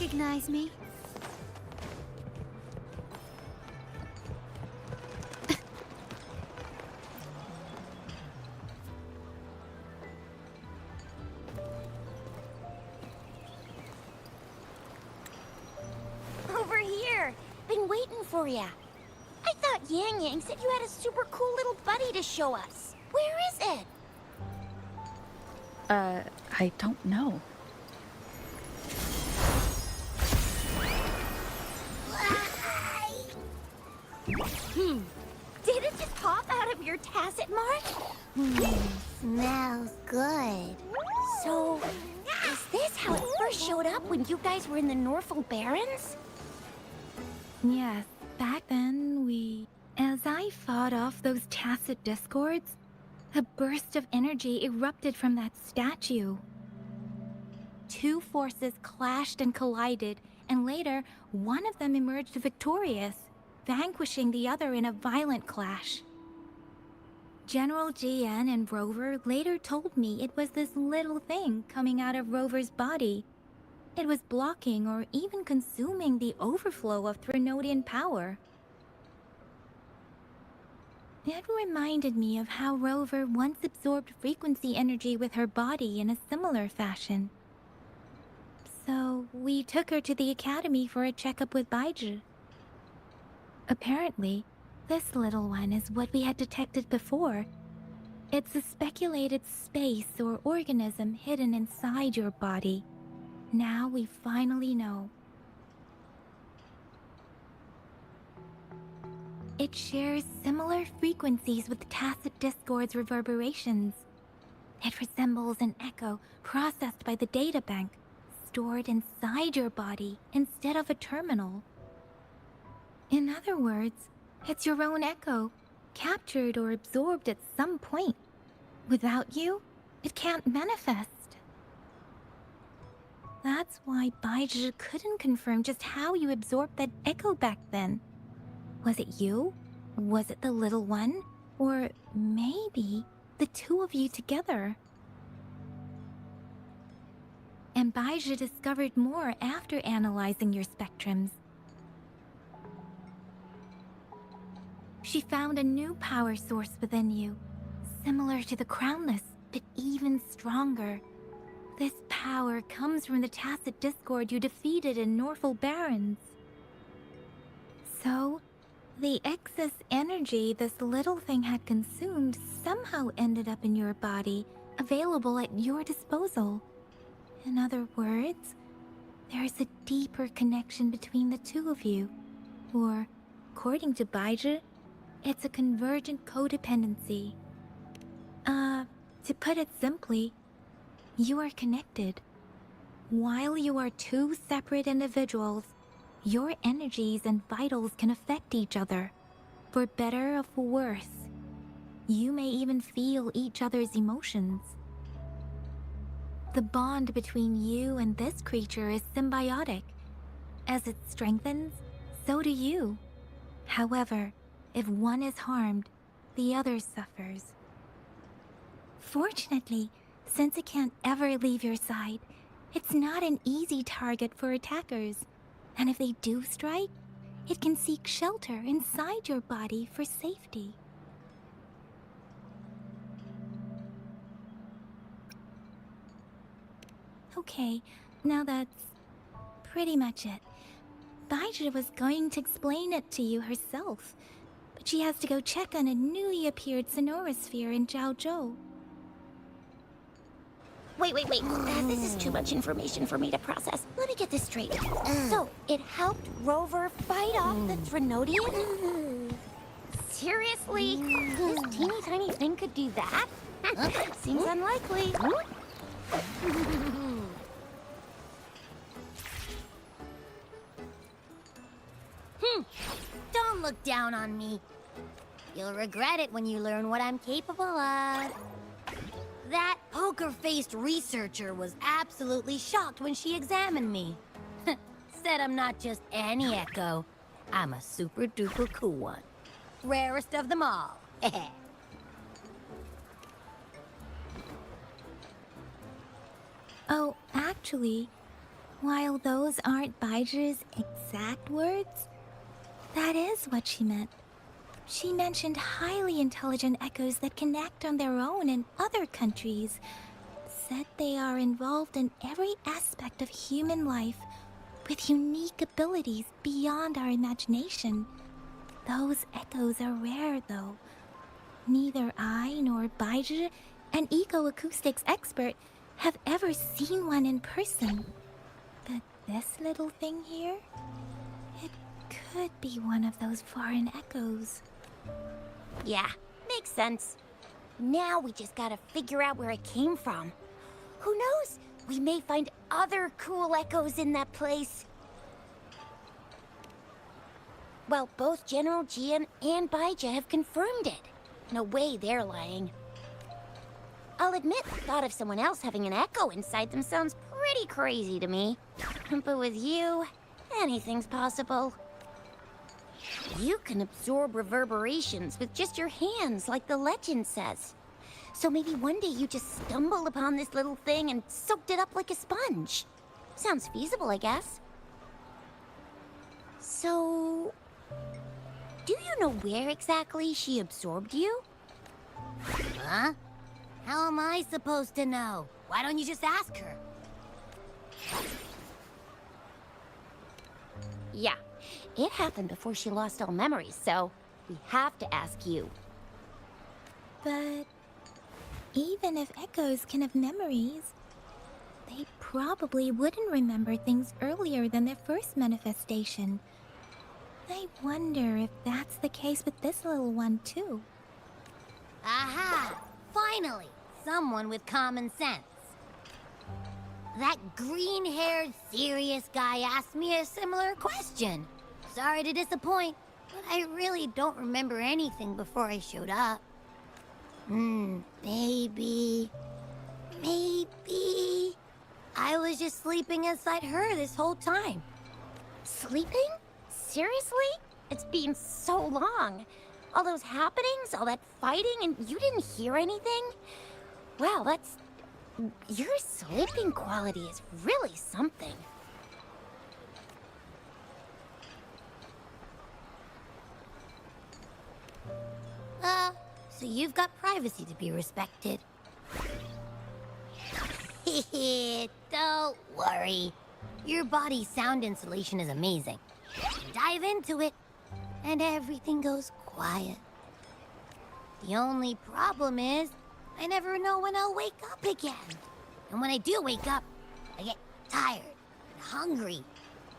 recognize me? Over here! Been waiting for ya. I thought Yang Yang said you had a super cool little buddy to show us. Where is it? I don't know. Did it just pop out of your tacit mark? Smells good. So, is this how it first showed up when you guys were in the Norfolk Barrens? Yes, back then as I fought off those tacit discords, a burst of energy erupted from that statue. Two forces clashed and collided, and later, one of them emerged victorious, vanquishing the other in a violent clash. General GN and Rover later told me it was this little thing coming out of Rover's body. It was blocking or even consuming the overflow of Threnodian power. It reminded me of how Rover once absorbed frequency energy with her body in a similar fashion. So we took her to the academy for a checkup with Baizhi. Apparently, this little one is what we had detected before. It's a speculated space or organism hidden inside your body. Now we finally know. It shares similar frequencies with tacit discord's reverberations. It resembles an echo processed by the data bank, stored inside your body instead of a terminal. In other words, it's your own echo, captured or absorbed at some point. Without you, it can't manifest. That's why Baizhi couldn't confirm just how you absorbed that echo back then. Was it you? Was it the little one? Or maybe the two of you together? And Baizhi discovered more after analyzing your spectrums. She found a new power source within you, similar to the Crownless, but even stronger. This power comes from the tacit discord you defeated in Norfolk Barrens. So, the excess energy this little thing had consumed somehow ended up in your body, available at your disposal. In other words, there's a deeper connection between the two of you. Or, according to Baizhi, it's a convergent codependency. To put it simply, you are connected. While you are two separate individuals, your energies and vitals can affect each other, for better or for worse. You may even feel each other's emotions. The bond between you and this creature is symbiotic. As it strengthens, so do you. However, if one is harmed, the other suffers. Fortunately, since it can't ever leave your side, it's not an easy target for attackers. And if they do strike, it can seek shelter inside your body for safety. Okay, now that's pretty much it. Baizhi was going to explain it to you herself, but she has to go check on a newly appeared sonorosphere in Zhaozhou. Wait. This is too much information for me to process. Let me get this straight. So, it helped Rover fight off the Threnodian? Seriously? This teeny tiny thing could do that? Seems unlikely. Don't look down on me. You'll regret it when you learn what I'm capable of. That poker-faced researcher was absolutely shocked when she examined me. Said I'm not just any echo. I'm a super-duper cool one. Rarest of them all. Oh, actually, While those aren't Baiji's exact words, that is what she meant. She mentioned highly intelligent echoes that can act on their own in other countries. Said they are involved in every aspect of human life with unique abilities beyond our imagination. Those echoes are rare, though. Neither I nor Baiji, an ecoacoustics expert, have ever seen one in person. But this little thing here, it could be one of those foreign echoes. Yeah, makes sense. Now we just gotta figure out where it came from. Who knows? We may find other cool echoes in that place. Well, both General Jian and Baija have confirmed it. No way they're lying. I'll admit, the thought of someone else having an echo inside them sounds pretty crazy to me. But with you, anything's possible. You can absorb reverberations with just your hands, like the legend says. So maybe one day you just stumbled upon this little thing and soaked it up like a sponge. Sounds feasible, I guess. So, do you know where exactly she absorbed you? Huh? How am I supposed to know? Why don't you just ask her? Yeah, it happened before she lost all memories, so we have to ask you. But even if echoes can have memories, they probably wouldn't remember things earlier than their first manifestation. I wonder if that's the case with this little one, too. Aha! Finally! Someone with common sense. That green-haired, serious guy asked me a similar question. Sorry to disappoint, but I really don't remember anything before I showed up. Maybe I was just sleeping inside her this whole time. Sleeping? Seriously? It's been so long. All those happenings, all that fighting, and you didn't hear anything? Wow, that's... Your sleeping quality is really something. So you've got privacy to be respected. Don't worry. Your body's sound insulation is amazing. Dive into it, and everything goes quiet. The only problem is, I never know when I'll wake up again. And when I do wake up, I get tired and hungry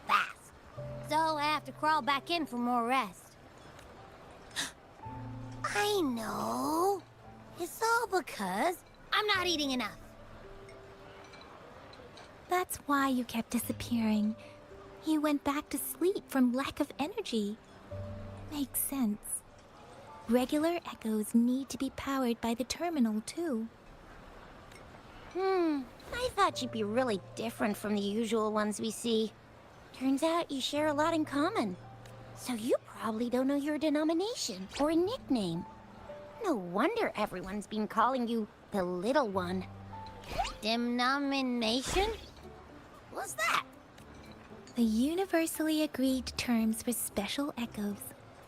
fast. So I have to crawl back in for more rest. I know. It's all because I'm not eating enough. That's why you kept disappearing. You went back to sleep from lack of energy. Makes sense. Regular echoes need to be powered by the terminal, too. I thought you'd be really different from the usual ones we see. Turns out you share a lot in common. So you probably don't know your denomination or a nickname. No wonder everyone's been calling you the Little One. Denomination? What's that? The universally agreed terms for special echoes,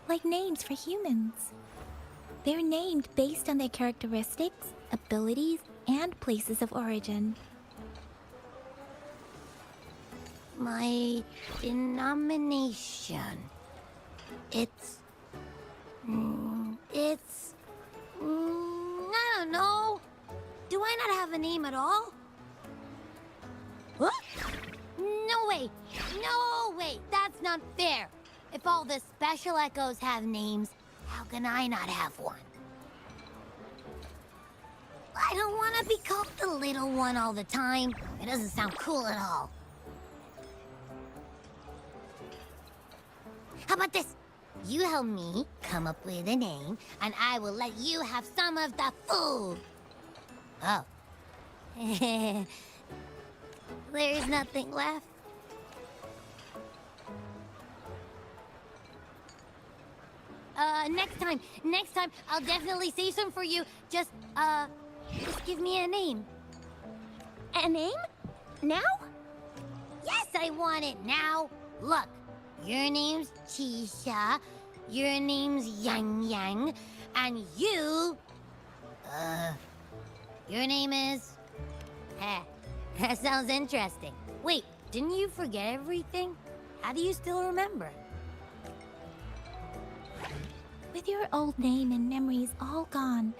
like names for humans. They're named based on their characteristics, abilities, and places of origin. My denomination. I don't know. Do I not have a name at all? What? No way! No way! That's not fair! If all the special echoes have names, how can I not have one? I don't want to be called the Little One all the time. It doesn't sound cool at all. How about this? You help me come up with a name, and I will let you have some of the food. Oh. There's nothing left. Next time, I'll definitely save some for you. Just give me a name. A name? Now? Yes! I want it now. Look, your name's Chisha, your name's Yang Yang, and you... your name is... Heh, that sounds interesting. Wait, didn't you forget everything? How do you still remember? With your old name and memories all gone,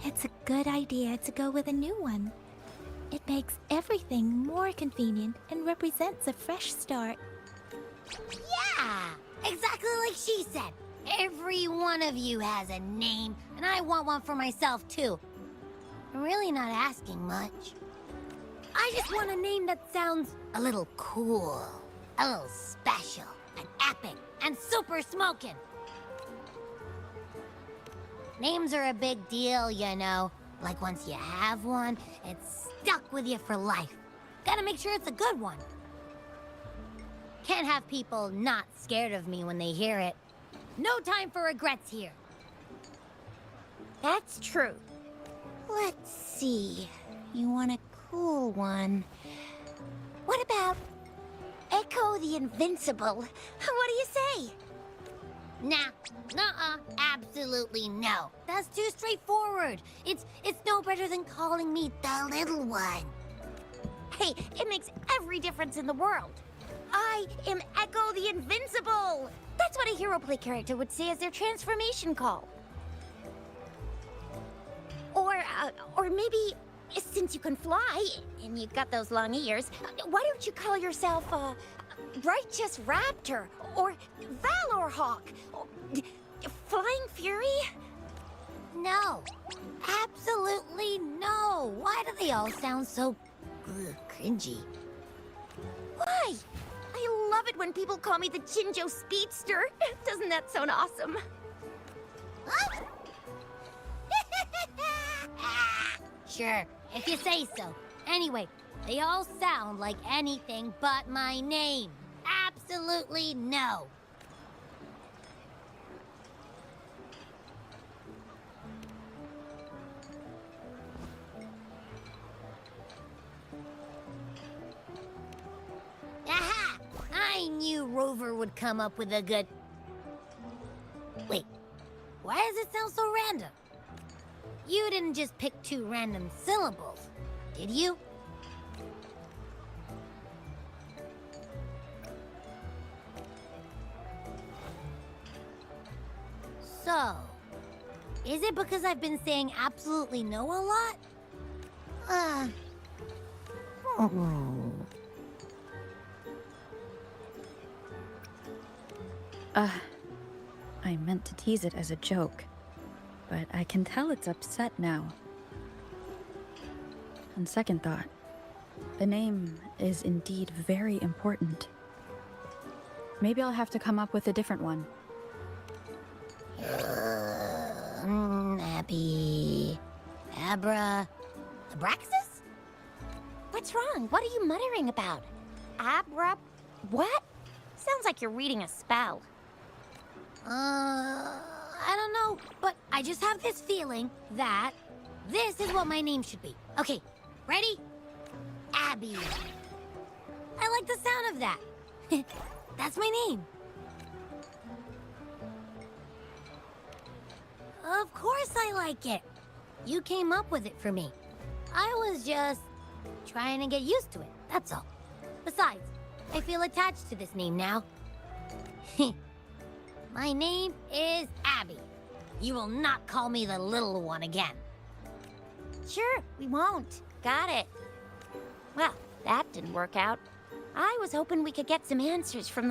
it's a good idea to go with a new one. It makes everything more convenient and represents a fresh start. Yeah, exactly like she said. Every one of you has a name, and I want one for myself, too. I'm really not asking much. I just want a name that sounds a little cool, a little special, and epic, and super smoking. Names are a big deal, you know. Like once you have one, it's stuck with you for life. Gotta make sure it's a good one. Can't have people not scared of me when they hear it. No time for regrets here. That's true. Let's see. You want a cool one. What about Echo the Invincible? What do you say? Nah, nuh-uh, absolutely no. That's too straightforward. It's no better than calling me the little one. Hey, it makes every difference in the world. I am Echo the Invincible! That's what a hero play character would say as their transformation call. Or maybe, since you can fly, and you've got those long ears, why don't you call yourself, Righteous Raptor, or Valor Hawk, or Flying Fury? No, absolutely no. Why do they all sound so cringy? Why? I love it when people call me the Jinjo Speedster. Doesn't that sound awesome? Huh? Sure, if you say so. Anyway, they all sound like anything but my name. Absolutely no. Aha! I knew Rover would come up with a good... Wait, why does it sound so random? You didn't just pick two random syllables, did you? So, is it because I've been saying absolutely no a lot? I meant to tease it as a joke, but I can tell it's upset now. On second thought, the name is indeed very important. Maybe I'll have to come up with a different one. Abby... Abraxas? What's wrong? What are you muttering about? What? Sounds like you're reading a spell. I don't know, but I just have this feeling that this is what my name should be. Okay, ready? Abby. I like the sound of that. That's my name. Of course I like it. You came up with it for me. I was just trying to get used to it, that's all. Besides, I feel attached to this name now. My name is Abby. You will not call me the little one again. Sure, we won't. Got it. Well, that didn't work out. I was hoping we could get some answers from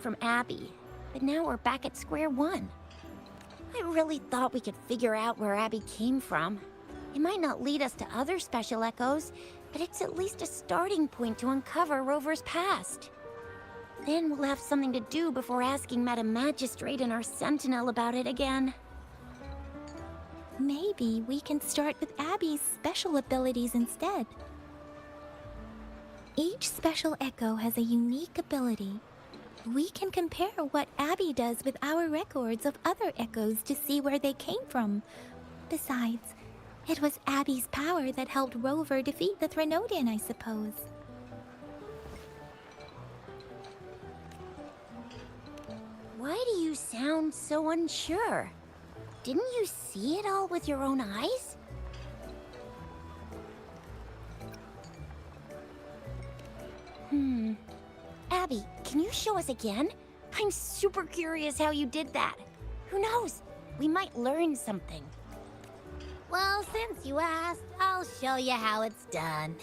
from Abby. But now we're back at square one. I really thought we could figure out where Abby came from. It might not lead us to other special echoes, but it's at least a starting point to uncover Rover's past. Then we'll have something to do before asking Madam Magistrate and our Sentinel about it again. Maybe we can start with Abby's special abilities instead. Each special echo has a unique ability. We can compare what Abby does with our records of other echoes to see where they came from. Besides, it was Abby's power that helped Rover defeat the Threnodian, I suppose. sound so unsure. Didn't you see it all with your own eyes? Abby, can you show us again? I'm super curious how you did that. Who knows? We might learn something. Well, since you asked, I'll show you how it's done.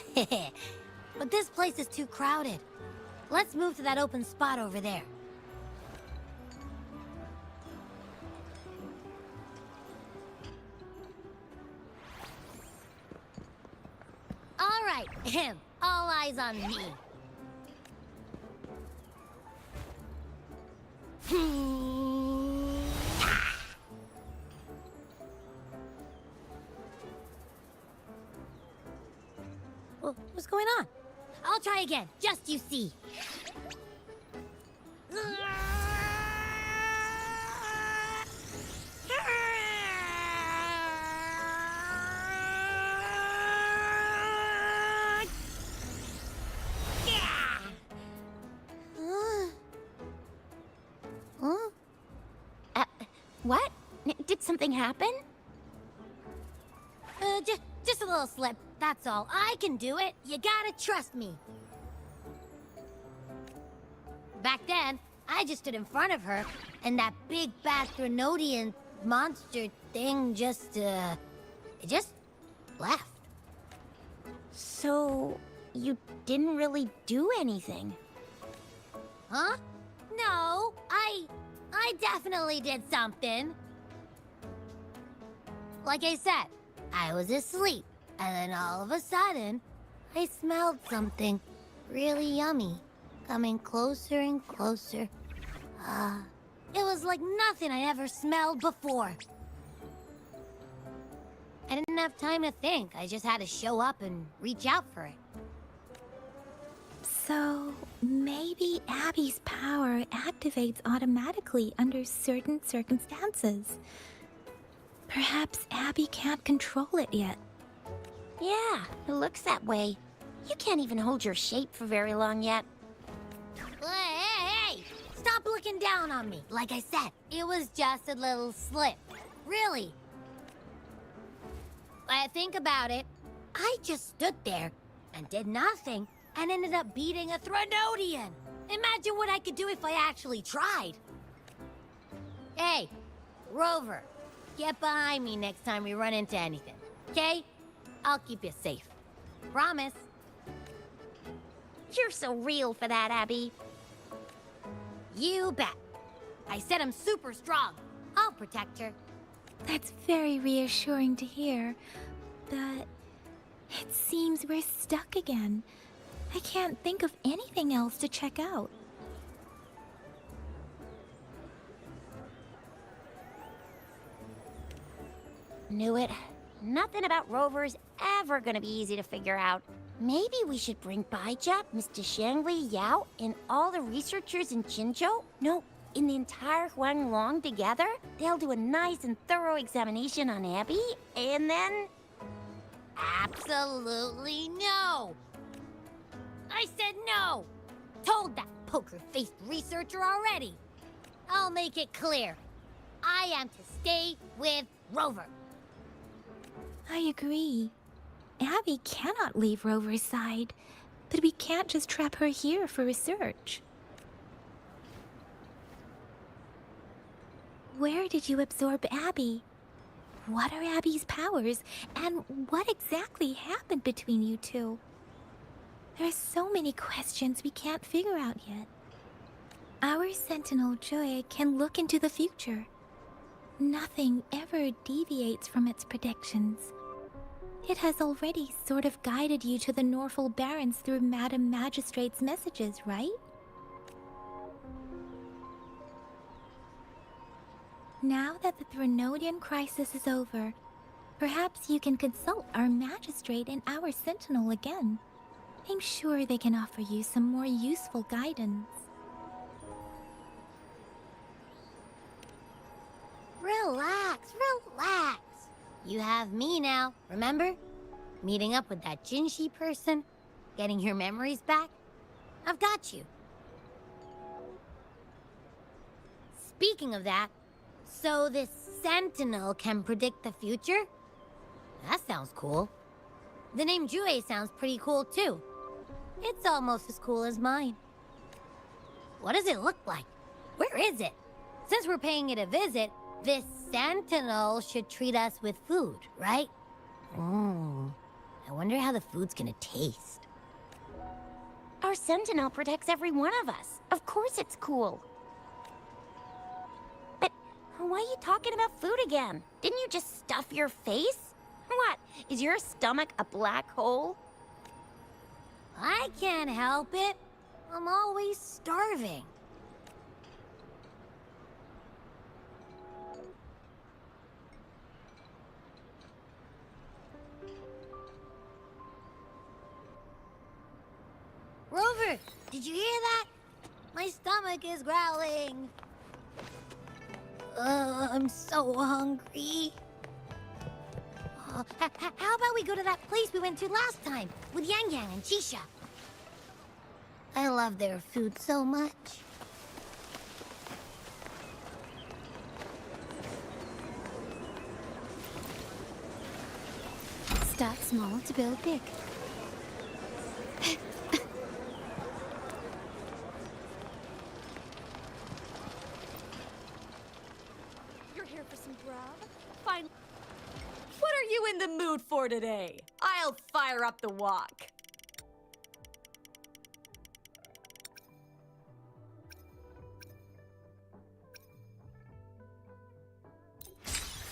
But this place is too crowded. Let's move to that open spot over there. All right, all eyes on me. What's going on? I'll try again, just you see. What? Did something happen? Just a little slip, that's all. I can do it. You gotta trust me. Back then, I just stood in front of her, and that big bad Browniie monster thing just left. So, you didn't really do anything? Huh? No, I definitely did something. Like I said, I was asleep, and then all of a sudden, I smelled something really yummy coming closer and closer. It was like nothing I ever smelled before. I didn't have time to think. I just had to show up and reach out for it. So, maybe Abby's power activates automatically under certain circumstances. Perhaps Abby can't control it yet. Yeah, it looks that way. You can't even hold your shape for very long yet. Hey! Stop looking down on me. Like I said, it was just a little slip. Really. When I think about it, I just stood there and did nothing and ended up beating a Threnodian. Imagine what I could do if I actually tried. Hey, Rover, get behind me next time we run into anything, okay? I'll keep you safe. Promise. You're so real for that, Abby. You bet. I said I'm super strong. I'll protect her. That's very reassuring to hear, but it seems we're stuck again. I can't think of anything else to check out. Knew it. Nothing about Rover's ever gonna be easy to figure out. Maybe we should bring Baijia, Mr. Shangli, Yao, and all the researchers in Jinzhou? No, in the entire Huanglong together? They'll do a nice and thorough examination on Abby, and then... Absolutely no! I said no! Told that poker-faced researcher already. I'll make it clear. I am to stay with Rover. I agree. Abby cannot leave Rover's side, but we can't just trap her here for research. Where did you absorb Abby? What are Abby's powers, and what exactly happened between you two? There are so many questions we can't figure out yet. Our Sentinel Joy can look into the future. Nothing ever deviates from its predictions. It has already sort of guided you to the Norfolk Barrens through Madam Magistrate's messages, right? Now that the Threnodian crisis is over, perhaps you can consult our Magistrate and our Sentinel again. I'm sure they can offer you some more useful guidance. Relax, relax. You have me now, remember? Meeting up with that Jinshi person, getting your memories back. I've got you. Speaking of that, so this sentinel can predict the future? That sounds cool. The name Jue sounds pretty cool too. It's almost as cool as mine. What does it look like? Where is it? Since we're paying it a visit, this sentinel should treat us with food, right? I wonder how the food's gonna taste. Our sentinel protects every one of us. Of course it's cool. But why are you talking about food again? Didn't you just stuff your face? What? Is your stomach a black hole? I can't help it. I'm always starving. Rover, did you hear that? My stomach is growling. I'm so hungry. How about we go to that place we went to last time with Yang Yang and Chisha? I love their food so much. Start small to build big. You're here for some grub? Fine. What are you in the mood for today? I'll fire up the wok.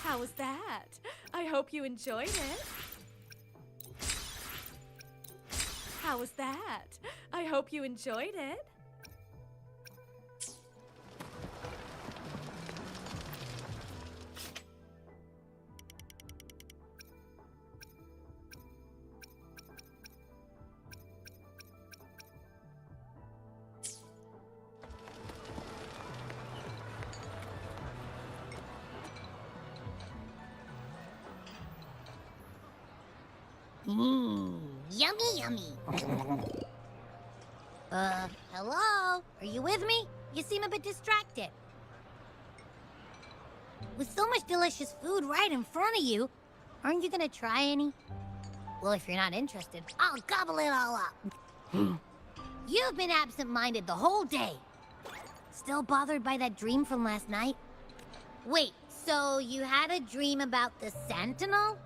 How was that? I hope you enjoyed it. How was that? I hope you enjoyed it. Yummy, yummy. Hello? Are you with me? You seem a bit distracted. With so much delicious food right in front of you, aren't you gonna try any? Well, if you're not interested, I'll gobble it all up. You've been absent-minded the whole day. Still bothered by that dream from last night? Wait, so you had a dream about the Sentinel?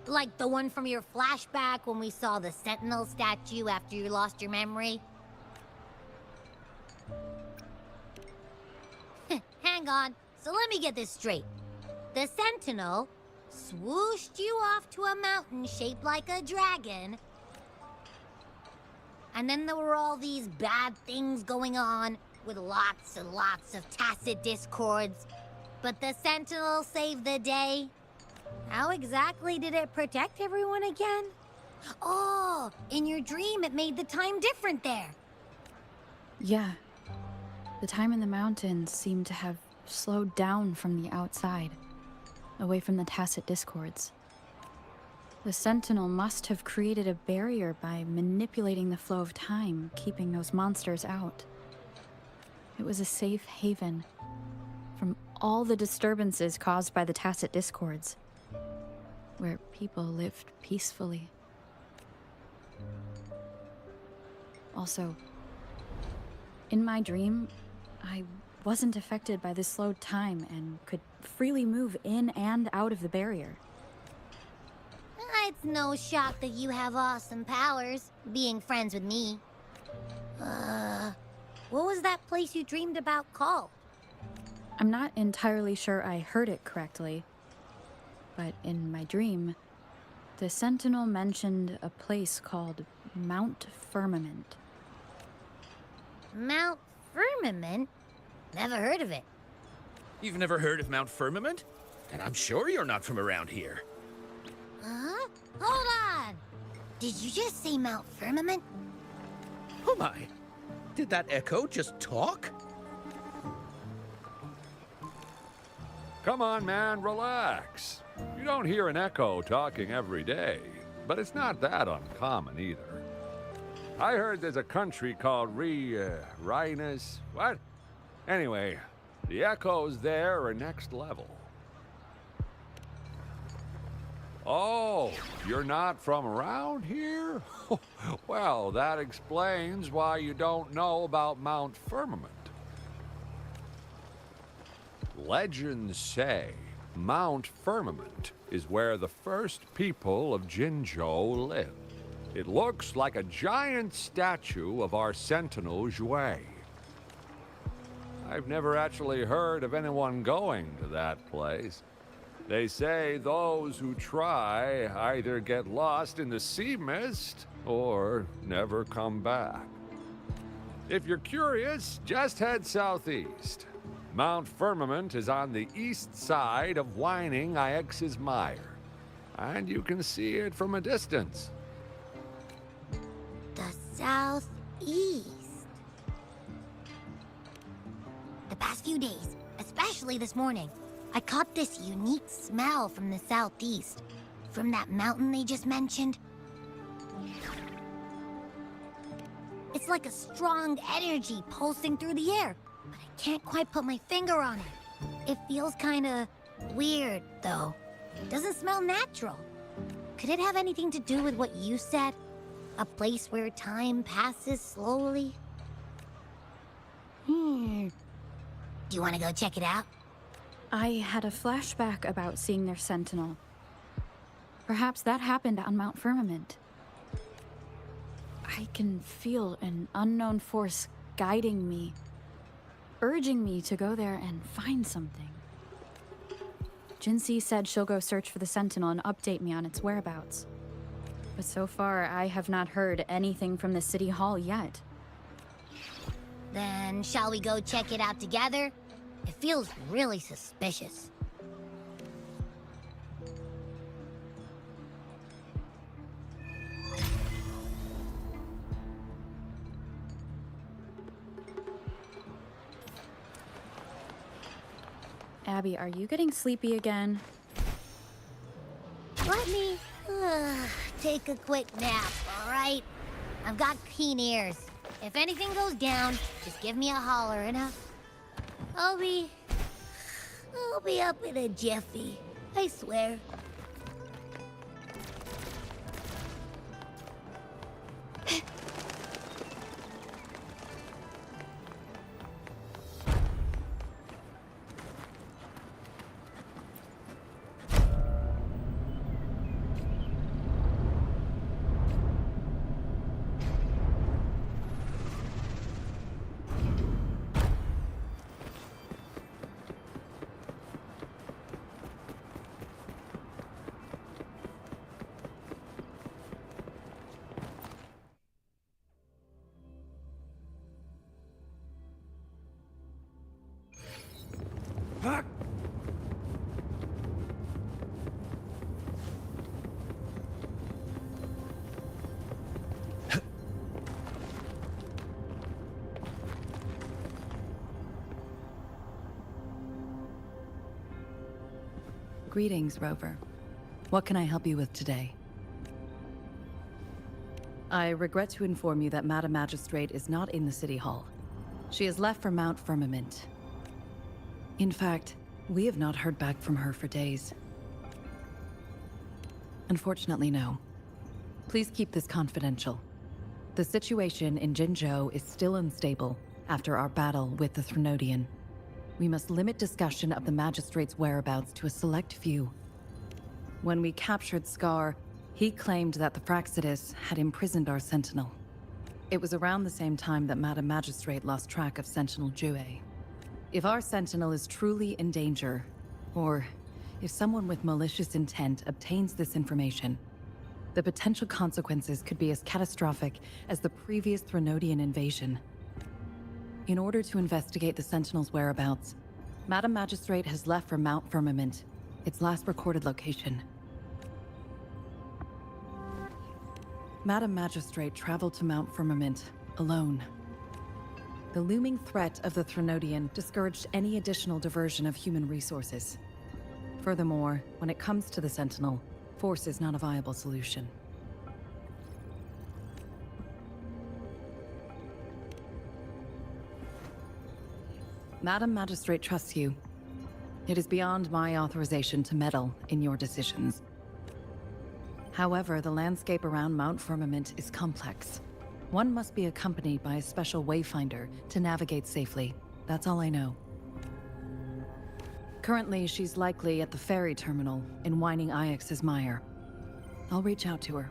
Like the one from your flashback when we saw the Sentinel statue after you lost your memory? Hang on, so let me get this straight. The Sentinel swooshed you off to a mountain shaped like a dragon. And then there were all these bad things going on with lots and lots of tacit discords. But the Sentinel saved the day. How exactly did it protect everyone again? Oh, in your dream it made the time different there. Yeah. The time in the mountains seemed to have slowed down from the outside, away from the tacit discords. The Sentinel must have created a barrier by manipulating the flow of time, keeping those monsters out. It was a safe haven from all the disturbances caused by the tacit discords, where people lived peacefully. Also, in my dream, I wasn't affected by the slowed time and could freely move in and out of the barrier. It's no shock that you have awesome powers, being friends with me. What was that place you dreamed about called? I'm not entirely sure I heard it correctly, but in my dream, the Sentinel mentioned a place called Mount Firmament. Mount Firmament? Never heard of it. You've never heard of Mount Firmament? And I'm sure you're not from around here. Huh? Hold on! Did you just say Mount Firmament? Oh my! Did that echo just talk? Come on, man, relax. You don't hear an echo talking every day, but it's not that uncommon either. I heard there's a country called WuWa. What? Anyway, The echoes there are next level. Oh, you're not from around here? Well, that explains why you don't know about Mount Firmament. Legends say Mount Firmament is where the first people of Jinzhou lived. It looks like a giant statue of our sentinel, Zhui. I've never actually heard of anyone going to that place. They say those who try either get lost in the sea mist or never come back. If you're curious, just head southeast. Mount Firmament is on the east side of Whining Ix's Mire, and you can see it from a distance. The southeast. The past few days, especially this morning, I caught this unique smell from the southeast. From that mountain they just mentioned. It's like a strong energy pulsing through the air, but I can't quite put my finger on it. It feels kinda weird, though. It doesn't smell natural. Could it have anything to do with what you said? A place where time passes slowly? Do you want to go check it out? I had a flashback about seeing their sentinel. Perhaps that happened on Mount Firmament. I can feel an unknown force guiding me, urging me to go there and find something. Jinxie said she'll go search for the sentinel and update me on its whereabouts. But so far, I have not heard anything from the city hall yet. Then shall we go check it out together? It feels really suspicious. Abby, are you getting sleepy again? Let me take a quick nap, all right? I've got keen ears. If anything goes down, just give me a holler and I'll be up in a jiffy. I swear. Greetings, Rover. What can I help you with today? I regret to inform you that Madam Magistrate is not in the City Hall. She has left for Mount Firmament. In fact, we have not heard back from her for days. Unfortunately, no. Please keep this confidential. The situation in Jinzhou is still unstable after our battle with the Threnodian. We must limit discussion of the Magistrate's whereabouts to a select few. When we captured Scar, he claimed that the Fraxidus had imprisoned our Sentinel. It was around the same time that Madam Magistrate lost track of Sentinel Jue. If our Sentinel is truly in danger, or if someone with malicious intent obtains this information, the potential consequences could be as catastrophic as the previous Threnodian invasion. In order to investigate the Sentinel's whereabouts, Madam Magistrate has left for Mount Firmament, its last recorded location. Madam Magistrate traveled to Mount Firmament alone. The looming threat of the Threnodian discouraged any additional diversion of human resources. Furthermore, when it comes to the Sentinel, force is not a viable solution. Madam Magistrate trusts you. It is beyond my authorization to meddle in your decisions. However, the landscape around Mount Firmament is complex. One must be accompanied by a special wayfinder to navigate safely. That's all I know. Currently, she's likely at the ferry terminal in Whining Ix's mire. I'll reach out to her.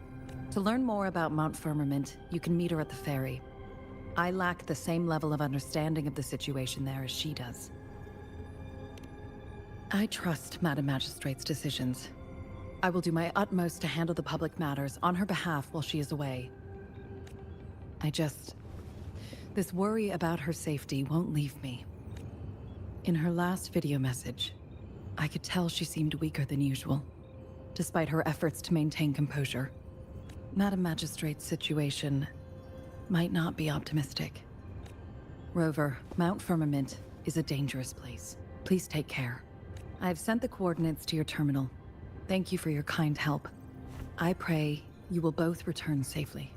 To learn more about Mount Firmament, you can meet her at the ferry. I lack the same level of understanding of the situation there as she does. I trust Madam Magistrate's decisions. I will do my utmost to handle the public matters on her behalf while she is away. This worry about her safety won't leave me. In her last video message, I could tell she seemed weaker than usual, despite her efforts to maintain composure. Madam Magistrate's situation might not be optimistic. Rover, Mount Firmament is a dangerous place. Please take care. I have sent the coordinates to your terminal. Thank you for your kind help. I pray you will both return safely.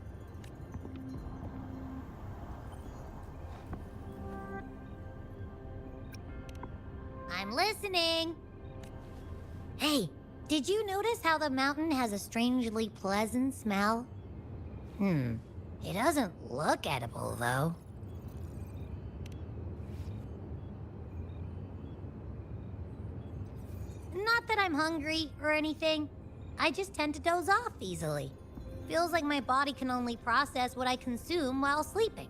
I'm listening. Hey, did you notice how the mountain has a strangely pleasant smell? It doesn't look edible, though. Not that I'm hungry or anything. I just tend to doze off easily. Feels like my body can only process what I consume while sleeping.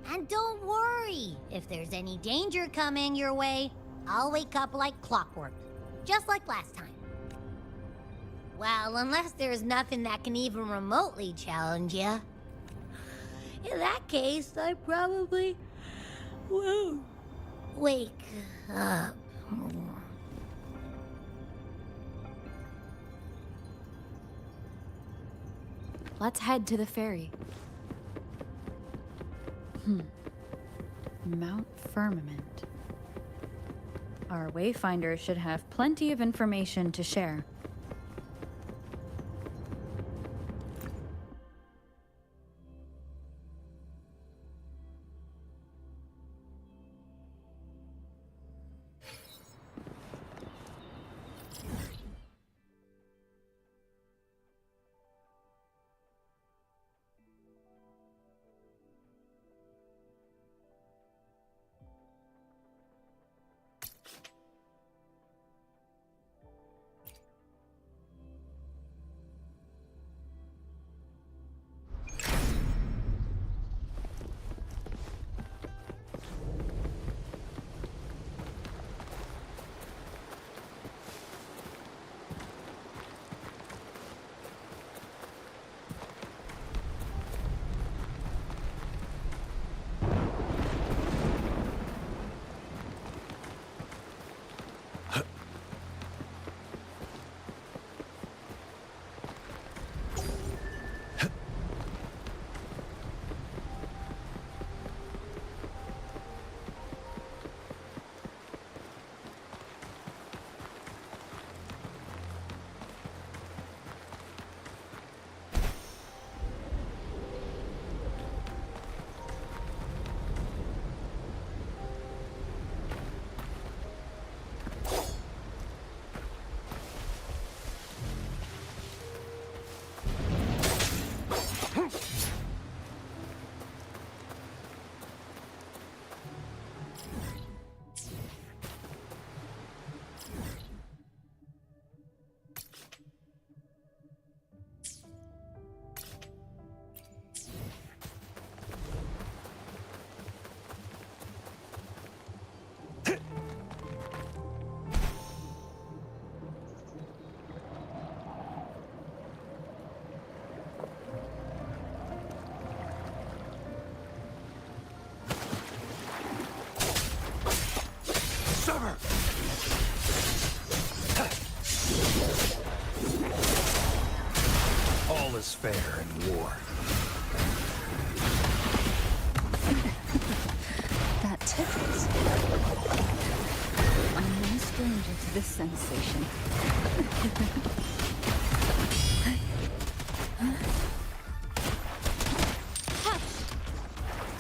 And don't worry, if there's any danger coming your way, I'll wake up like clockwork, just like last time. Well, unless there's nothing that can even remotely challenge you. In that case, I probably won't wake up. Let's head to the ferry. Mount Firmament. Our wayfinder should have plenty of information to share. All is fair in war. That tickles. I'm no stranger to this sensation.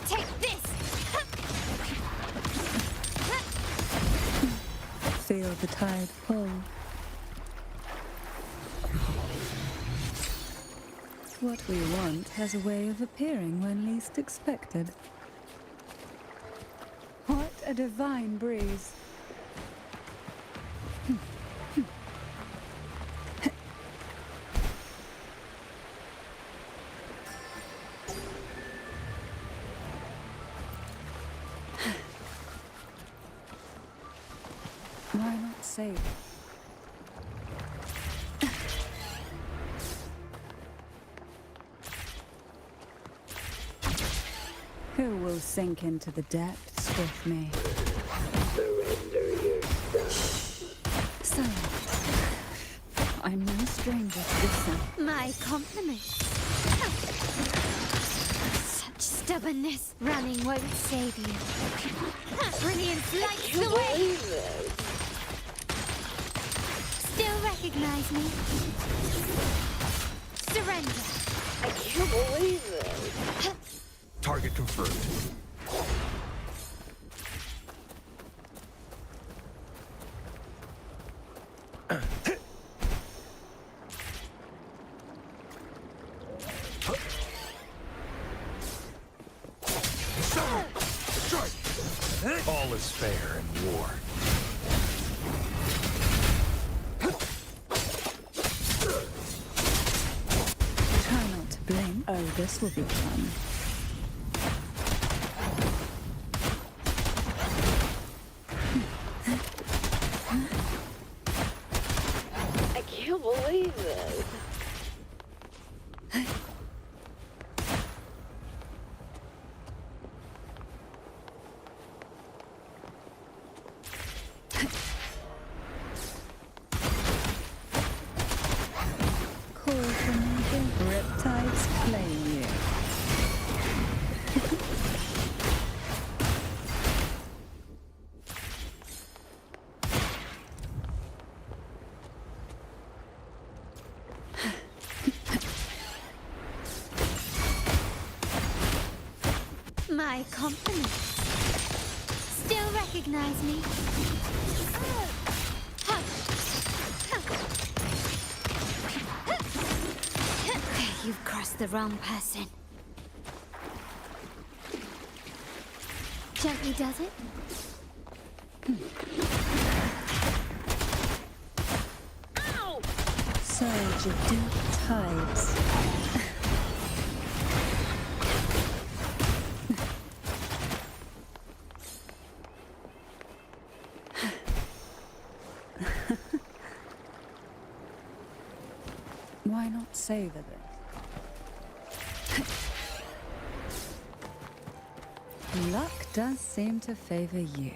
Take this! feel the tide pull. What we want has a way of appearing when least expected. What a divine breeze. Why not save? Who will sink into the depths with me? So, I'm no stranger to this sound. My compliments. Such stubbornness. Running won't save you. Brilliance lights the way. Still recognize me? Surrender. I can't believe it. Target confirmed. All is fair in war. Try not to blink. Oh, this will be fun. I can't believe it. Call for me, riptides claim you. My compliments. Still recognize me? You've crossed the wrong person. Gently does it? Ow! Surge of deep tides. Why not savor this? Luck does seem to favor you.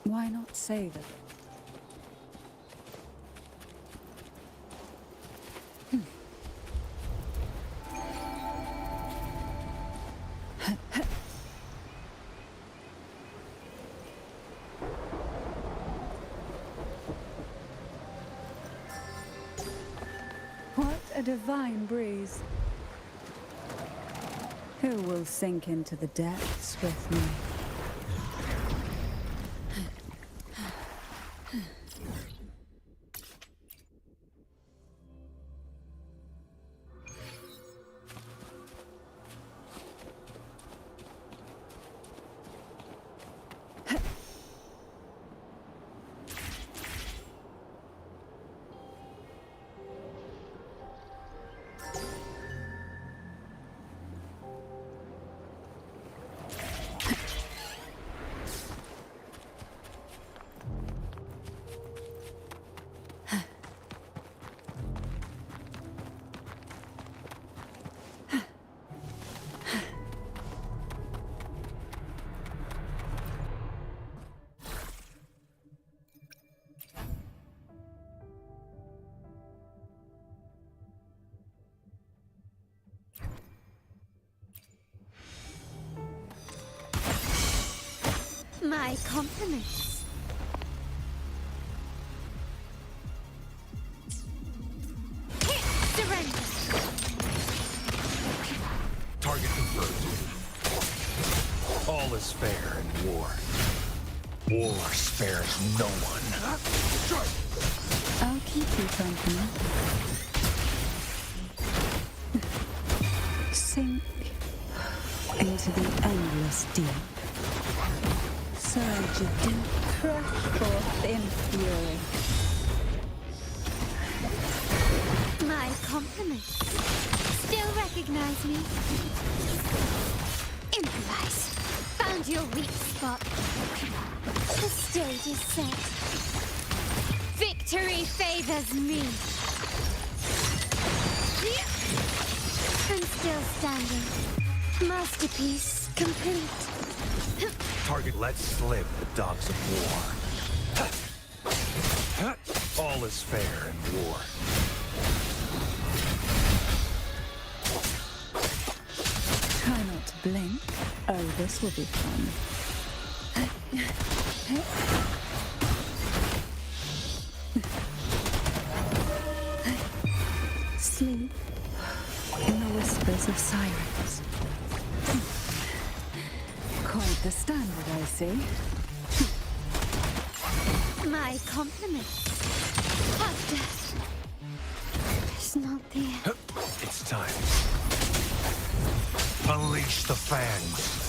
Why not savor this? What a divine breeze. Who will sink into the depths with me? My compliments. Surrender. Target confirmed. All is fair in war. War spares no one. I'll keep you company. Sink into the endless deep. Surge of deep, crush forth in fury. My compliments. Still recognize me? Improvise. Found your weak spot. The stage is set. Victory favors me. I'm still standing. Masterpiece complete. Target let slip the dogs of war. All is fair in war. Try not to blink. Oh, this will be fun. Sleep in the whispers of sirens. Quite the standard, I see. My compliments. Of death. There's not the... It's time. Unleash the fangs.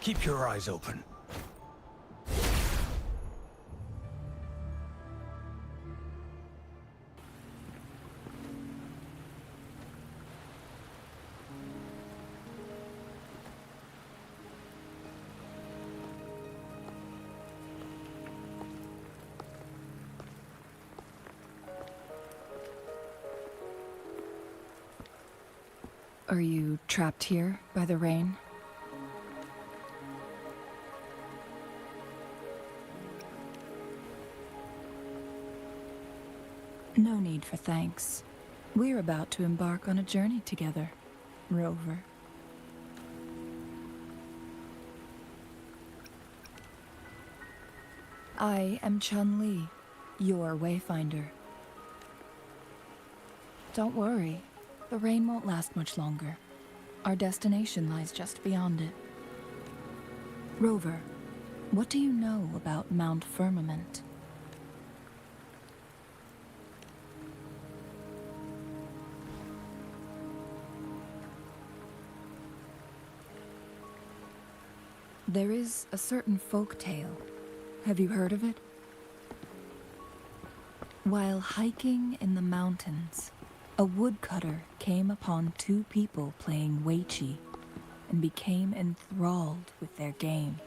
Keep your eyes open. Are you trapped here by the rain? No need for thanks. We're about to embark on a journey together, Rover. I am Chun-Li, your wayfinder. Don't worry, the rain won't last much longer. Our destination lies just beyond it. Rover, what do you know about Mount Firmament? There is a certain folk tale. Have you heard of it? While hiking in the mountains, a woodcutter came upon two people playing Weiqi and became enthralled with their game.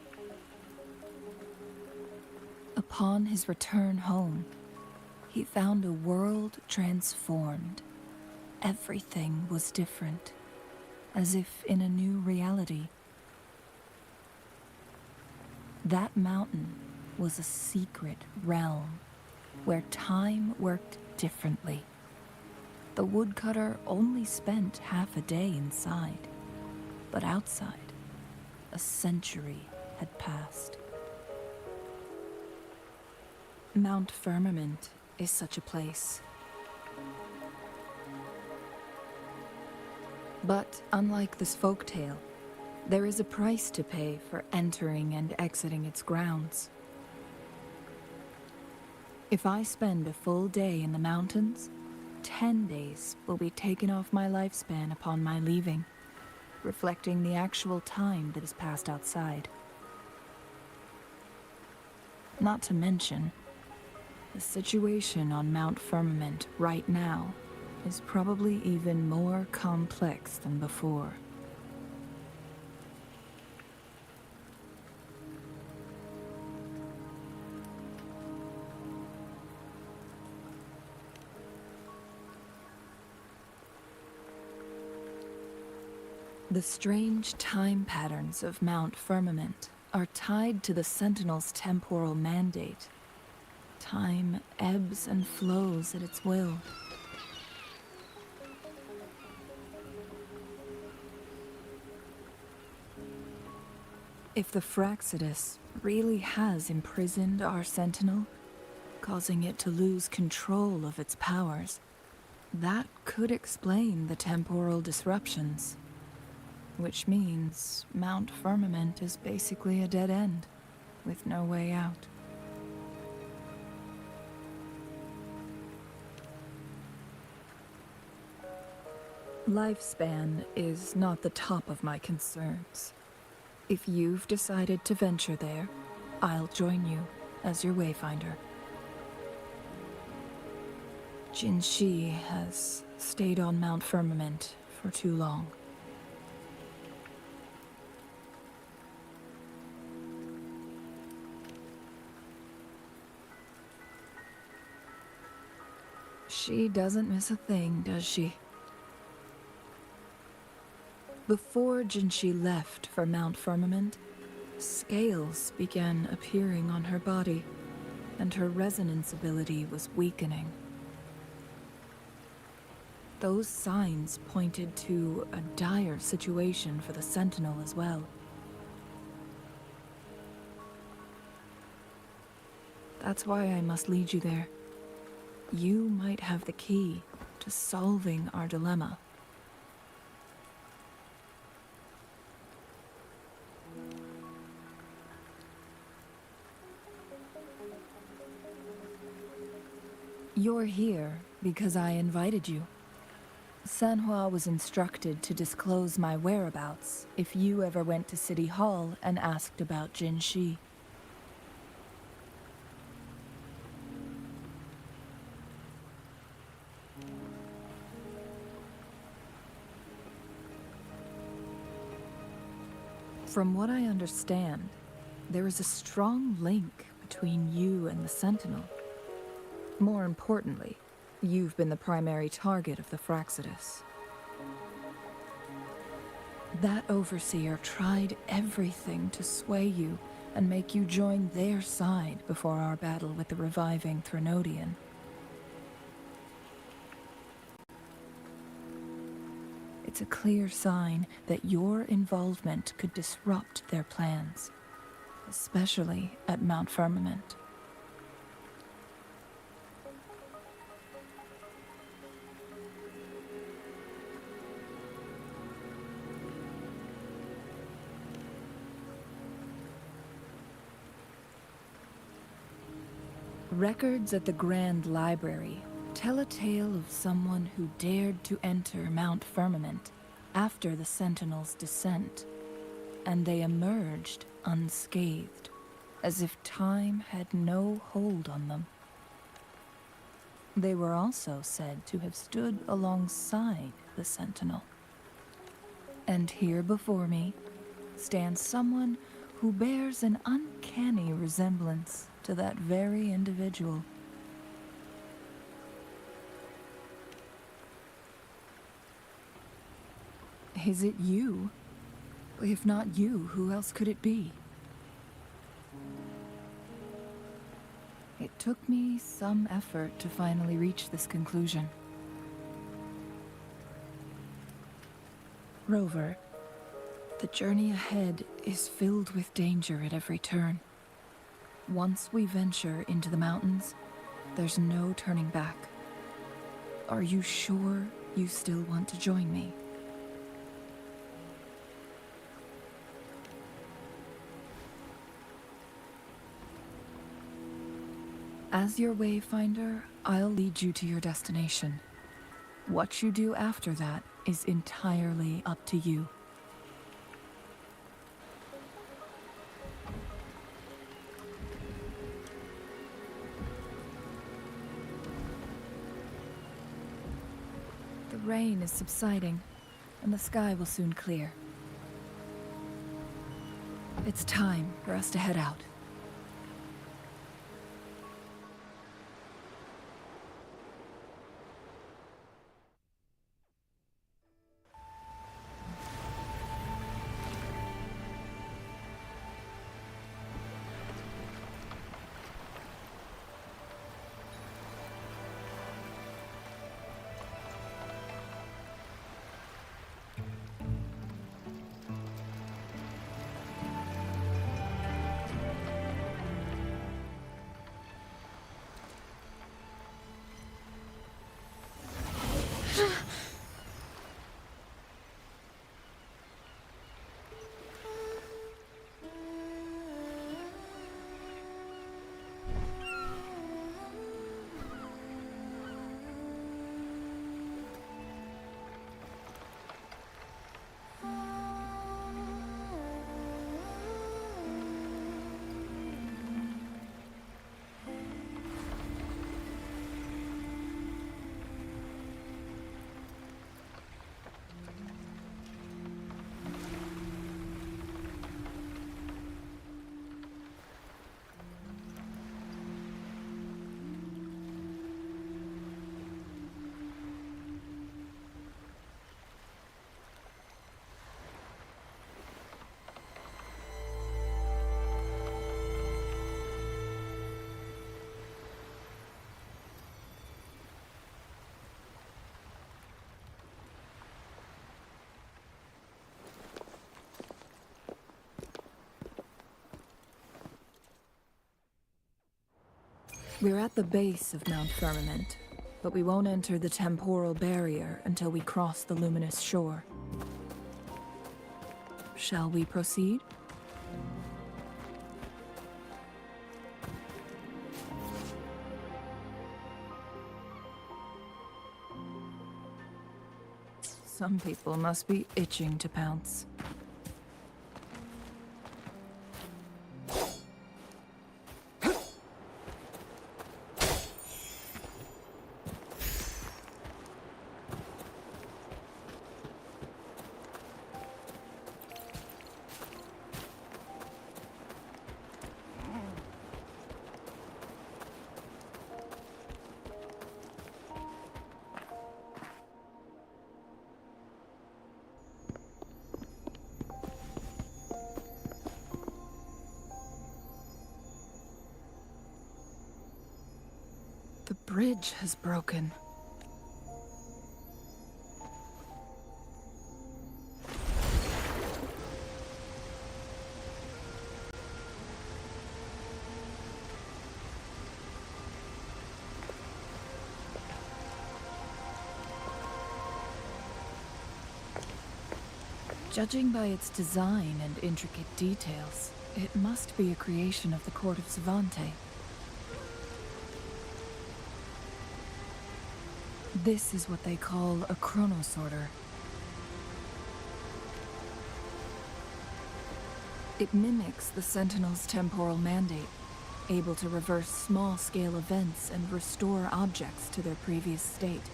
Upon his return home, he found a world transformed. Everything was different, as if in a new reality. That mountain was a secret realm where time worked differently. The woodcutter only spent half a day inside, but outside, a century had passed. Mount Firmament is such a place. But unlike this folktale, there is a price to pay for entering and exiting its grounds. If I spend a full day in the mountains, 10 days will be taken off my lifespan upon my leaving, reflecting the actual time that is passed outside. Not to mention, the situation on Mount Firmament right now is probably even more complex than before. The strange time patterns of Mount Firmament are tied to the Sentinel's temporal mandate. Time ebbs and flows at its will. If the Fraxidus really has imprisoned our Sentinel, causing it to lose control of its powers, that could explain the temporal disruptions. Which means Mount Firmament is basically a dead end, with no way out. Lifespan is not the top of my concerns. If you've decided to venture there, I'll join you as your wayfinder. Jinshi has stayed on Mount Firmament for too long. She doesn't miss a thing, does she? Before Jinshi left for Mount Firmament, scales began appearing on her body, and her resonance ability was weakening. Those signs pointed to a dire situation for the Sentinel as well. That's why I must lead you there. You might have the key to solving our dilemma. You're here because I invited you. Sanhua was instructed to disclose my whereabouts if you ever went to City Hall and asked about Jinshi. From what I understand, there is a strong link between you and the Sentinel. More importantly, you've been the primary target of the Fraxidus. That overseer tried everything to sway you and make you join their side before our battle with the reviving Threnodian. It's a clear sign that your involvement could disrupt their plans, especially at Mount Firmament. Records at the Grand Library tell a tale of someone who dared to enter Mount Firmament after the Sentinel's descent, and they emerged unscathed, as if time had no hold on them. They were also said to have stood alongside the Sentinel. And here before me stands someone who bears an uncanny resemblance to that very individual. Is it you? If not you, who else could it be? It took me some effort to finally reach this conclusion. Rover, the journey ahead is filled with danger at every turn. Once we venture into the mountains, there's no turning back. Are you sure you still want to join me? As your wayfinder, I'll lead you to your destination. What you do after that is entirely up to you. rain is subsiding, and the sky will soon clear. It's time for us to head out. We're at the base of Mount Firmament, but we won't enter the temporal barrier until we cross the luminous shore. Shall we proceed? Some people must be itching to pounce. The bridge has broken. Judging by its design and intricate details, it must be a creation of the court of Savante. This is what they call a chronosorter. It mimics the Sentinel's temporal mandate, able to reverse small-scale events and restore objects to their previous state.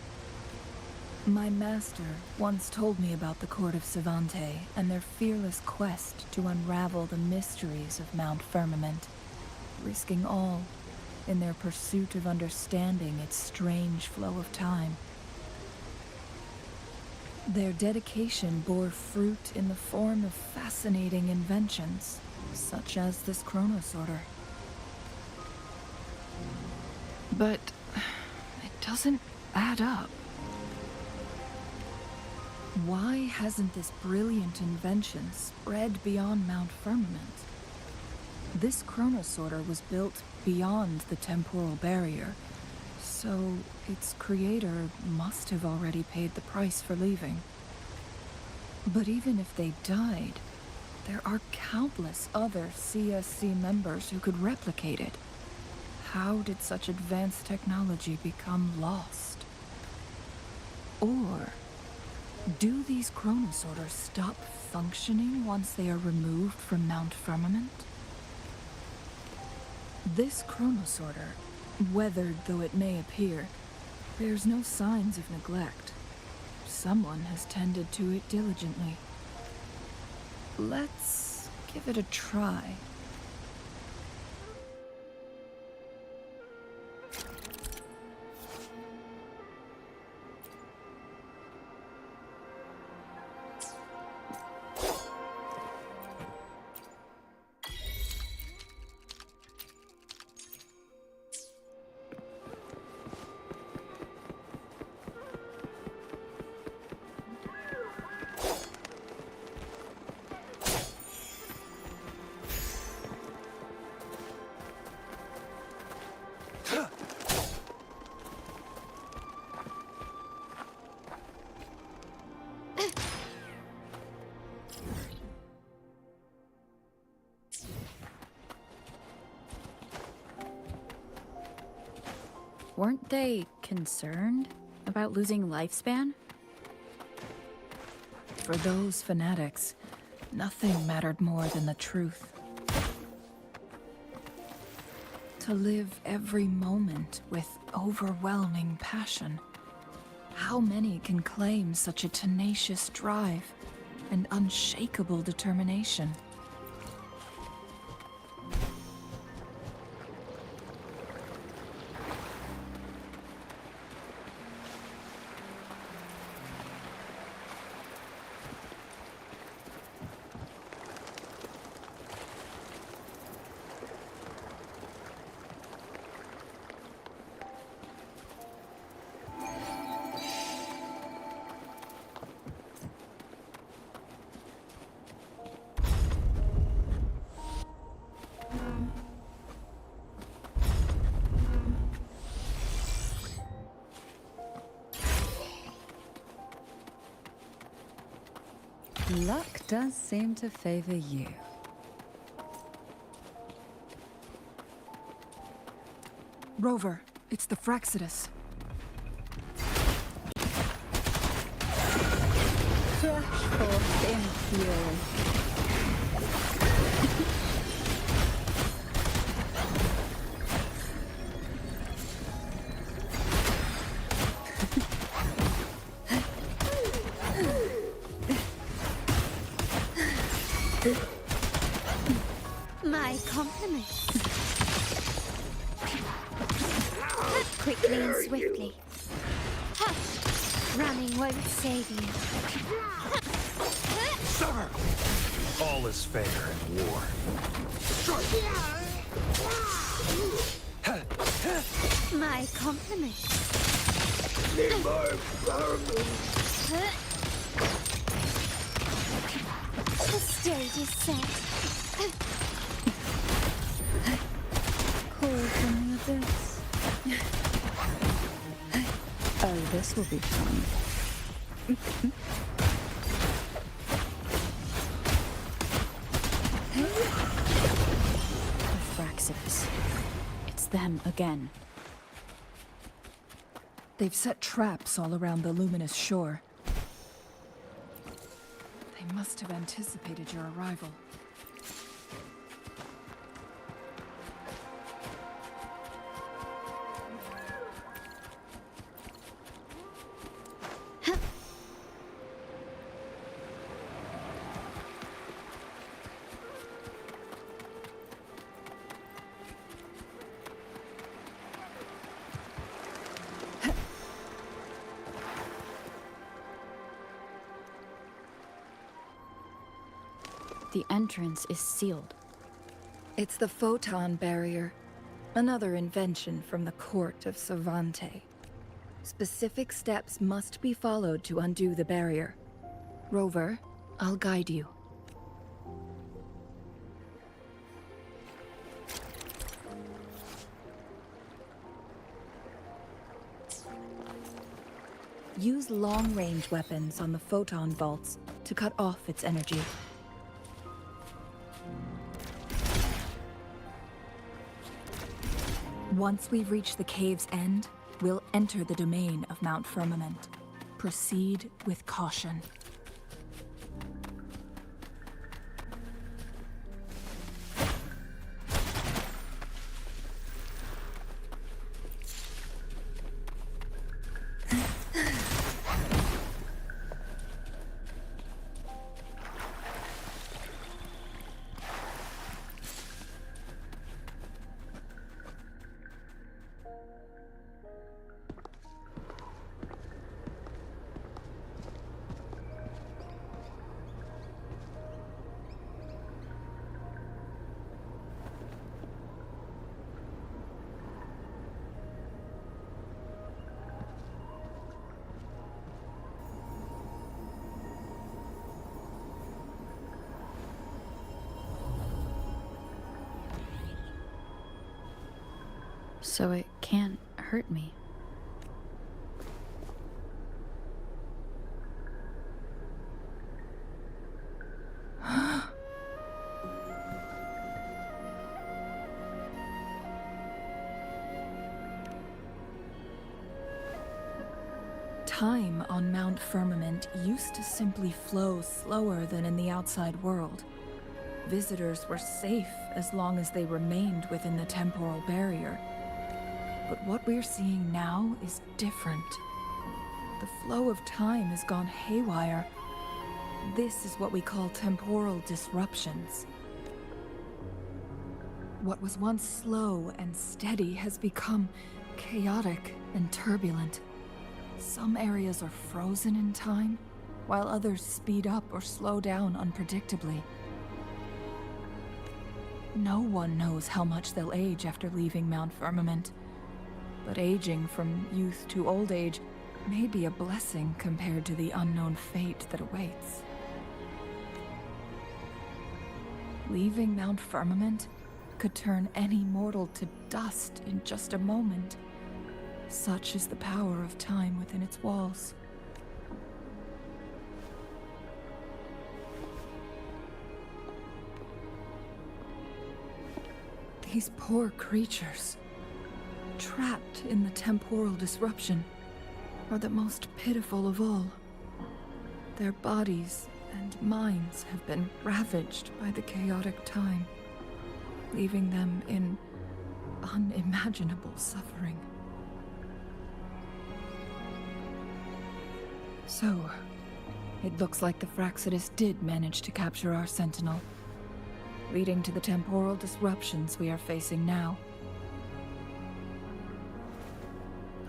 My master once told me about the Court of Savante and their fearless quest to unravel the mysteries of Mount Firmament, risking all in their pursuit of understanding its strange flow of time. Their dedication bore fruit in the form of fascinating inventions, such as this chronosorter. But it doesn't add up. Why hasn't this brilliant invention spread beyond Mount Firmament? This chronosorter was built beyond the temporal barrier, so its creator must have already paid the price for leaving. But even if they died, there are countless other CSC members who could replicate it. How did such advanced technology become lost? Or do these chronosorters stop functioning once they are removed from Mount Firmament? This chronosorter, weathered though it may appear, bears no signs of neglect. Someone has tended to it diligently. Let's give it a try. Weren't they concerned about losing lifespan? For those fanatics, nothing mattered more than the truth. To live every moment with overwhelming passion. How many can claim such a tenacious drive and unshakable determination? Luck does seem to favor you. Rover, it's the Fraxidus. Crush forth in fury. My compliments. Quickly and swiftly. Hush! Running won't save you. Summer! All is fair in war. My compliments. The stage is set. Call from the abyss. Oh, this will be fun. The Fraxidus. It's them again. They've set traps all around the luminous shore. They must have anticipated your arrival. The entrance is sealed. It's the photon barrier, another invention from the court of Cervante. Specific steps must be followed to undo the barrier. Rover, I'll guide you. Use long-range weapons on the photon vaults to cut off its energy. Once we've reached the cave's end, we'll enter the domain of Mount Firmament. Proceed with caution. so it can't hurt me. Time on Mount Firmament used to simply flow slower than in the outside world. Visitors were safe as long as they remained within the temporal barrier. But what we're seeing now is different. The flow of time has gone haywire. This is what we call temporal disruptions. What was once slow and steady has become chaotic and turbulent. Some areas are frozen in time, while others speed up or slow down unpredictably. No one knows how much they'll age after leaving Mount Firmament, but aging from youth to old age may be a blessing compared to the unknown fate that awaits. Leaving Mount Firmament could turn any mortal to dust in just a moment. Such is the power of time within its walls. These poor creatures, trapped in the temporal disruption, are the most pitiful of all. Their bodies and minds have been ravaged by the chaotic time, leaving them in unimaginable suffering. So, it looks like the Fraxidus did manage to capture our sentinel, leading to the temporal disruptions we are facing now.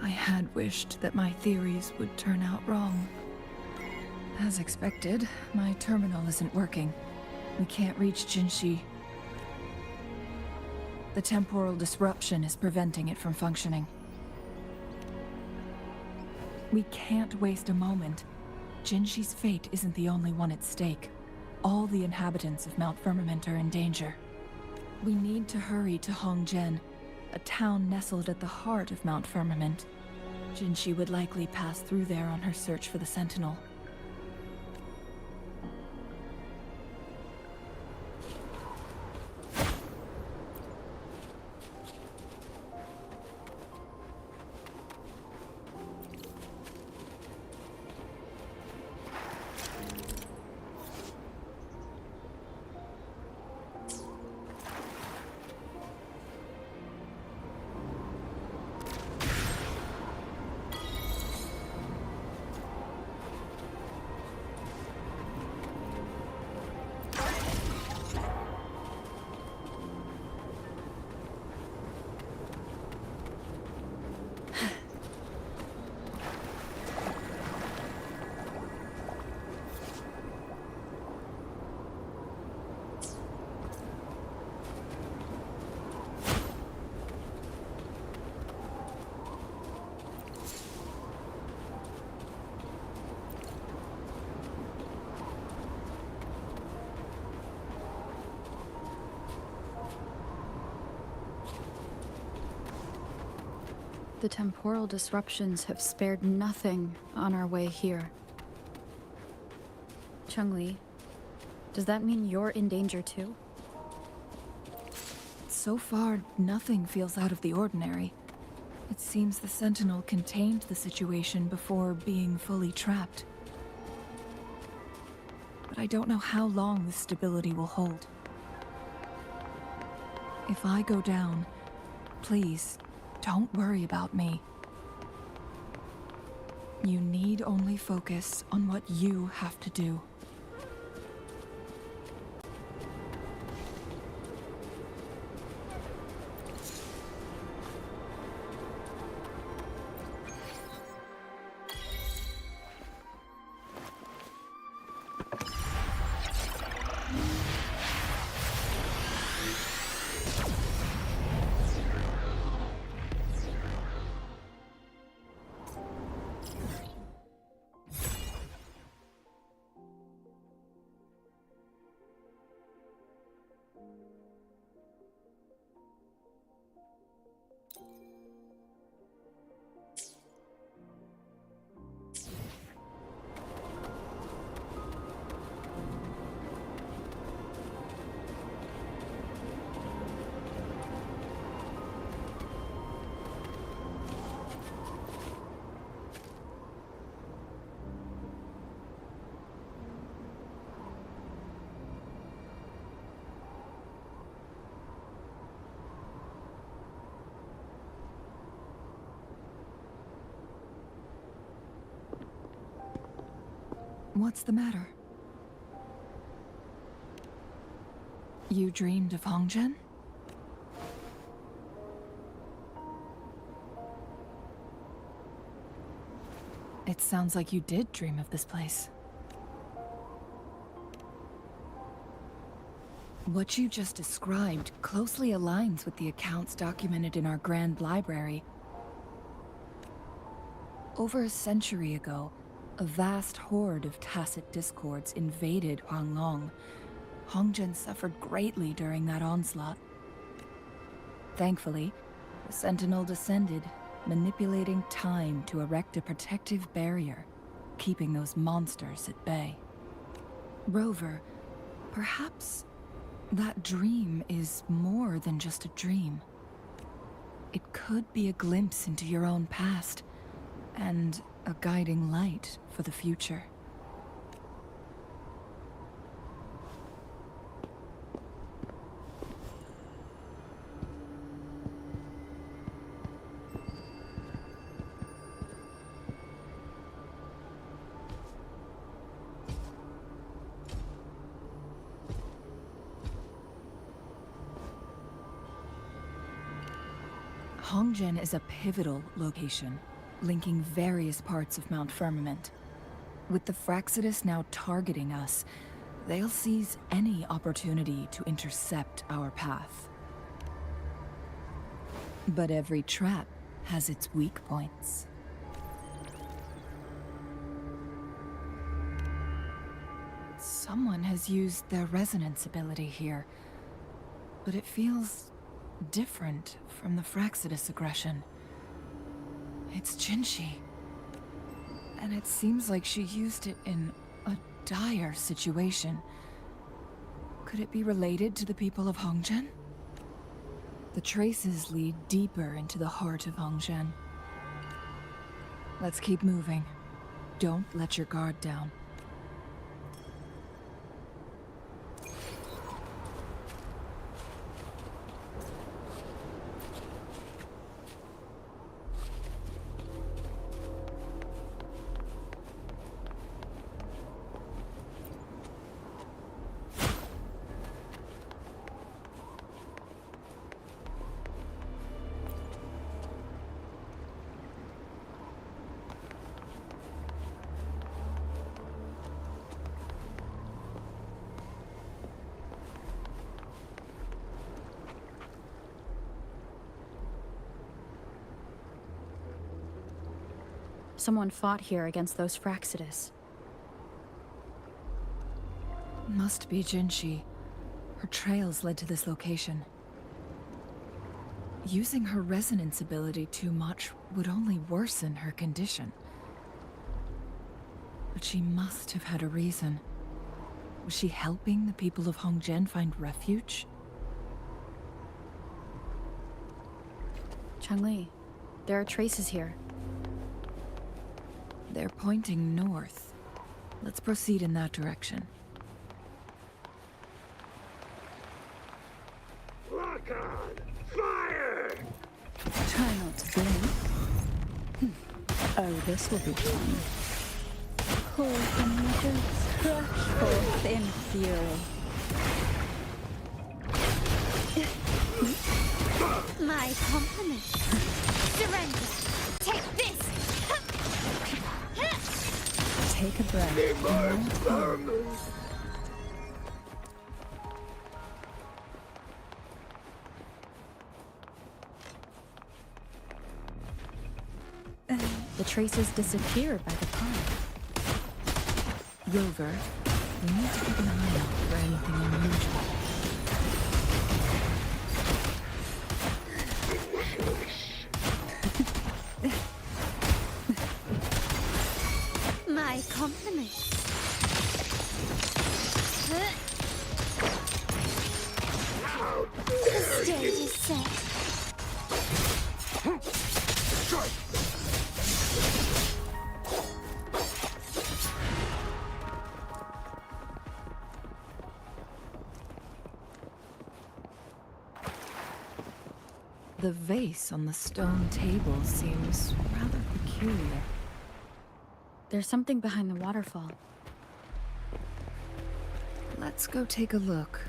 I had wished that my theories would turn out wrong. As expected, my terminal isn't working. We can't reach Jinshi. The temporal disruption is preventing it from functioning. We can't waste a moment. Jinshi's fate isn't the only one at stake. All the inhabitants of Mount Firmament are in danger. We need to hurry to Hongjian, a town nestled at the heart of Mount Firmament. Jinshi would likely pass through there on her search for the Sentinel. The temporal disruptions have spared nothing on our way here. Chungli, does that mean you're in danger too? So far, nothing feels out of the ordinary. It seems the Sentinel contained the situation before being fully trapped. But I don't know how long this stability will hold. If I go down, please, don't worry about me. You need only focus on what you have to do. What's the matter? You dreamed of Hongzhen? It sounds like you did dream of this place. What you just described closely aligns with the accounts documented in our Grand Library. Over a century ago, a vast horde of tacit discords invaded Huanglong. Hongzhen suffered greatly during that onslaught. Thankfully, the Sentinel descended, manipulating time to erect a protective barrier, keeping those monsters at bay. Rover, perhaps that dream is more than just a dream. It could be a glimpse into your own past, and a guiding light for the future. Hongzhen is a pivotal location, linking various parts of Mount Firmament. With the Fraxidus now targeting us, they'll seize any opportunity to intercept our path. But every trap has its weak points. Someone has used their resonance ability here, but it feels different from the Fraxidus aggression. It's Jinshi. And it seems like she used it in a dire situation. Could it be related to the people of Hongzhen? The traces lead deeper into the heart of Hongzhen. Let's keep moving. Don't let your guard down. Someone fought here against those Fraxidus. Must be Jinshi. Her trails led to this location. Using her resonance ability too much would only worsen her condition. But she must have had a reason. Was she helping the people of Hongzhen find refuge? Changli, there are traces here. They're pointing north. Let's proceed in that direction. Lock on! Fire! Try not to blink. Oh, this will be fun. Call the methods, crush forth in fury. My compliments. Surrender. Take this. Take a breath. The traces disappeared by the pond. Rover, we need to keep an eye out for anything unusual. My compliments. The stage is set. The vase on the stone table seems rather peculiar. There's something behind the waterfall. Let's go take a look.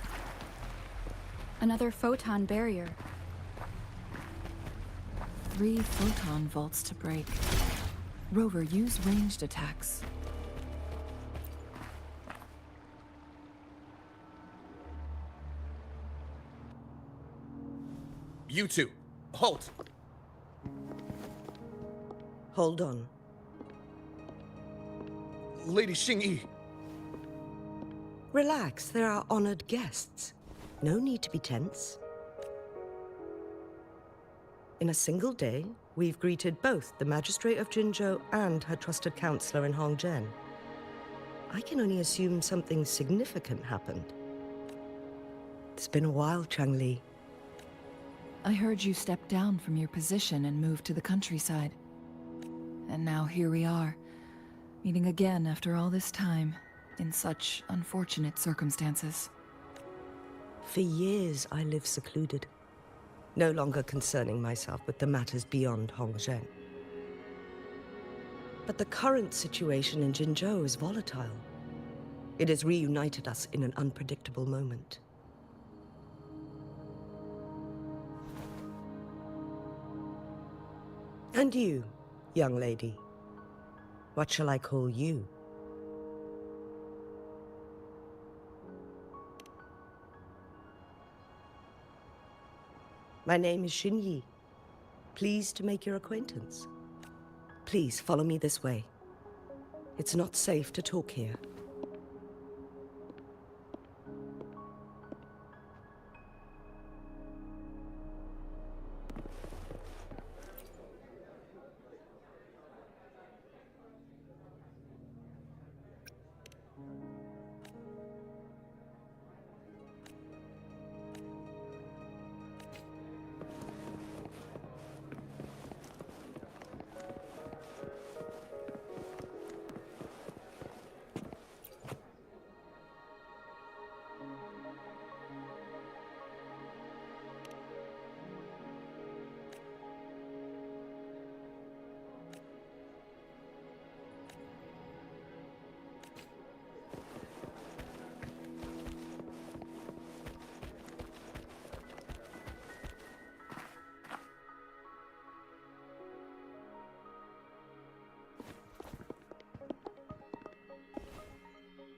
Another photon barrier. 3 photon vaults to break. Rover, use ranged attacks. You two, halt! Hold on. Lady Xingyi. Relax, they're our honored guests. No need to be tense. In a single day, we've greeted both the Magistrate of Jinzhou and her trusted counselor in Hongzhen. I can only assume something significant happened. It's been a while, Changli. I heard you step down from your position and move to the countryside. And now here we are, meeting again after all this time, in such unfortunate circumstances. For years, I lived secluded, no longer concerning myself with the matters beyond Hongzhen. But the current situation in Jinzhou is volatile. It has reunited us in an unpredictable moment. And you, young lady, what shall I call you? My name is Xingyi. Pleased to make your acquaintance. Please follow me this way. It's not safe to talk here.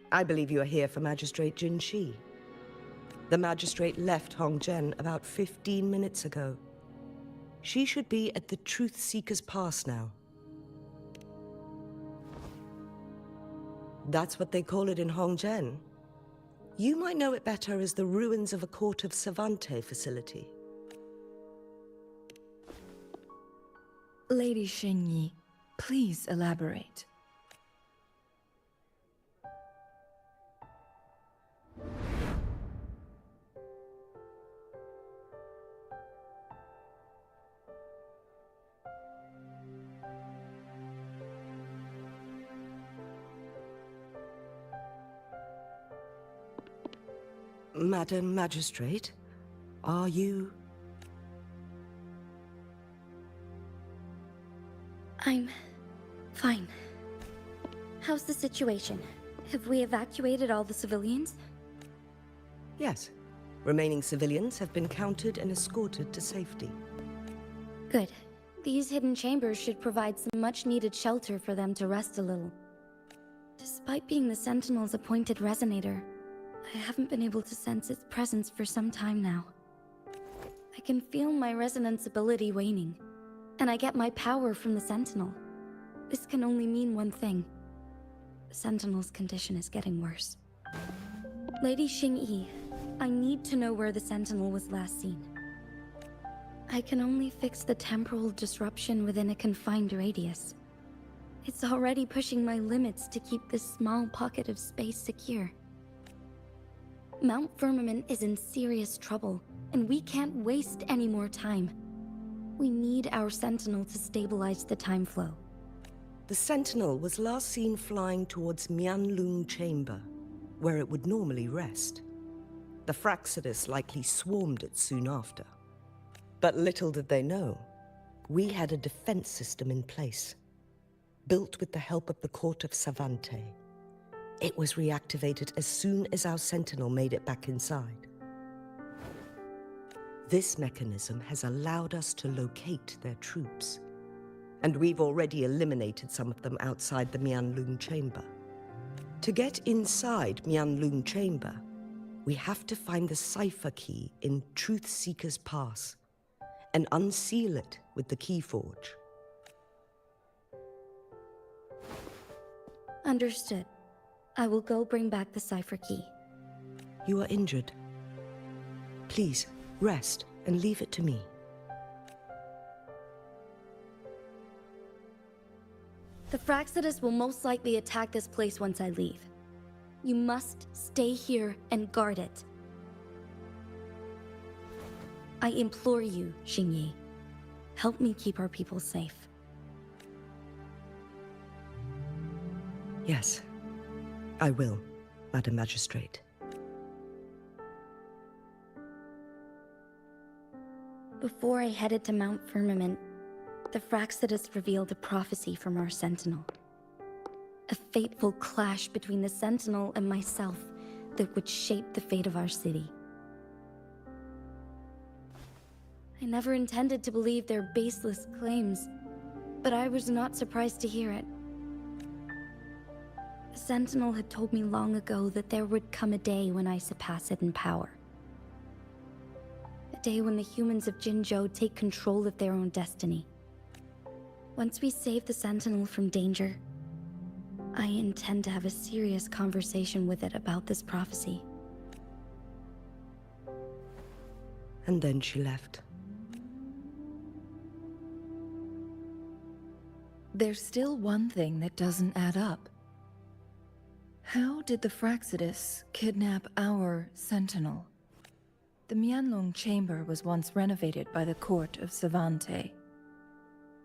I believe you are here for Magistrate Jin Shi. The magistrate left Hongzhen about 15 minutes ago. She should be at the Truth Seeker's Pass now. That's what they call it in Hongzhen. You might know it better as the ruins of a Court of Savante facility. Lady Xingyi, please elaborate. Madam Magistrate, are you... I'm fine. How's the situation? Have we evacuated all the civilians? Yes. Remaining civilians have been counted and escorted to safety. Good. These hidden chambers should provide some much-needed shelter for them to rest a little. Despite being the Sentinel's appointed resonator, I haven't been able to sense its presence for some time now. I can feel my resonance ability waning, and I get my power from the Sentinel. This can only mean one thing. The Sentinel's condition is getting worse. Lady Xingyi, I need to know where the Sentinel was last seen. I can only fix the temporal disruption within a confined radius. It's already pushing my limits to keep this small pocket of space secure. Mount Firmament is in serious trouble, and we can't waste any more time. We need our Sentinel to stabilize the time flow. The Sentinel was last seen flying towards Mianlung Chamber, where it would normally rest. The Fraxidus likely swarmed it soon after. But little did they know, we had a defense system in place, built with the help of the Court of Savante. It was reactivated as soon as our sentinel made it back inside. This mechanism has allowed us to locate their troops, and we've already eliminated some of them outside the Mianlung chamber. To get inside Mianlung chamber, we have to find the cipher key in Truth Seeker's Pass and unseal it with the Keyforge. Understood. I will go bring back the cipher key. You are injured. Please, rest and leave it to me. The Fraccidus will most likely attack this place once I leave. You must stay here and guard it. I implore you, Xingyi. Help me keep our people safe. Yes, I will, Madam Magistrate. Before I headed to Mount Firmament, the Fraccidus revealed a prophecy from our Sentinel. A fateful clash between the Sentinel and myself that would shape the fate of our city. I never intended to believe their baseless claims, but I was not surprised to hear it. The Sentinel had told me long ago that there would come a day when I surpass it in power. A day when the humans of Jinzhou take control of their own destiny. Once we save the Sentinel from danger, I intend to have a serious conversation with it about this prophecy. And then she left. There's still one thing that doesn't add up. How did the Fraccidus kidnap our Sentinel? The Mianlung chamber was once renovated by the court of Savante.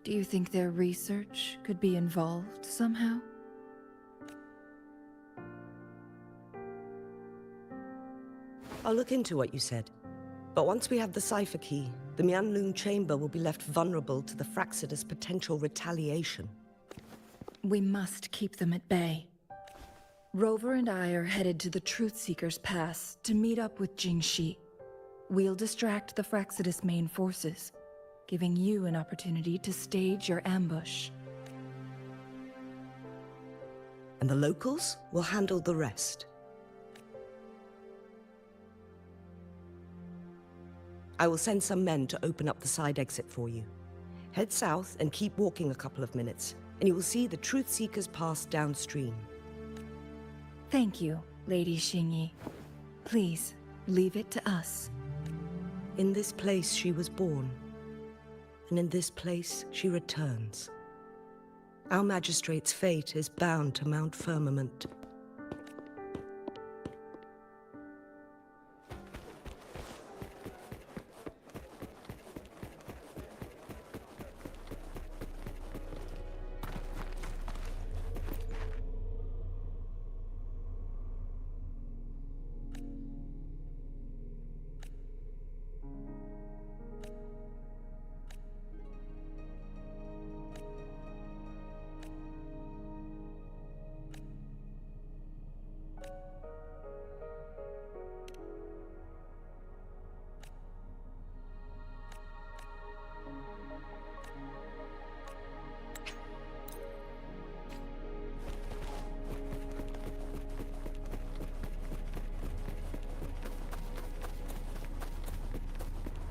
Do you think their research could be involved somehow? I'll look into what you said. But once we have the cipher key, the Mianlung chamber will be left vulnerable to the Fraccidus' potential retaliation. We must keep them at bay. Rover and I are headed to the Truth Seeker's Pass to meet up with Jingxi. We'll distract the Fraccidus' main forces, giving you an opportunity to stage your ambush. And the locals will handle the rest. I will send some men to open up the side exit for you. Head south and keep walking a couple of minutes, and you will see the Truth Seeker's Pass downstream. Thank you, Lady Xingyi. Please, leave it to us. In this place she was born, and in this place she returns. Our magistrate's fate is bound to Mount Firmament.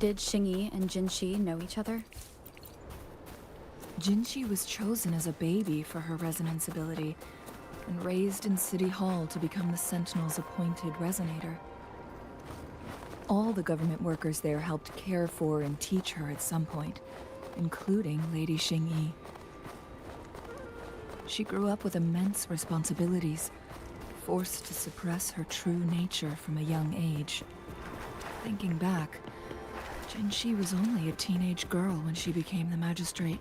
Did Xingyi and Jinxi know each other? Jinxi was chosen as a baby for her resonance ability, and raised in City Hall to become the Sentinel's appointed resonator. All the government workers there helped care for and teach her at some point, including Lady Xingyi. She grew up with immense responsibilities, forced to suppress her true nature from a young age. Thinking back, Jinxi was only a teenage girl when she became the magistrate.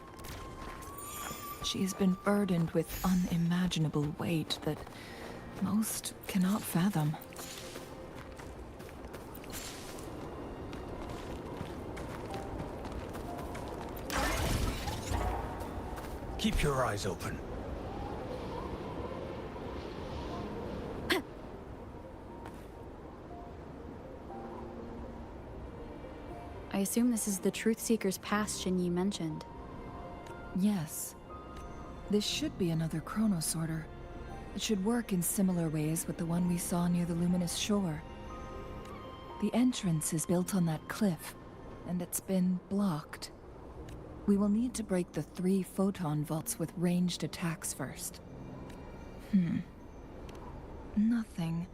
She has been burdened with unimaginable weight that most cannot fathom. Keep your eyes open. I assume this is the Truth Seeker's Pass Shinyi mentioned. Yes. This should be another chronosorter. It should work in similar ways with the one we saw near the luminous shore. The entrance is built on that cliff, and it's been blocked. We will need to break the 3 photon vaults with ranged attacks first. Nothing.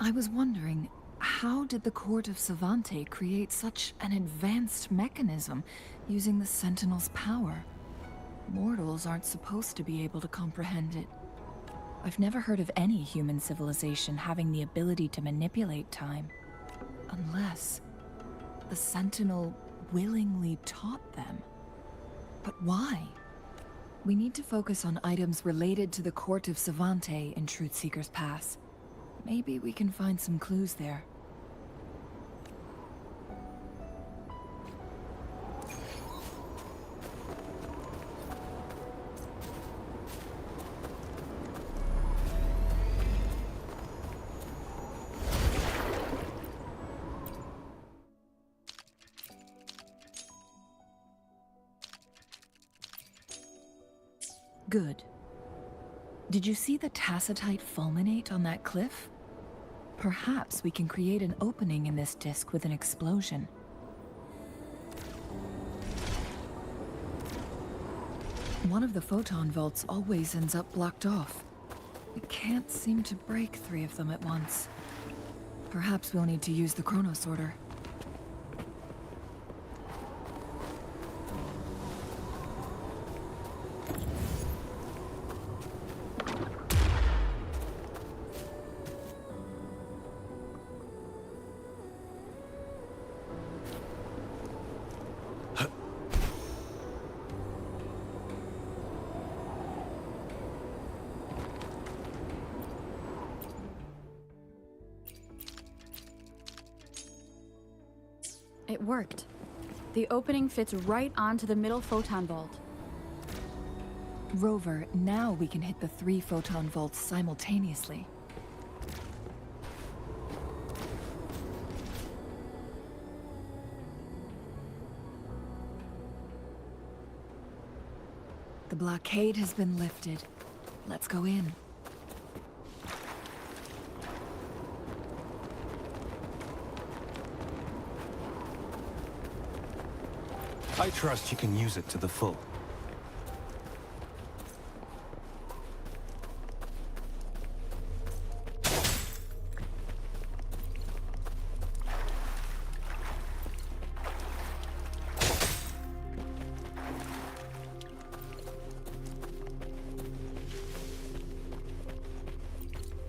I was wondering, how did the Court of Savante create such an advanced mechanism using the Sentinel's power? Mortals aren't supposed to be able to comprehend it. I've never heard of any human civilization having the ability to manipulate time. Unless the Sentinel willingly taught them. But why? We need to focus on items related to the Court of Savante in Truthseeker's Pass. Maybe we can find some clues there. Good. Did you see the tacitite fulminate on that cliff? Perhaps we can create an opening in this disk with an explosion. One of the photon vaults always ends up blocked off. It can't seem to break 3 of them at once. Perhaps we'll need to use the chronosorter. It worked. The opening fits right onto the middle photon vault. Rover, now we can hit the 3 photon vaults simultaneously. The blockade has been lifted. Let's go in. I trust you can use it to the full.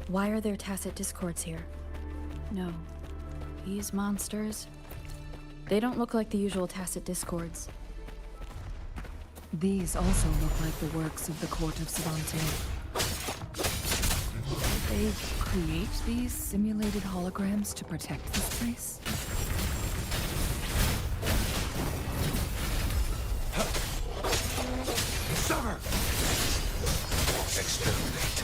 Why are there tacit discords here? No. These monsters... They don't look like the usual tacit discords. These also look like the works of the Court of Savante. Did they create these simulated holograms to protect this place? Sever! Exterminate.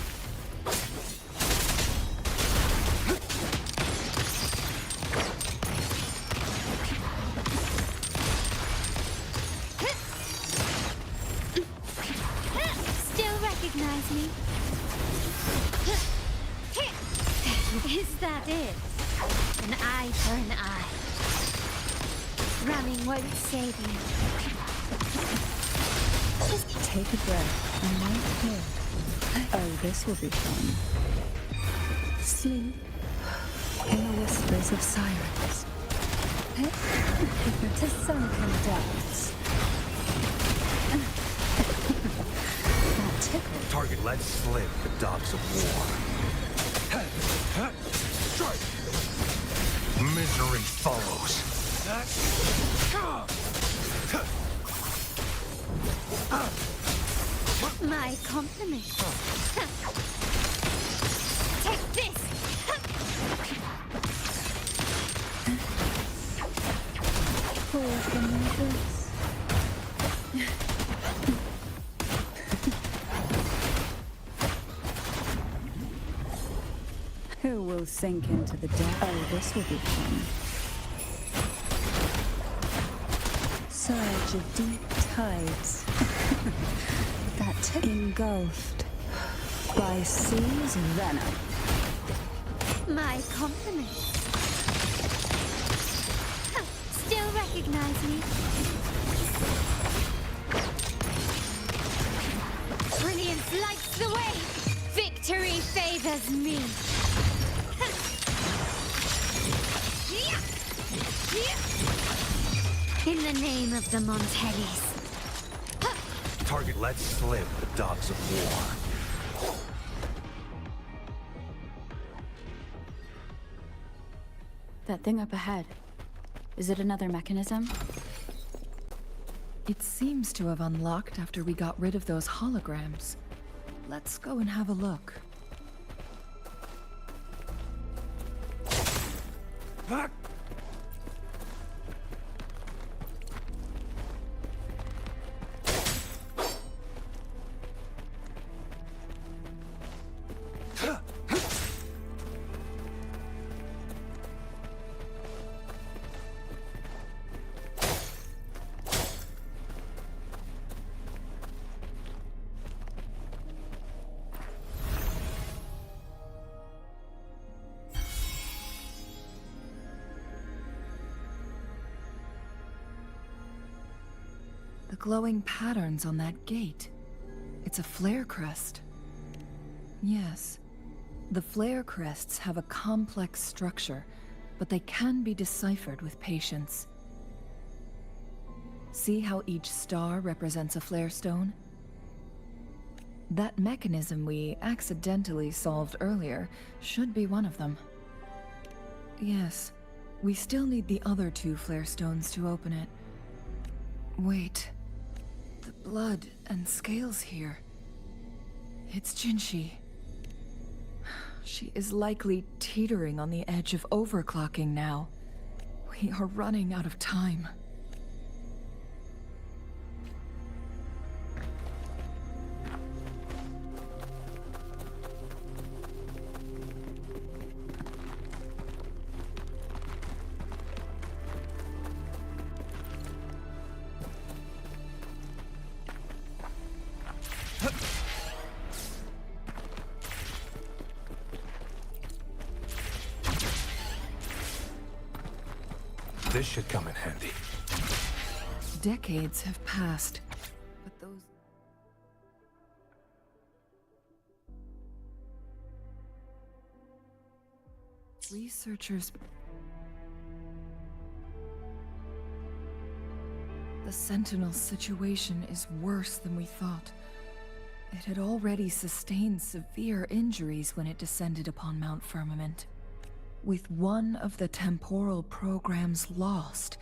Recognize me? Is that it? An eye for an eye. Running won't save you. Just take a breath and light here. Oh, this will be fun. Sleep in the whispers of sirens. To sunken depths. Target, let's slip the dogs of war. Strike! Misery follows. My compliments. Take this! Pause the movers. Who will sink into the depths? Oh, this will be fun. surge of deep tides. That engulfed by sea's venom. My compliments. Still recognize me? Brilliance lights the way! Victory favors me! In the name of the Montellis. Target, let's slip the dogs of war. That thing up ahead. Is it another mechanism? It seems to have unlocked after we got rid of those holograms. Let's go and have a look. The glowing patterns on that gate. It's a flare crest. Yes. The flare crests have a complex structure, but they can be deciphered with patience. See how each star represents a flare stone? That mechanism we accidentally solved earlier should be one of them. Yes. We still need the other 2 flare stones to open it. Wait. The blood and scales here. It's Jinshi. She is likely teetering on the edge of overclocking now. We are running out of time. This should come in handy. Decades have passed, but those... researchers... The Sentinel's situation is worse than we thought. It had already sustained severe injuries when it descended upon Mount Firmament. With one of the temporal programs lost,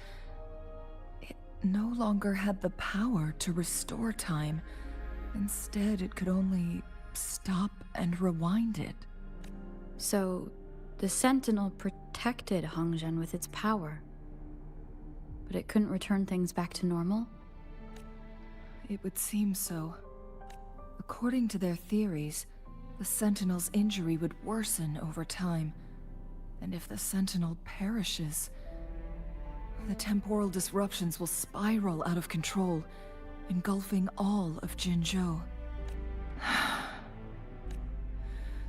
it no longer had the power to restore time. Instead, it could only stop and rewind it. So, the Sentinel protected Hongzhen with its power, but it couldn't return things back to normal? It would seem so. According to their theories, the Sentinel's injury would worsen over time. And if the Sentinel perishes, the temporal disruptions will spiral out of control, engulfing all of Jinzhou.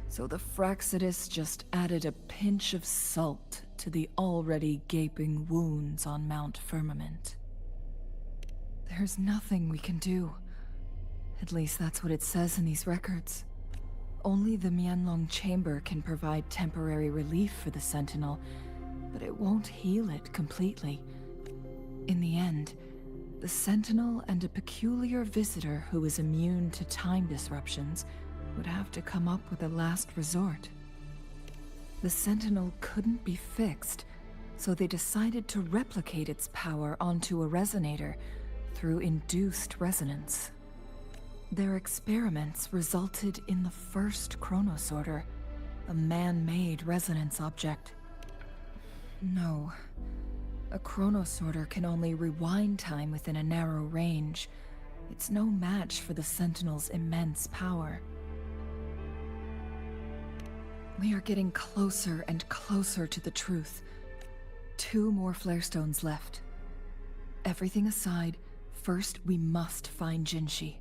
So the Fraxidus just added a pinch of salt to the already gaping wounds on Mount Firmament. There's nothing we can do. At least that's what it says in these records. Only the Mianlong Chamber can provide temporary relief for the Sentinel, but it won't heal it completely. In the end, the Sentinel and a peculiar visitor who is immune to time disruptions would have to come up with a last resort. The Sentinel couldn't be fixed, so they decided to replicate its power onto a resonator through induced resonance. Their experiments resulted in the first chronosorter, a man-made resonance object. No. A chronosorter can only rewind time within a narrow range. It's no match for the Sentinel's immense power. We are getting closer and closer to the truth. 2 more flare stones left. Everything aside, first we must find Jinshi.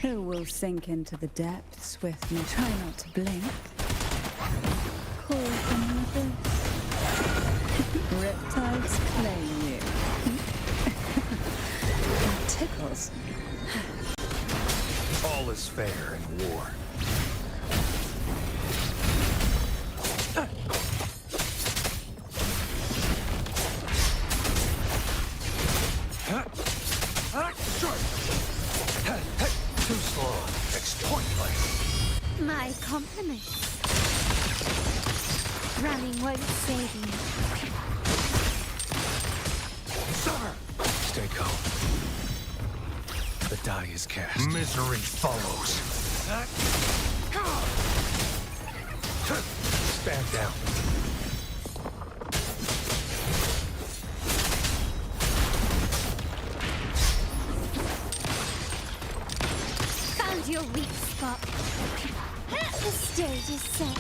Who will sink into the depths with me? Try not to blink. Call from the abyss. Riptides claim you. That tickles. All is fair in war. Too slow. It's pointless. My compliments. Running won't save you. Sir! Stay calm. The die is cast. Misery follows. Stand down. Found your weak spot. The stage is set.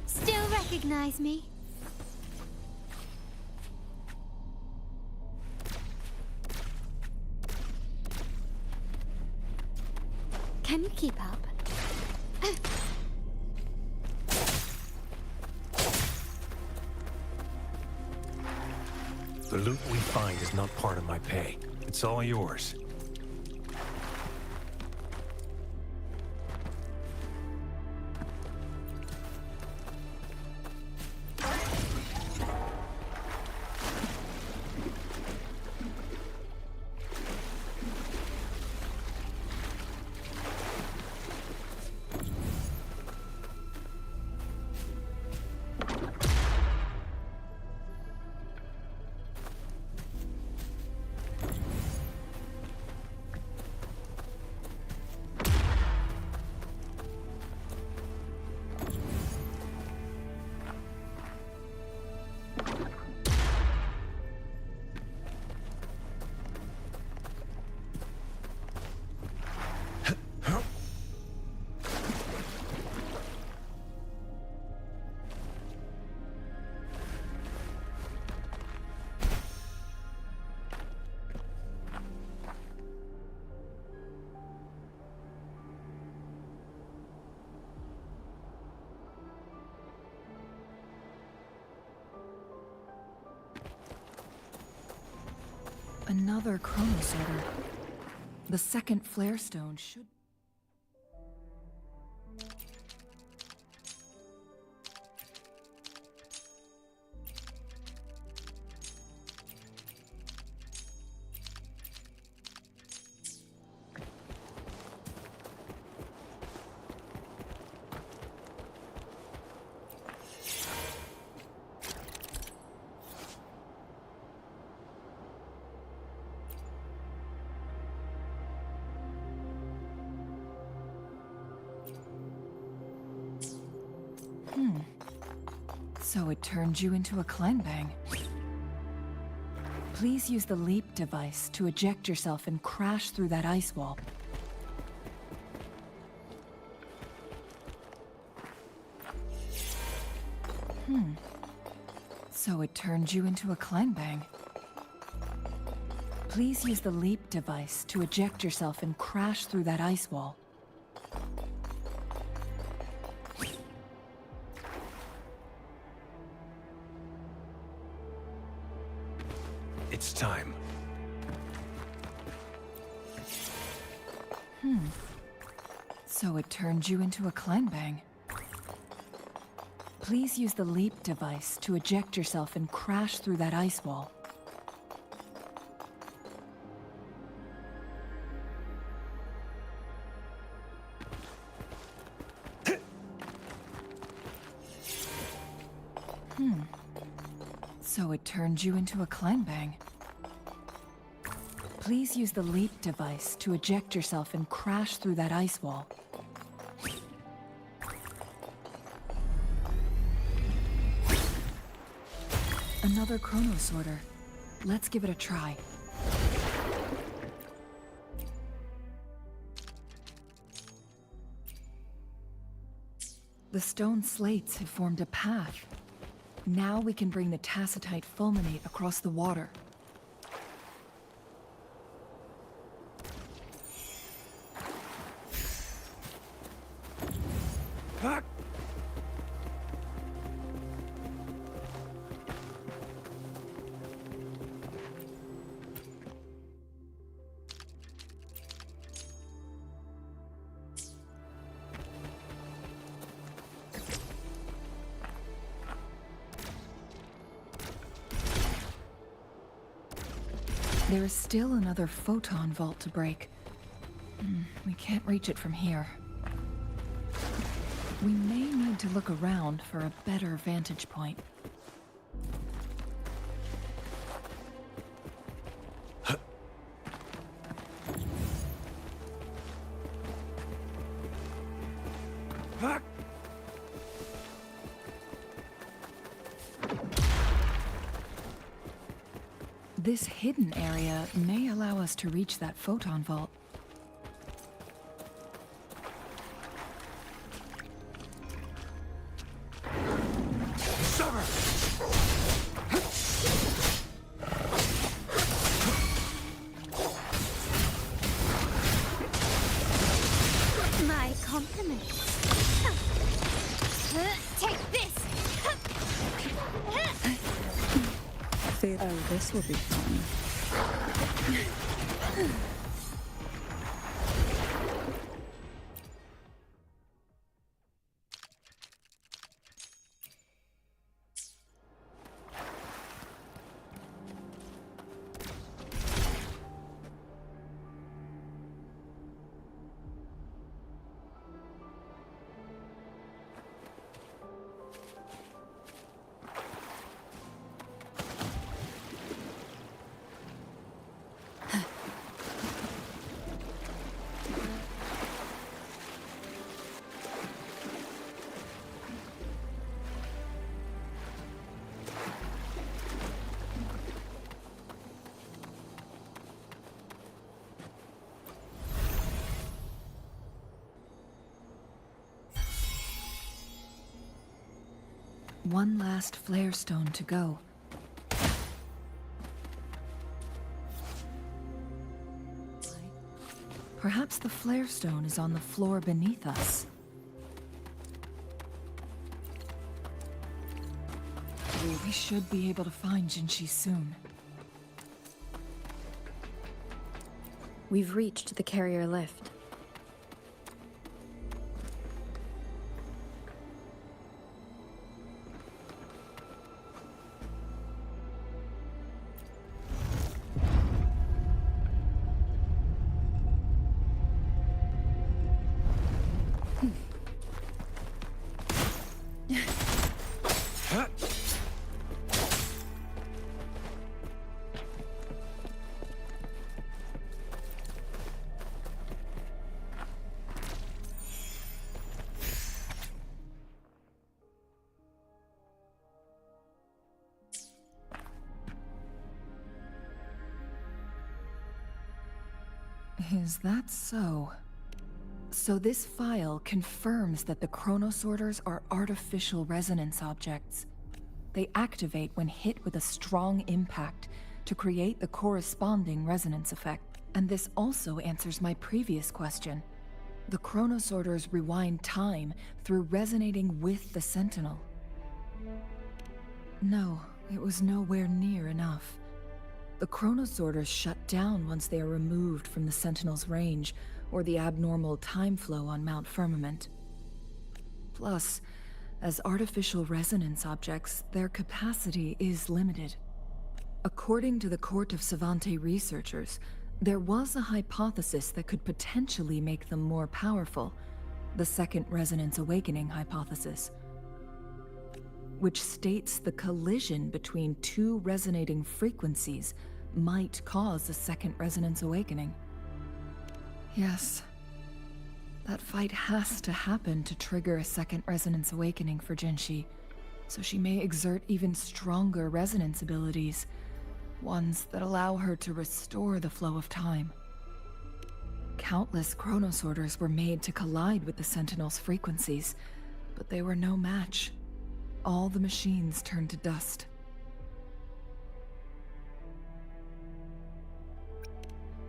Still recognize me? Can you keep up? The loot we find is not part of my pay. It's all yours. Another chronosorter. The second flare stone should... So it turned you into a Kleinbang. Please use the leap device to eject yourself and crash through that ice wall. So it turned you into a Kleinbang. Please use the leap device to eject yourself and crash through that ice wall. It's time. So it turned you into a Kleinbang. Please use the leap device to eject yourself and crash through that ice wall. So it turned you into a clangbang. Please use the leap device to eject yourself and crash through that ice wall. Another chronosorter. Let's give it a try. The stone slates have formed a path. Now we can bring the tacitite fulminate across the water. There is still another photon vault to break. We can't reach it from here. We may need to look around for a better vantage point. This hidden area may allow us to reach that photon vault. My compliments. Take this! Oh, this will be fun. One last flare stone to go. Perhaps the flare stone is on the floor beneath us. We should be able to find Jinshi soon. We've reached the carrier lift. Is that so? So this file confirms that the chronosorters are artificial resonance objects. They activate when hit with a strong impact to create the corresponding resonance effect. And this also answers my previous question. The chronosorters rewind time through resonating with the Sentinel. No, it was nowhere near enough. The chronosorters shut down once they are removed from the Sentinel's range, or the abnormal time flow on Mount Firmament. Plus, as artificial resonance objects, their capacity is limited. According to the Court of Savante researchers, there was a hypothesis that could potentially make them more powerful, the Second Resonance Awakening hypothesis. which states the collision between two resonating frequencies might cause a second resonance awakening. Yes. That fight has to happen to trigger a second resonance awakening for Jinshi, so she may exert even stronger resonance abilities, ones that allow her to restore the flow of time. Countless chronosorters were made to collide with the Sentinel's frequencies, but they were no match. All the machines turned to dust.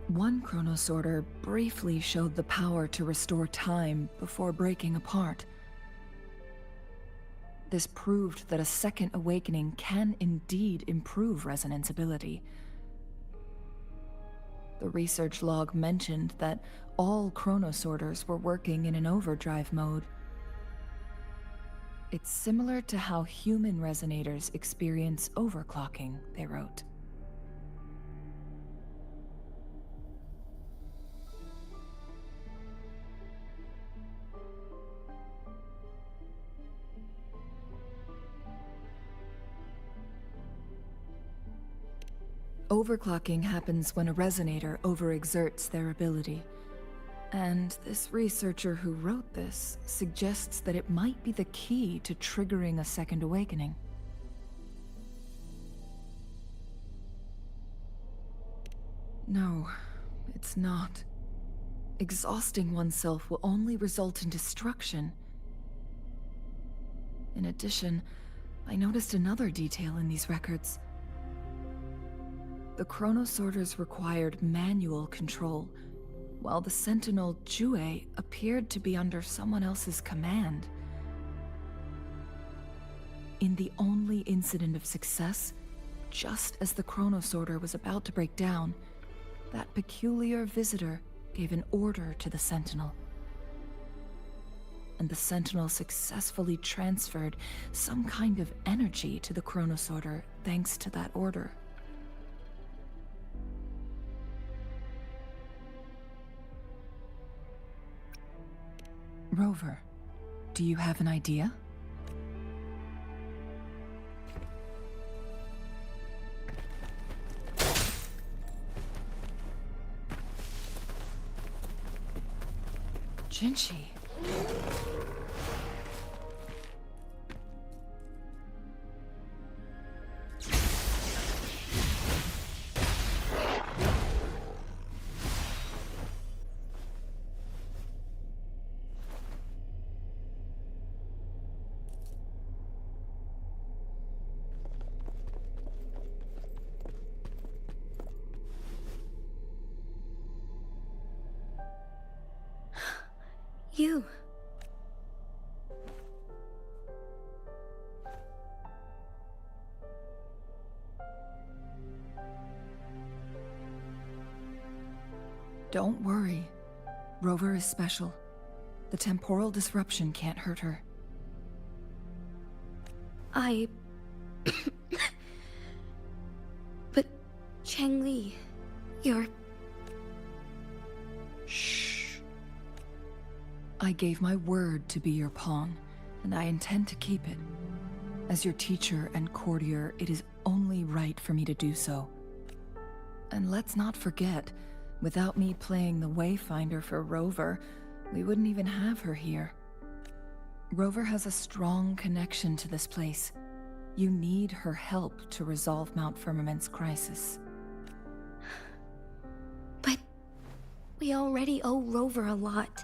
One chronosorter briefly showed the power to restore time before breaking apart. This proved that a second awakening can indeed improve resonance ability. The research log mentioned that all chronosorters were working in an overdrive mode. It's similar to how human resonators experience overclocking, they wrote. Overclocking happens when a resonator overexerts their ability. And this researcher who wrote this suggests that it might be the key to triggering a second awakening. No, it's not. Exhausting oneself will only result in destruction. In addition, I noticed another detail in these records. The chronosorters required manual control, while the Sentinel Jue appeared to be under someone else's command. In the only incident of success, just as the chronosorter was about to break down, that peculiar visitor gave an order to the Sentinel. And the Sentinel successfully transferred some kind of energy to the chronosorter thanks to that order. Rover, do you have an idea? Jinshi. You. Don't worry. Rover is special. The temporal disruption can't hurt her. But Changli, you're... Shh. I gave my word to be your pawn, and I intend to keep it. As your teacher and courtier, it is only right for me to do so. And let's not forget, without me playing the Wayfinder for Rover, we wouldn't even have her here. Rover has a strong connection to this place. You need her help to resolve Mount Firmament's crisis. But we already owe Rover a lot.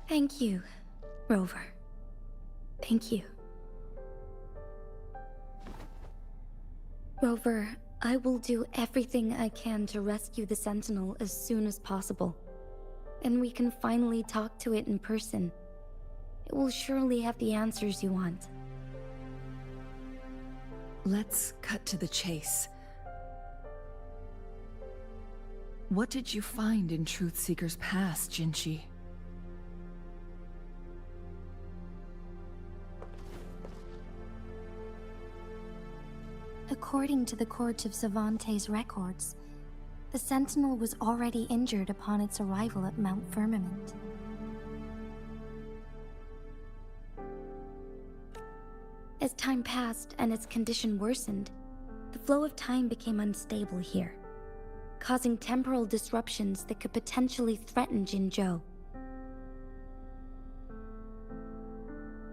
Thank you, Rover. Thank you. Rover, I will do everything I can to rescue the Sentinel as soon as possible. And we can finally talk to it in person. It will surely have the answers you want. Let's cut to the chase. What did you find in Truthseeker's past, Jinshi? According to the Court of Savante's records, the Sentinel was already injured upon its arrival at Mount Firmament. As time passed and its condition worsened, the flow of time became unstable here, causing temporal disruptions that could potentially threaten Jinzhou.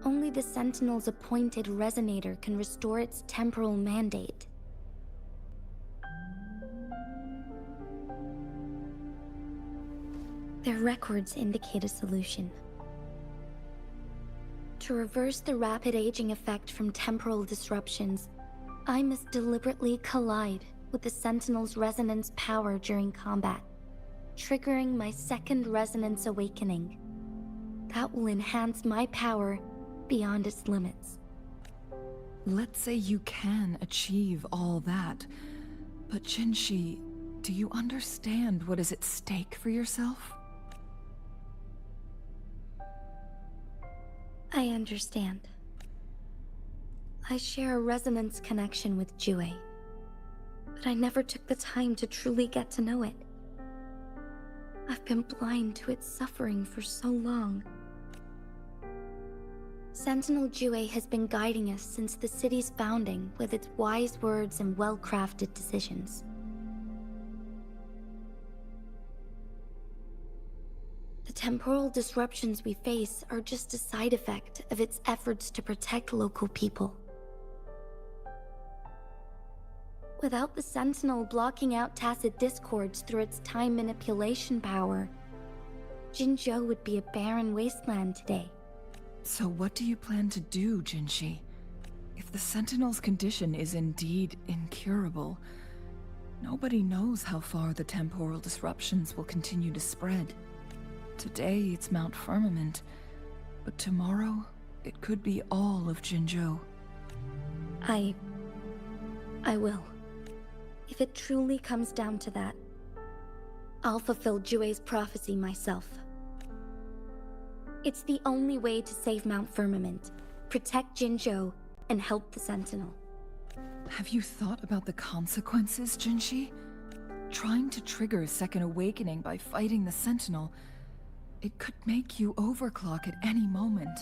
Only the Sentinel's appointed resonator can restore its temporal mandate. Their records indicate a solution. To reverse the rapid aging effect from temporal disruptions, I must deliberately collide with the Sentinel's resonance power during combat, triggering my second resonance awakening. That will enhance my power beyond its limits. Let's say you can achieve all that, but Jinshi, do you understand what is at stake for yourself? I understand. I share a resonance connection with Jue, but I never took the time to truly get to know it. I've been blind to its suffering for so long. Sentinel Jue has been guiding us since the city's founding with its wise words and well-crafted decisions. The temporal disruptions we face are just a side effect of its efforts to protect local people. Without the Sentinel blocking out tacit discords through its time manipulation power, Jinzhou would be a barren wasteland today. So what do you plan to do, Jinshi? If the Sentinel's condition is indeed incurable, nobody knows how far the temporal disruptions will continue to spread. Today it's Mount Firmament, but tomorrow it could be all of Jinzhou. I will. If it truly comes down to that, I'll fulfill Jue's prophecy myself. It's the only way to save Mount Firmament, protect Jinzhou, and help the Sentinel. Have you thought about the consequences, Jinshi? Trying to trigger a second awakening by fighting the Sentinel, it could make you overclock at any moment.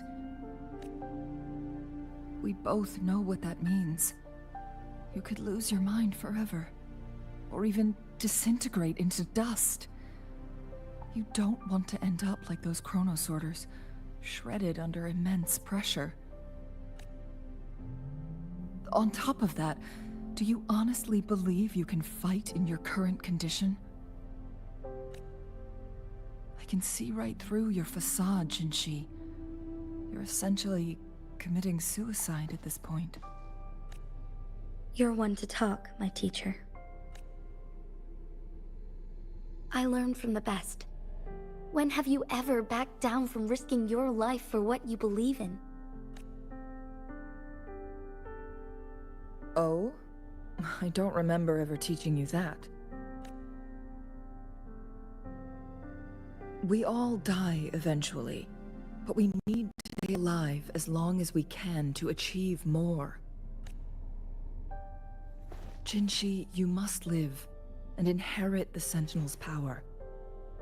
We both know what that means. You could lose your mind forever, or even disintegrate into dust. You don't want to end up like those chronosorters, shredded under immense pressure. On top of that, do you honestly believe you can fight in your current condition? I can see right through your facade, Jinshi. You're essentially committing suicide at this point. You're one to talk, my teacher. I learned from the best. When have you ever backed down from risking your life for what you believe in? Oh? I don't remember ever teaching you that. We all die eventually, but we need to stay alive as long as we can to achieve more. Jinshi, you must live and inherit the Sentinel's power.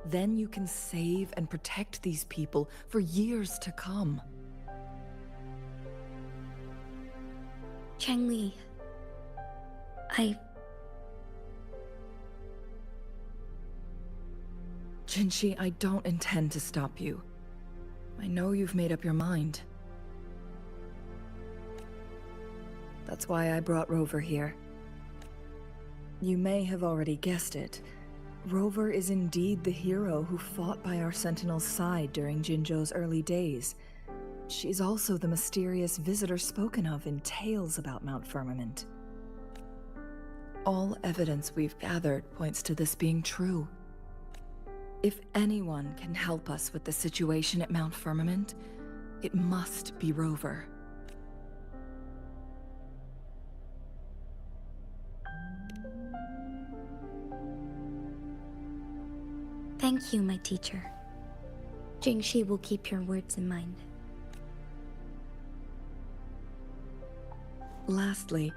Then you can save and protect these people for years to come. Changli, Jinshi, I don't intend to stop you. I know you've made up your mind. That's why I brought Rover here. You may have already guessed it. Rover is indeed the hero who fought by our Sentinel's side during Jinzhou's early days. She's also the mysterious visitor spoken of in tales about Mount Firmament. All evidence we've gathered points to this being true. If anyone can help us with the situation at Mount Firmament, it must be Rover. thank you, my teacher. Jingshi will keep your words in mind. Lastly,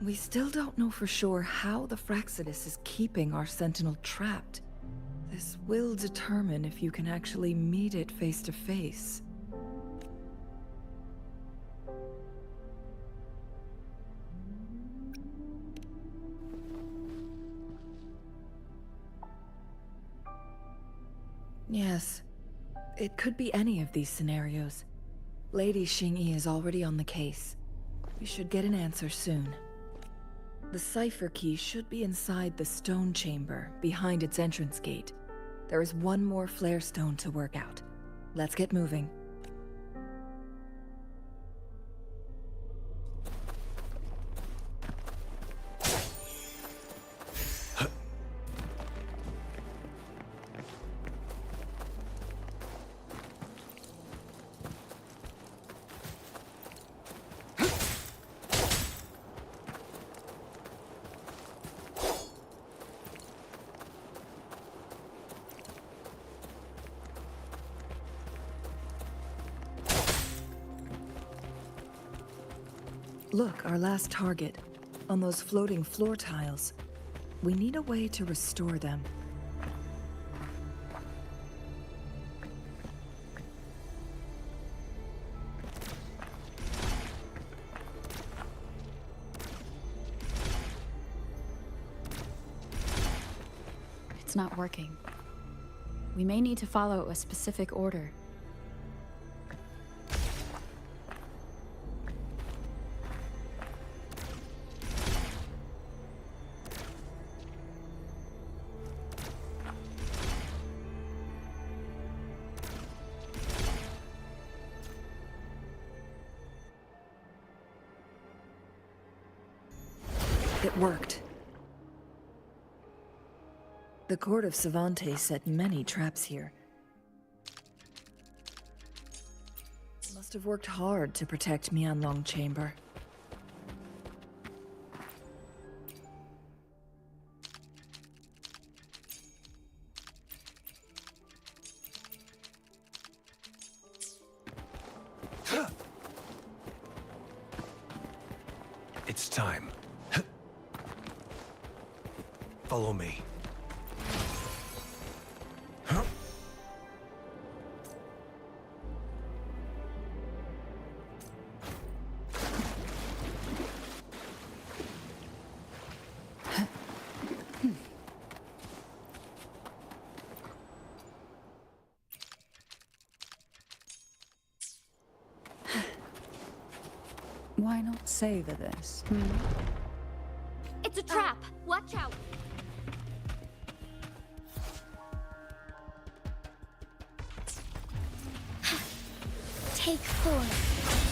We still don't know for sure how the Fraxidus is keeping our Sentinel trapped. This will determine if you can actually meet it face to face. Yes, it could be any of these scenarios. Lady Xingyi is already on the case. We should get an answer soon. The cipher key should be inside the stone chamber, behind its entrance gate. There is one more flare stone to work out. Let's get moving. Look, our last target. On those floating floor tiles. We need a way to restore them. It's not working. We may need to follow a specific order. It worked. The Court of Savante set many traps here. Must have worked hard to protect Mianlong Chamber. It's time. Follow me. Why not savor this? It's a trap! Watch out! Take 4.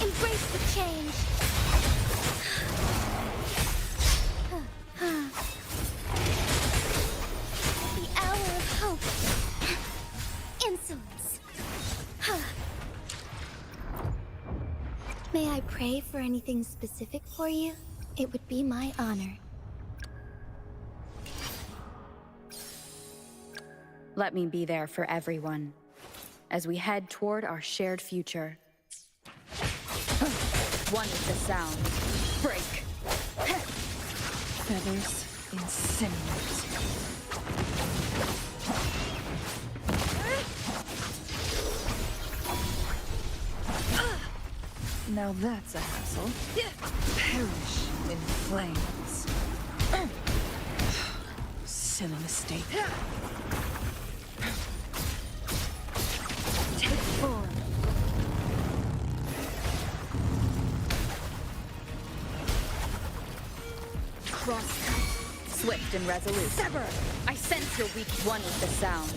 Embrace the change. The hour of hope. Insolence. May I pray for anything specific for you? It would be my honor. Let me be there for everyone, as we head toward our shared future. One is the sound. Break! Feathers incinerate. Now that's a hassle. Perish in flames. Silly mistake. Take 4. Crosscut. Swift and resolute. Sever! I sense your weak. One is the sound.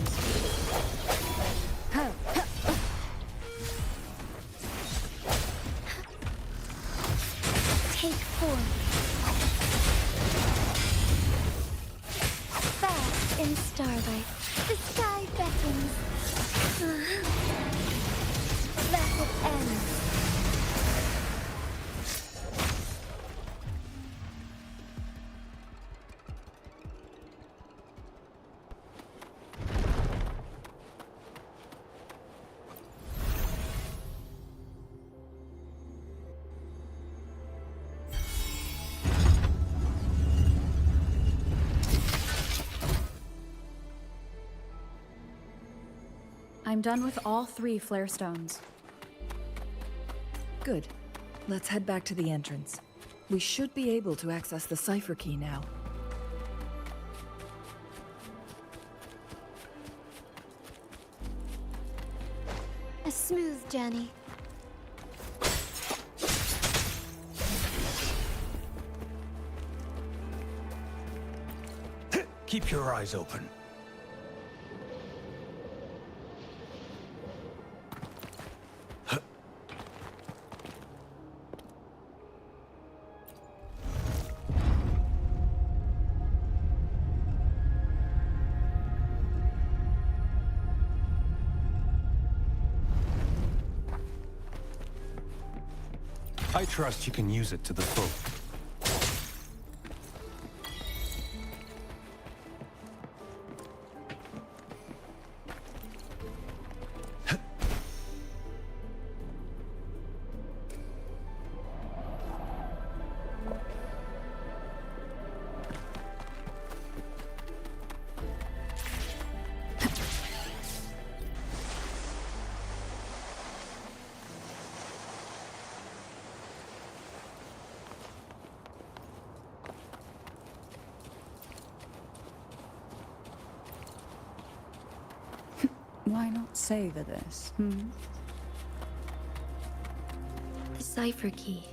Take 4. Fast in starlight, the sky beckons. Let it end. I'm done with all 3 flare stones. Good. Let's head back to the entrance. We should be able to access the cipher key now. A smooth journey. Keep your eyes open. I trust you can use it to the full. Why not savor this, The cipher key.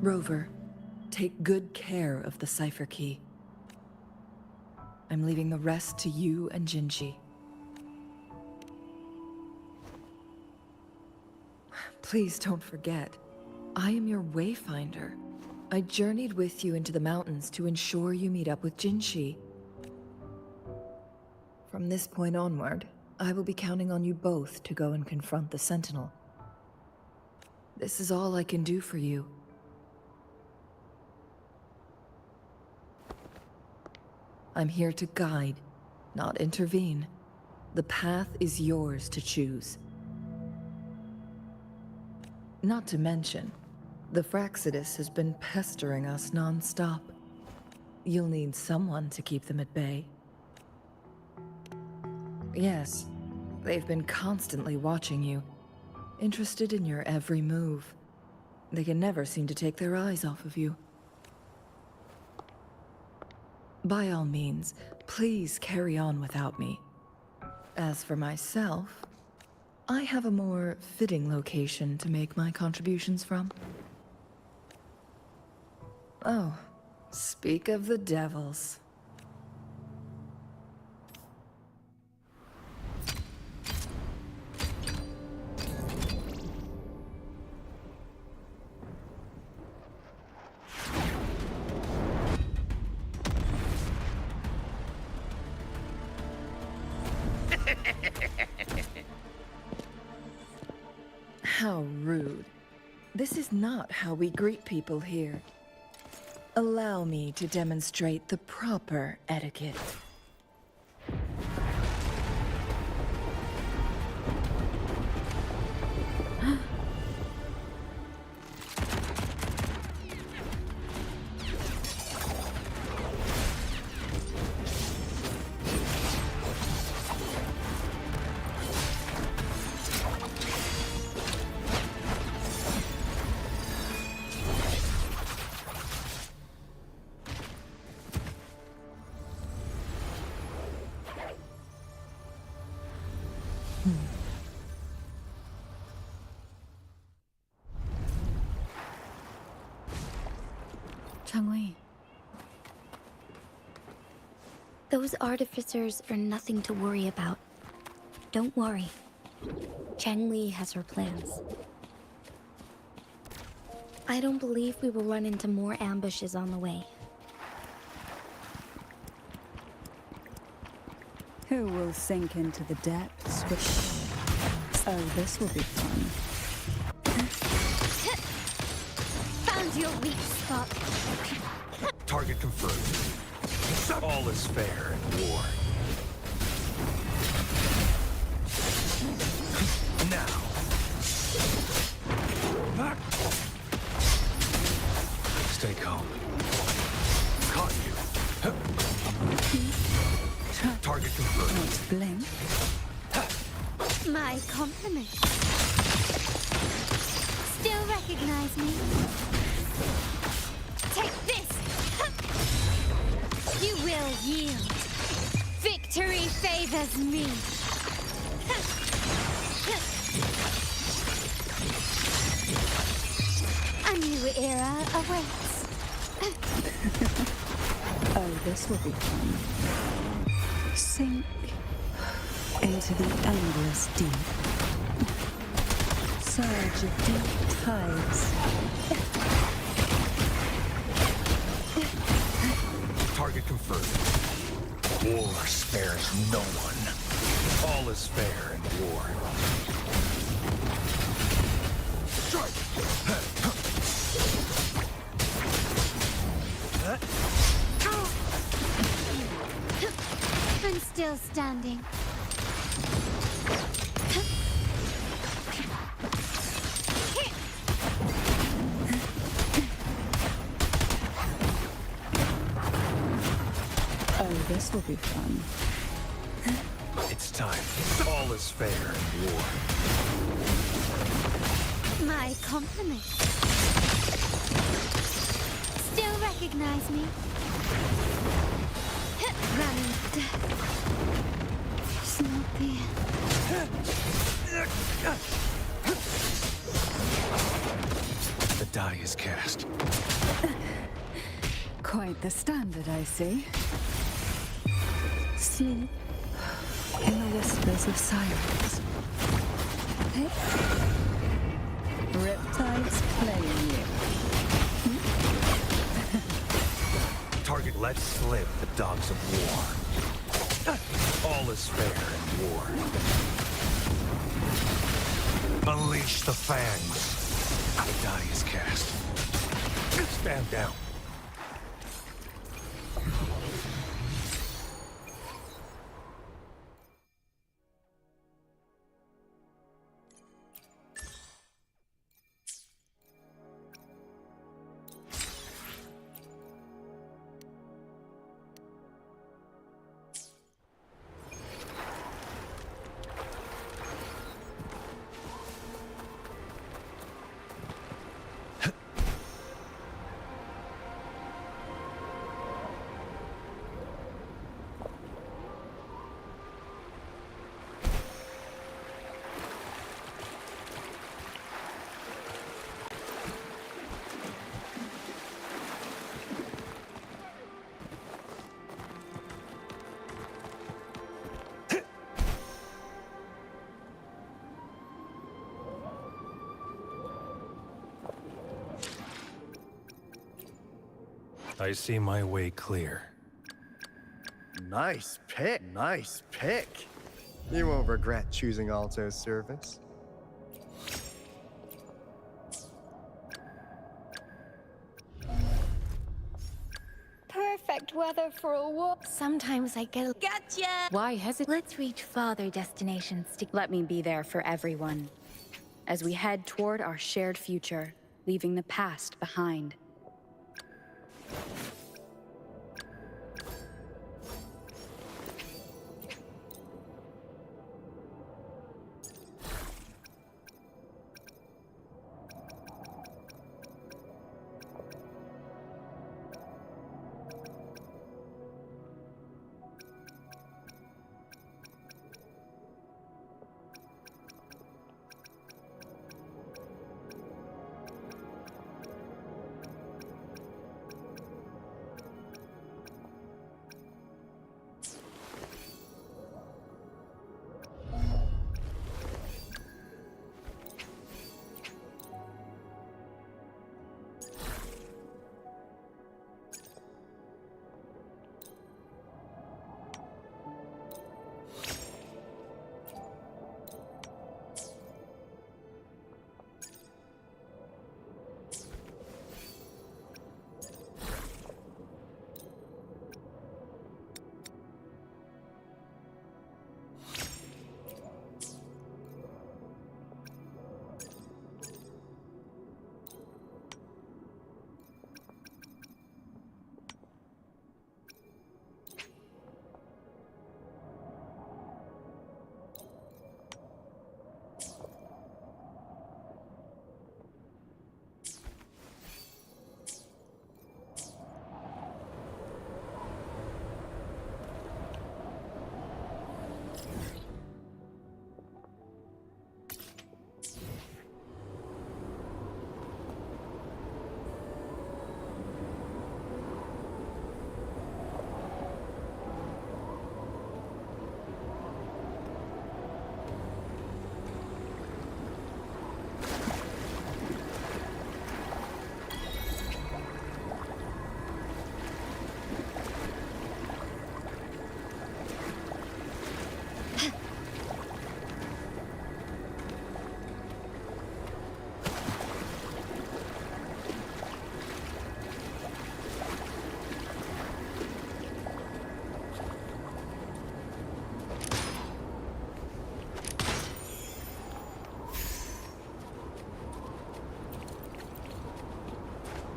Rover, take good care of the cipher key. I'm leaving the rest to you and Jinji. Please don't forget, I am your wayfinder. I journeyed with you into the mountains to ensure you meet up with Jinji. From this point onward, I will be counting on you both to go and confront the Sentinel. This is all I can do for you. I'm here to guide, not intervene. The path is yours to choose. Not to mention, the Fraxidus has been pestering us non-stop. You'll need someone to keep them at bay. Yes, they've been constantly watching you, interested in your every move. They can never seem to take their eyes off of you. By all means, please carry on without me. As for myself, I have a more fitting location to make my contributions from. Oh, speak of the devils. How rude. This is not how we greet people here. Allow me to demonstrate the proper etiquette. Changli. Those artificers are nothing to worry about. Don't worry. Changli has her plans. I don't believe we will run into more ambushes on the way. Who will sink into the depths with... Oh, this will be fun. Found your weak spot. Target confirmed. All is fair in war. Now. Stay calm. Caught you. Target confirmed. Not blink. My compliments. Still recognize me? Take this! You will yield. Victory favors me. A new era awaits. Oh, this will be fun. Sink into the endless deep. Surge of deep tides. Target confirmed. War spares no one. All is fair in war. I'm still standing. Oh, this will be fun. It's time. All is fair in war. My compliments. Still recognize me? Running. There's no fear. The die is cast. Quite the standard, I see. Sleep in the whispers of silence. Hey? Riptides playing you. Target let slip the dogs of war. All is fair in war. Unleash the fangs. The die is cast. Stand down. I see my way clear. Nice pick, nice pick. You won't regret choosing Alto's service. Perfect weather for a walk. Sometimes I get... Gotcha! Why hesitate? Let's reach farther destinations to... Let me be there for everyone. As we head toward our shared future, leaving the past behind.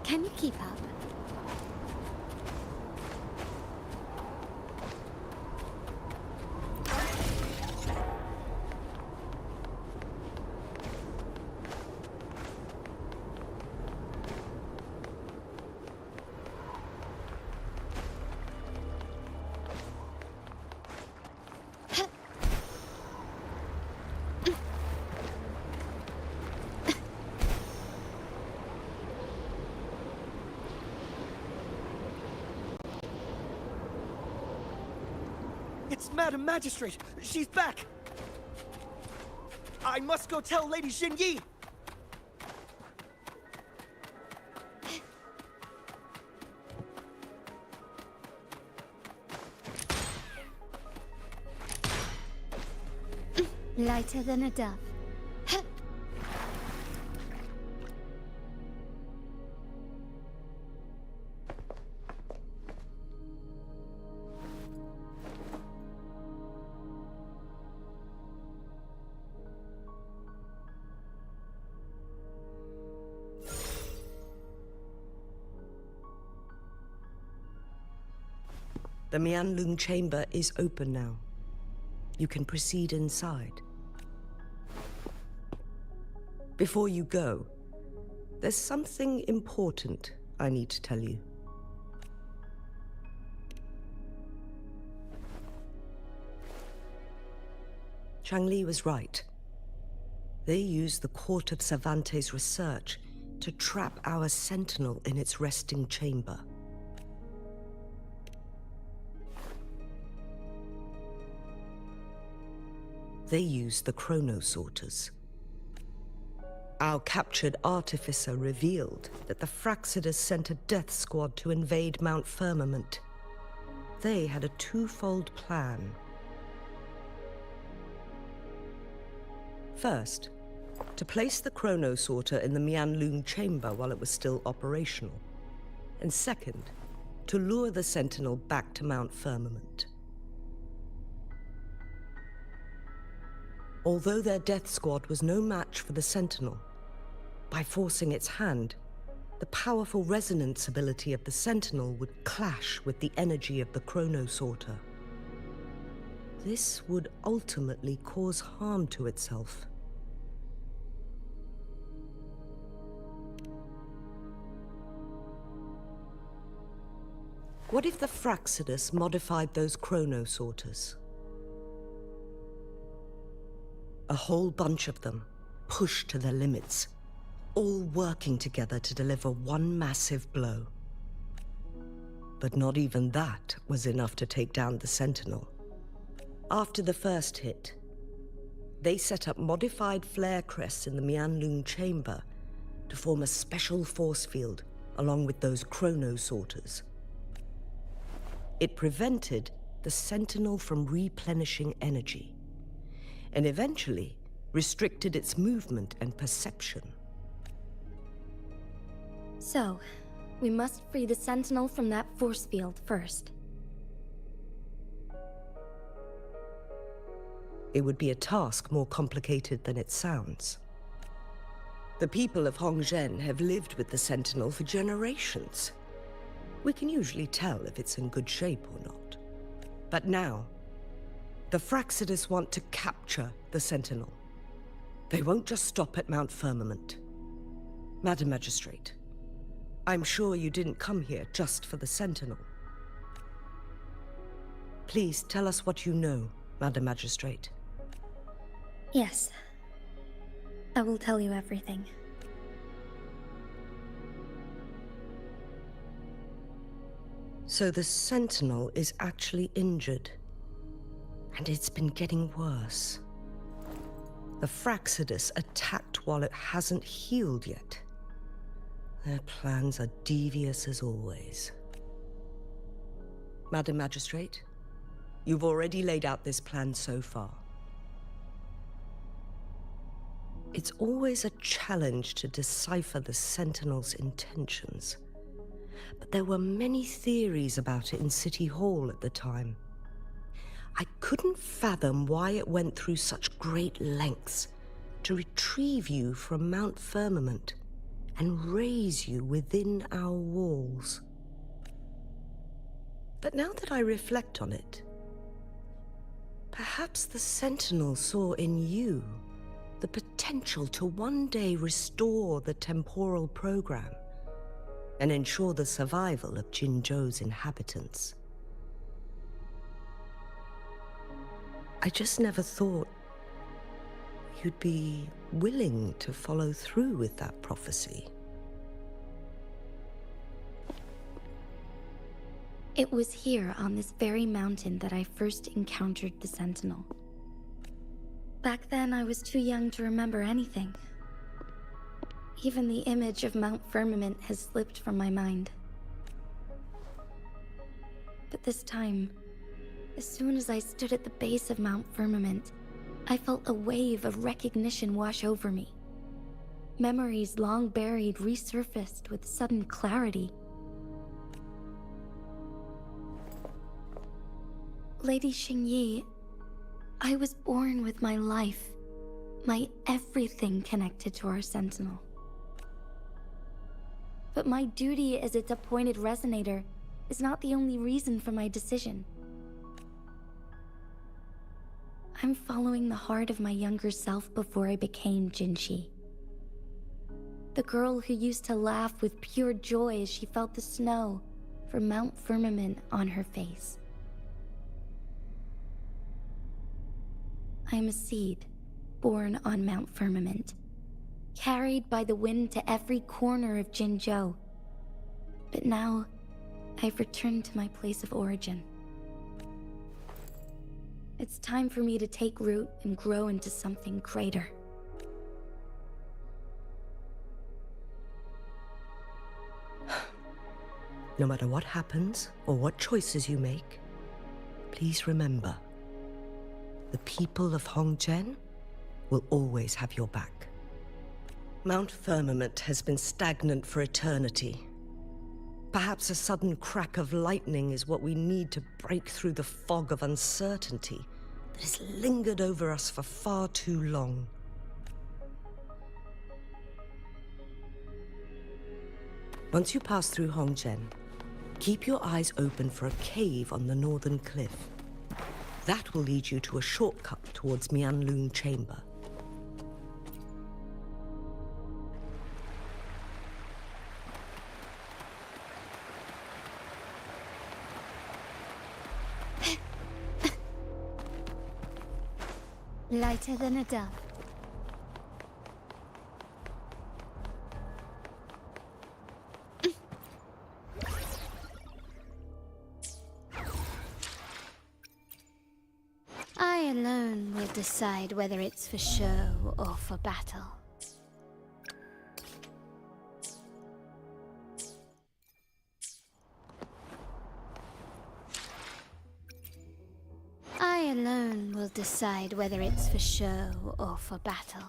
Can you keep up? It's Madam Magistrate! She's back! I must go tell Lady Xinyi! Lighter than a dove. The Mianlung chamber is open now. You can proceed inside. Before you go, there's something important I need to tell you. Changli was right. They used the Court of Cervantes' research to trap our sentinel in its resting chamber. They used the chronosorters. Our captured artificer revealed that the Fraxidus sent a death squad to invade Mount Firmament. They had a twofold plan. First, to place the chronosorter in the Mianlung chamber while it was still operational. And second, to lure the Sentinel back to Mount Firmament. Although their death squad was no match for the Sentinel, by forcing its hand, the powerful resonance ability of the Sentinel would clash with the energy of the chronosorter. This would ultimately cause harm to itself. What if the Fraxidus modified those chronosorters? A whole bunch of them, pushed to their limits, all working together to deliver one massive blow. But not even that was enough to take down the Sentinel. After the first hit, they set up modified flare crests in the Mianlung chamber to form a special force field along with those chronosorters. It prevented the Sentinel from replenishing energy, and eventually restricted its movement and perception. So, we must free the Sentinel from that force field first. It would be a task more complicated than it sounds. The people of Hongzhen have lived with the Sentinel for generations. We can usually tell if it's in good shape or not. But now, the Fraxidus want to capture the Sentinel. They won't just stop at Mount Firmament. Madam Magistrate, I'm sure you didn't come here just for the Sentinel. Please tell us what you know, Madam Magistrate. Yes. I will tell you everything. So the Sentinel is actually injured. And it's been getting worse. The Fraxidus attacked while it hasn't healed yet. Their plans are devious as always. Madam Magistrate, you've already laid out this plan so far. It's always a challenge to decipher the Sentinel's intentions. But there were many theories about it in City Hall at the time. I couldn't fathom why it went through such great lengths to retrieve you from Mount Firmament and raise you within our walls. But now that I reflect on it, perhaps the Sentinel saw in you the potential to one day restore the temporal program and ensure the survival of Jinzhou's inhabitants. I just never thought you'd be willing to follow through with that prophecy. It was here on this very mountain that I first encountered the Sentinel. Back then, I was too young to remember anything. Even the image of Mount Firmament has slipped from my mind. But this time, as soon as I stood at the base of Mount Firmament, I felt a wave of recognition wash over me. Memories long buried resurfaced with sudden clarity. Lady Xingyi, I was born with my life, my everything connected to our Sentinel. But my duty as its appointed resonator is not the only reason for my decision. I'm following the heart of my younger self before I became Jinxi. The girl who used to laugh with pure joy as she felt the snow from Mount Firmament on her face. I am a seed, born on Mount Firmament, carried by the wind to every corner of Jinzhou. But now, I've returned to my place of origin. It's time for me to take root and grow into something greater. No matter what happens or what choices you make, please remember, the people of Hongzhen will always have your back. Mount Firmament has been stagnant for eternity. Perhaps a sudden crack of lightning is what we need to break through the fog of uncertainty that has lingered over us for far too long. Once you pass through Hongzhen, keep your eyes open for a cave on the northern cliff. That will lead you to a shortcut towards Mianlun Chamber. Lighter than a dove. I alone will decide whether it's for show or for battle. I alone will decide whether it's for show or for battle.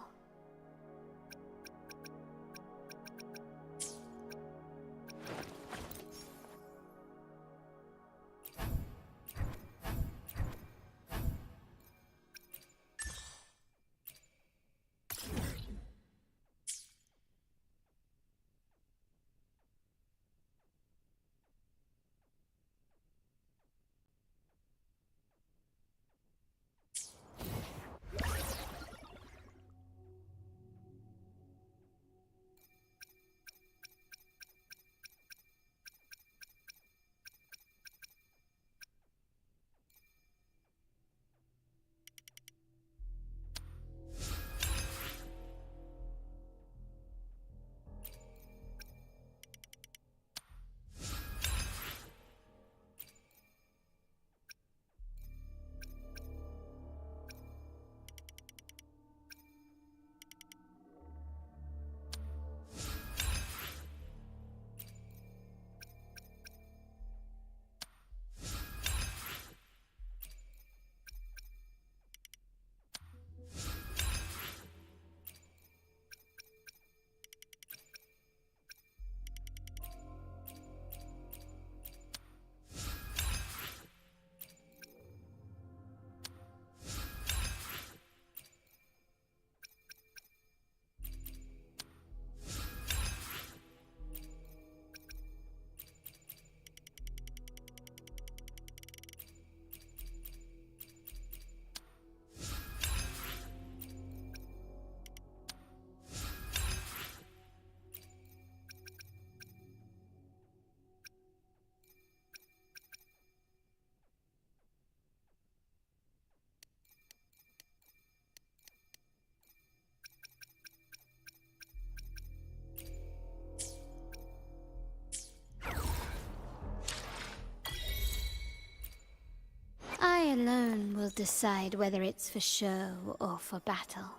will decide whether it's for show or for battle.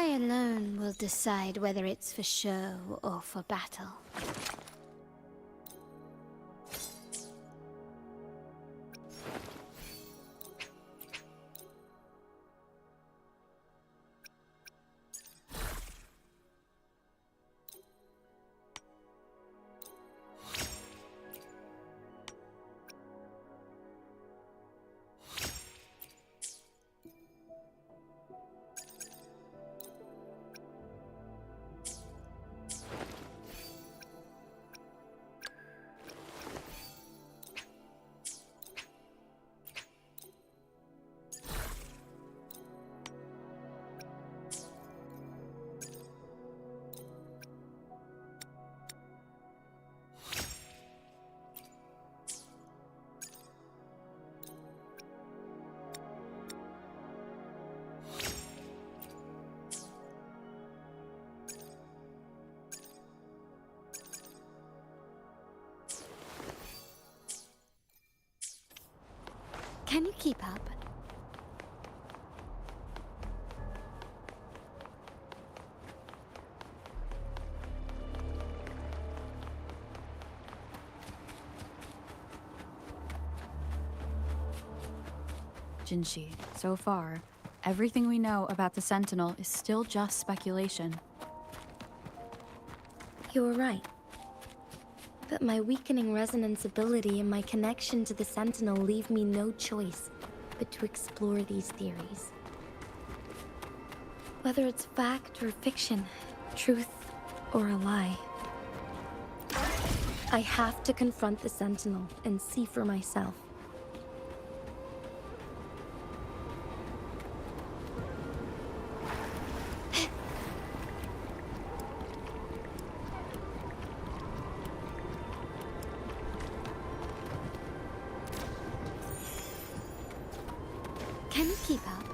I alone will decide whether it's for show or for battle. Can you keep up? Jinshi, so far, everything we know about the Sentinel is still just speculation. You were right. But my weakening resonance ability and my connection to the Sentinel leave me no choice but to explore these theories. Whether it's fact or fiction, truth or a lie. I have to confront the Sentinel and see for myself. Can you keep up?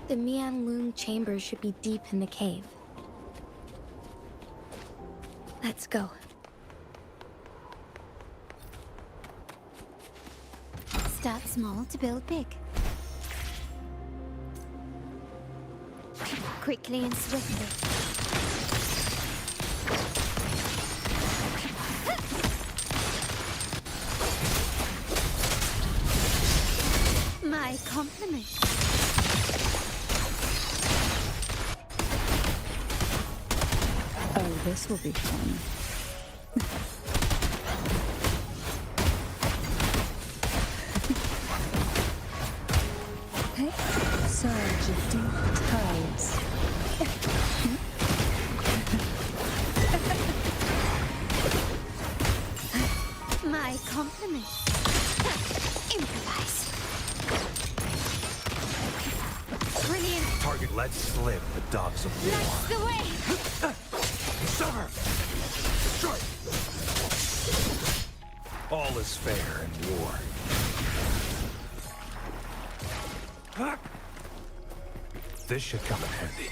The Mianlun chamber should be deep in the cave. Let's go. Start small to build big. Quickly and swiftly. My compliments. Oh, this will be fun. Hey, surge of deep tides. My compliments. Improvise. Brilliant. Target let slip the dogs of war. That's the way. Sever! Strike! All is fair in war. This should come in handy.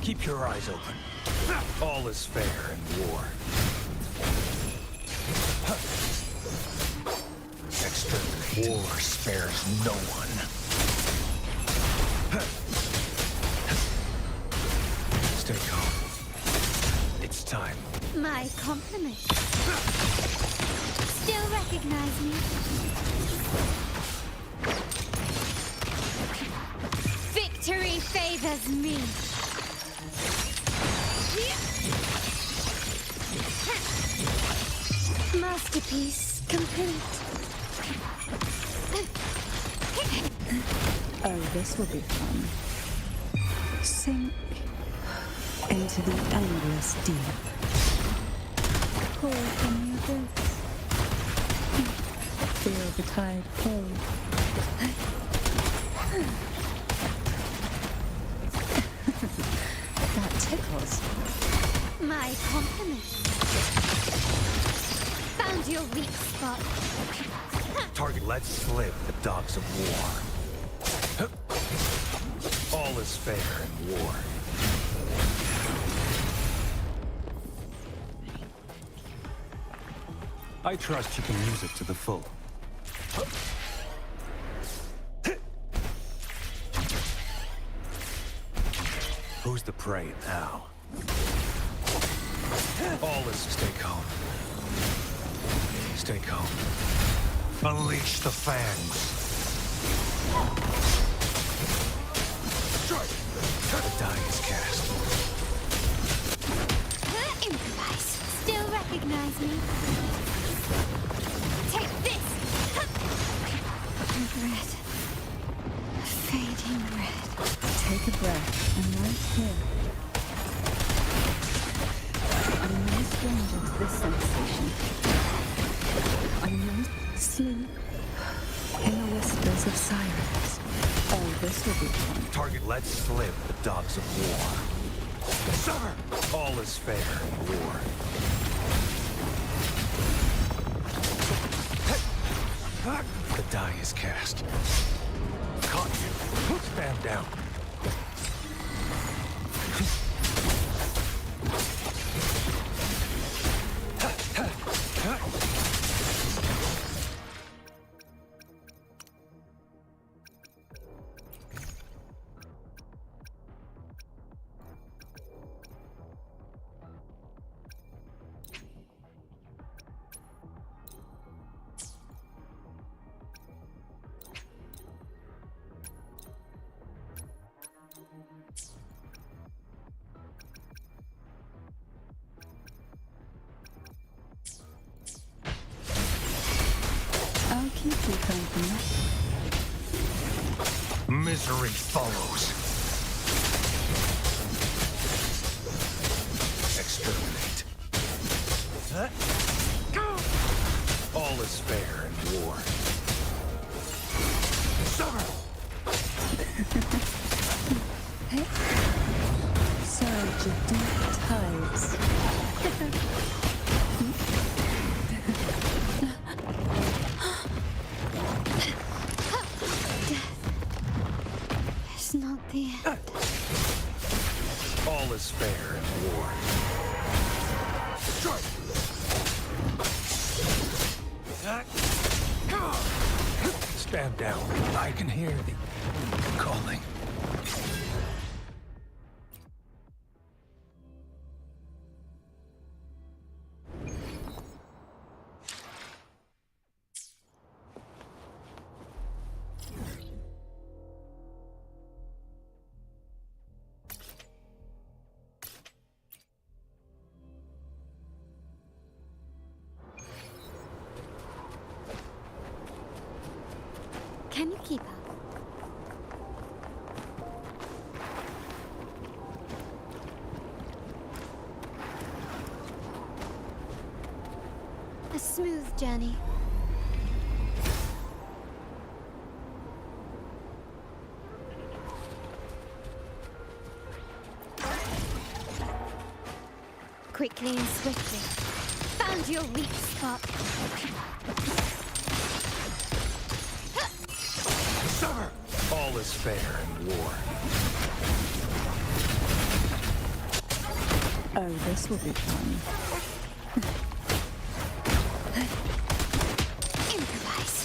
Keep your eyes open. All is fair in war. Exterminate. War spares no one. Stay calm. It's time. My compliments. Still recognize me? Victory favors me. Masterpiece complete. Oh, this will be fun. Sink into the endless deep. Pull from the abyss. Feel the tide pull. That tickles. My compliments. Found your weak spot. Target let slip the dogs of war. All is fair in war. I trust you can use it to the full. Who's the prey now? All is stay calm. Stay calm. Unleash the fangs. Strike! The die is cast. Improvise. Still recognize me? Take this! Red. Fading red. Take a breath and right here. I'm no stranger to this sensation. I'm not sleep in the whispers of silence. Oh, this will be fun. Target let slip the dogs of war. Sever! All is fair in war. The die is cast. Caught you. Stand down. I'll keep you company. Misery follows. Exterminate. All is fair in war. Summer! Surge of deep tides. It's not the end. All is fair in war. Strike! Stand down. I can hear the calling. Can you keep up? A smooth journey. Quickly and swiftly. Found your weak spot. Summer! All is fair in war. Oh, this will be fun. Improvise.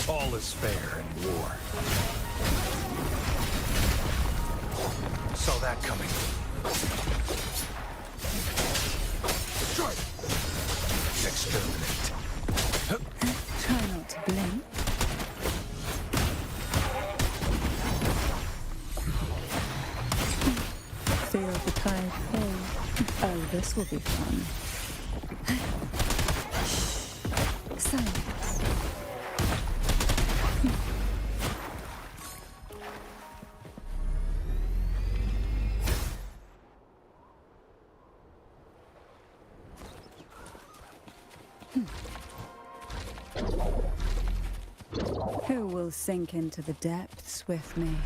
All is fair in war. Saw that coming. Strike! Exterminate. Try not to blink. Feel the tide pull. Oh, this will be fun. Silence. Who will sink into the depths with me?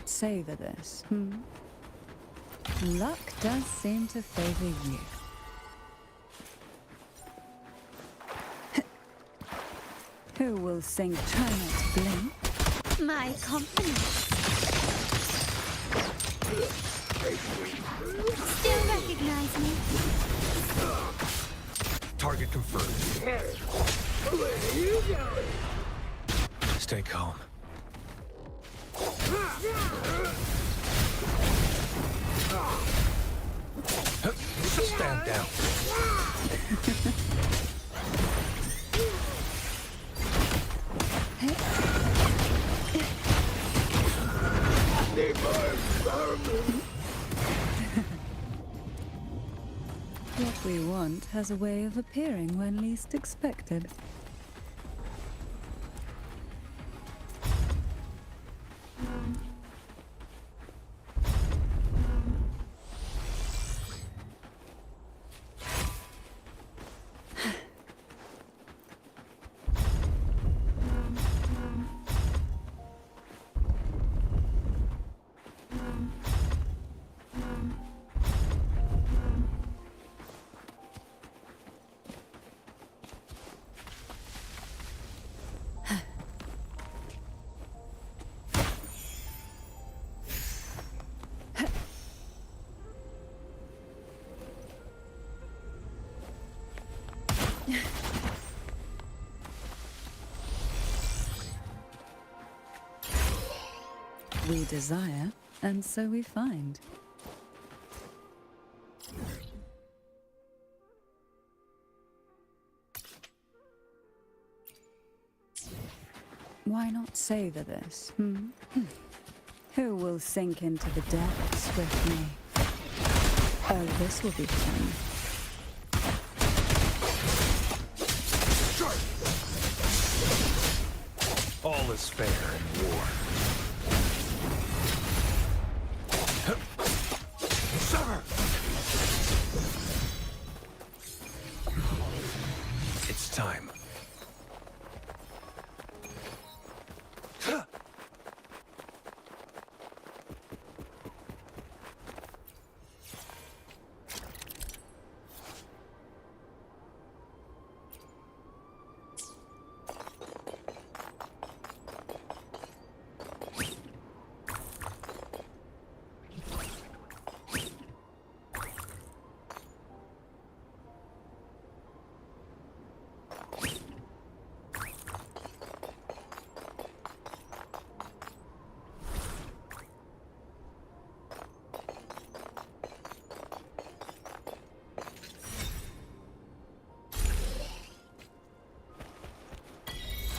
not savor this, Luck does seem to favor you. Who will sing Try Not to Blink? My compliments. Still recognize me? Target confirmed. Where are you going? Stay calm. Stand down. What we want has a way of appearing when least expected. We desire, and so we find. Why not savor this, Who will sink into the depths with me? Oh, this will be fun. All is fair in war. It's time.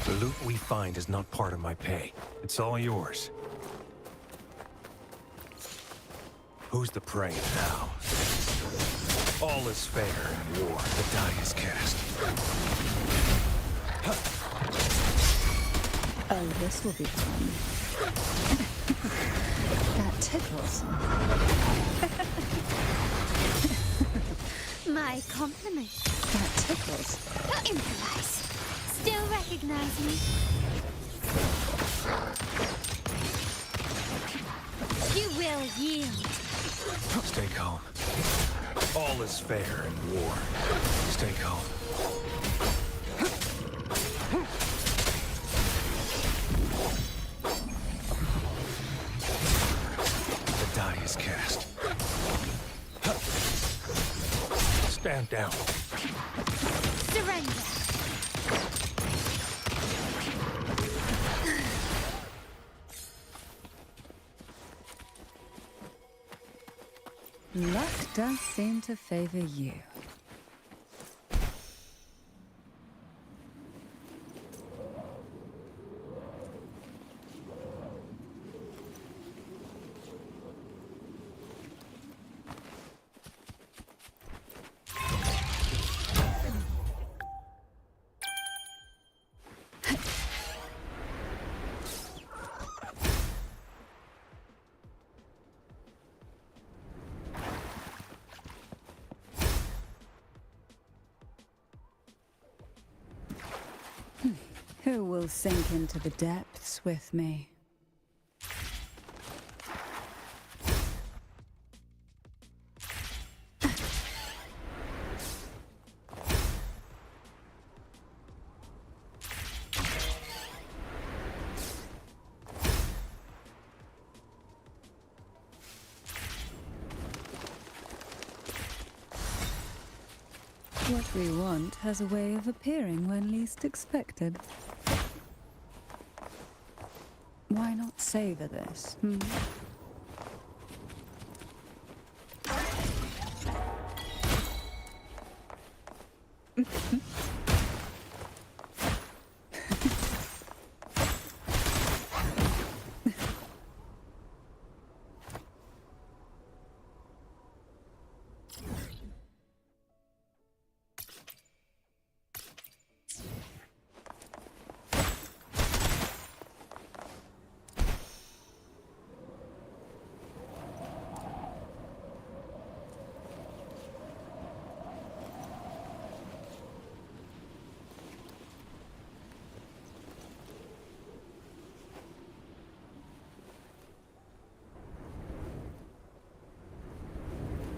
The loot we find is not part of my pay. It's all yours. Who's the prey now? All is fair in war. The die is cast. Oh, this will be fun. That tickles. My compliments. That tickles. Improvise. Still recognize me? You will yield. Stay calm. All is fair in war. Stay calm. The die is cast. Stand down. Surrender. Luck does seem to favor you. Who will sink into the depths with me? What we want has a way of appearing when least expected. Why not savor this, hmm?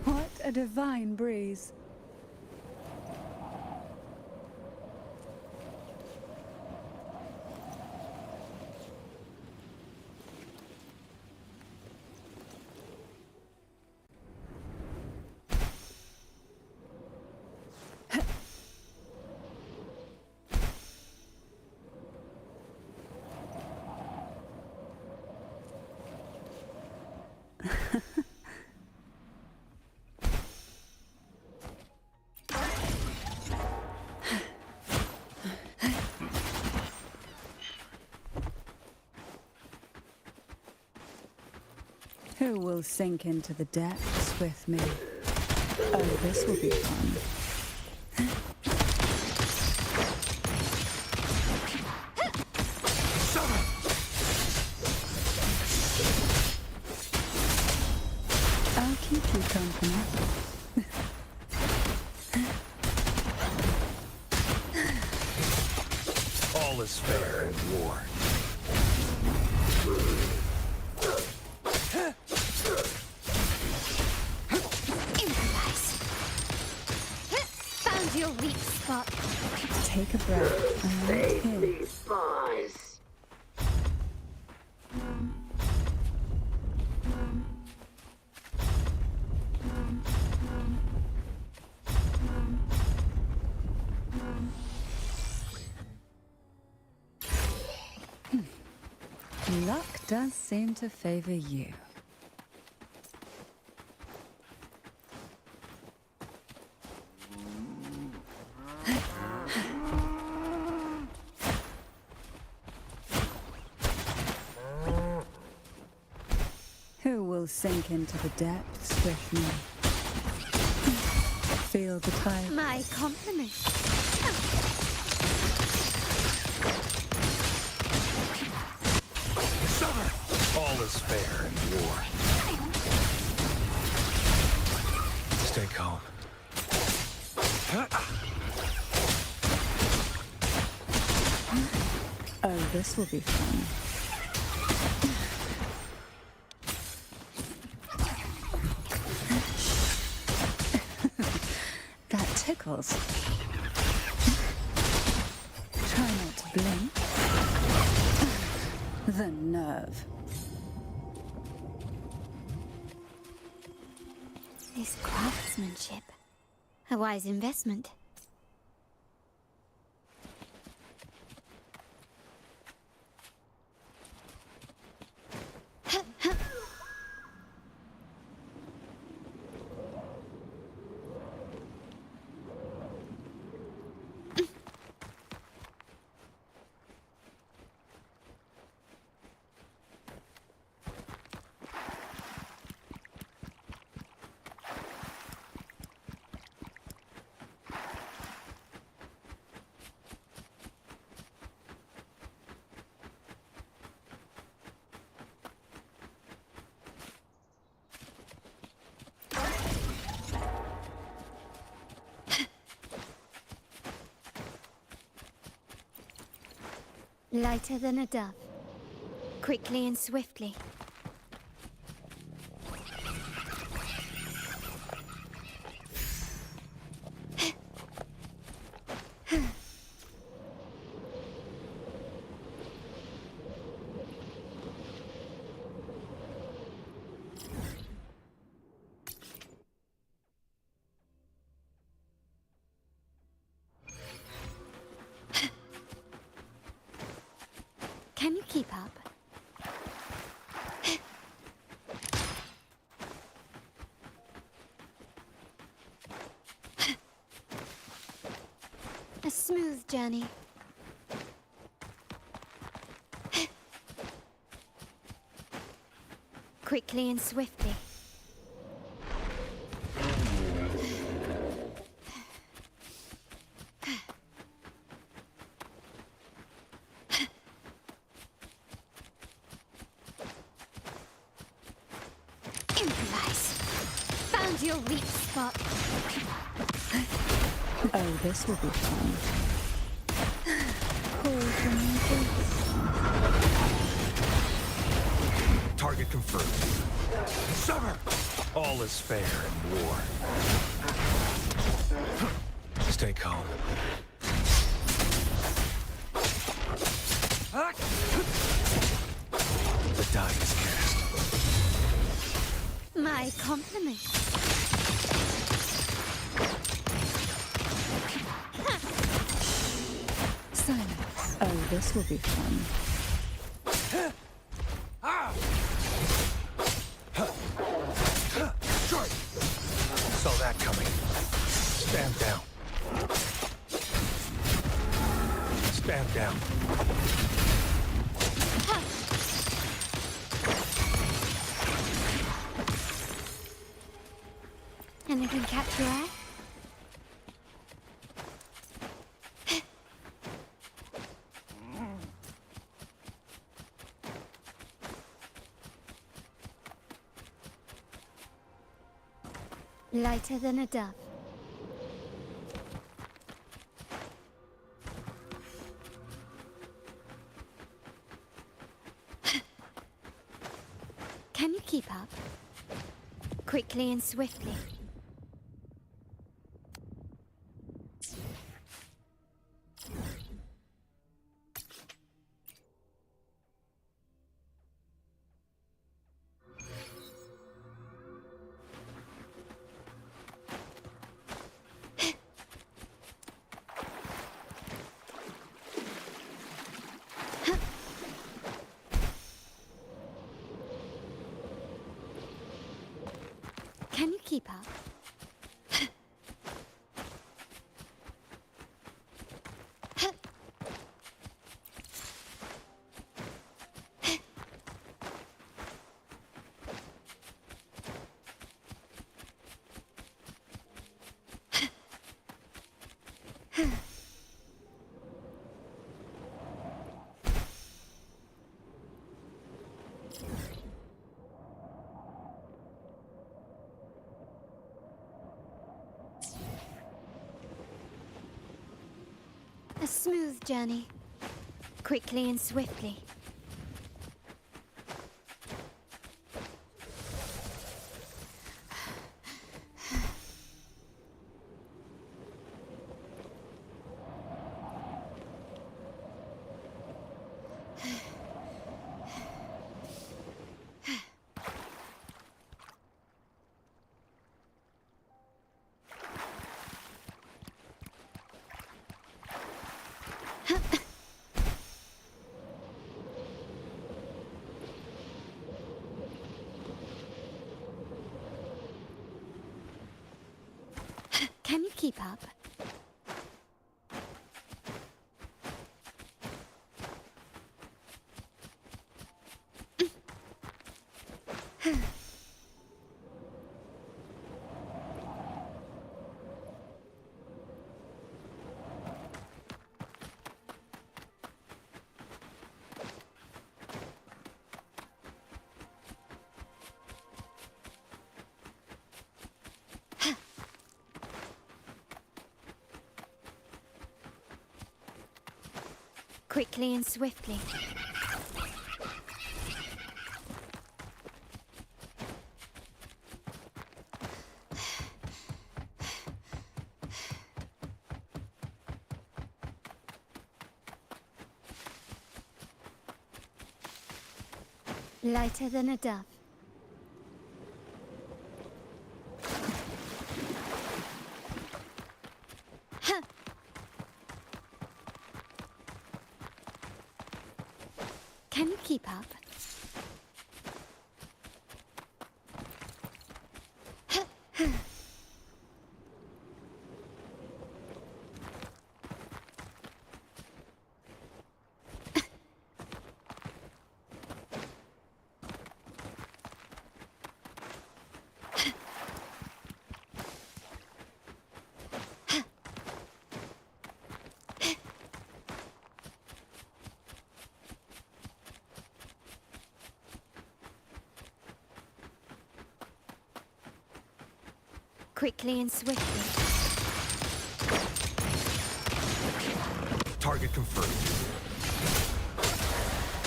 What a divine breeze. Who will sink into the depths with me? Oh, this will be fun. I'll keep you company. All is fair in war. Found your weak spot. Take a breath and wait here. Luck does seem to favor you. Who will sink into the depths with me? Feel the tide. My compliments. All is fair in war. Stay calm. Oh, this will be fun. That tickles. Try not to blink. The nerve. This craftsmanship. A wise investment. Lighter than a dove. Quickly and swiftly. smooth journey. Quickly and swiftly. Improvise. Found your weak spot. Oh, this will be fun. Cold from Target confirmed. Sever! All is fair in war. Stay calm. The die is cast. My compliments. silence. Oh, this will be fun. Saw that coming. Stand down. Stand down. Anything catch your eye? Lighter than a dove. Can you keep up? Quickly and swiftly. Can you keep up? A smooth journey. Quickly and swiftly. Can you keep up? Quickly and swiftly. Lighter than a dove. Can you keep up? quickly and swiftly. Target confirmed.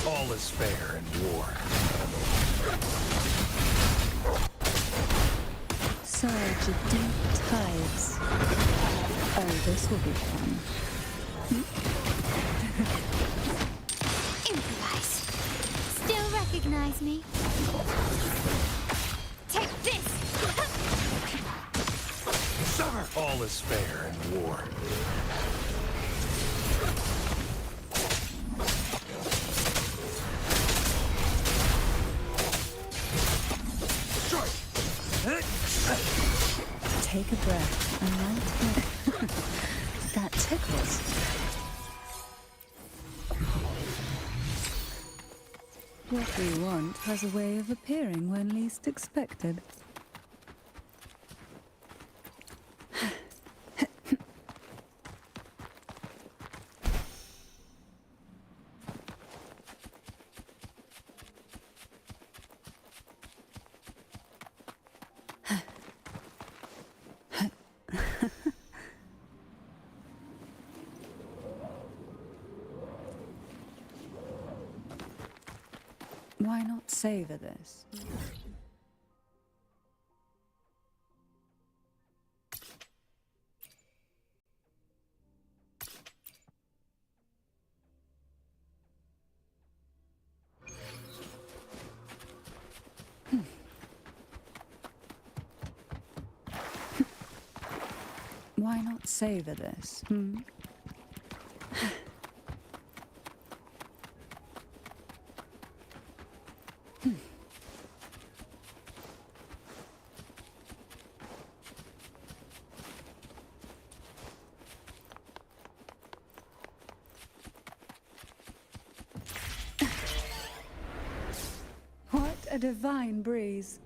All is fair in war. Surge of deep tides. Oh, this will be fun. Improvise. Still recognize me? Take this! Summer! All is fair in war. Take a breath and light it. That tickles. What we want has a way of appearing when least expected. Why not savor this? Why not savor this? What a divine breeze.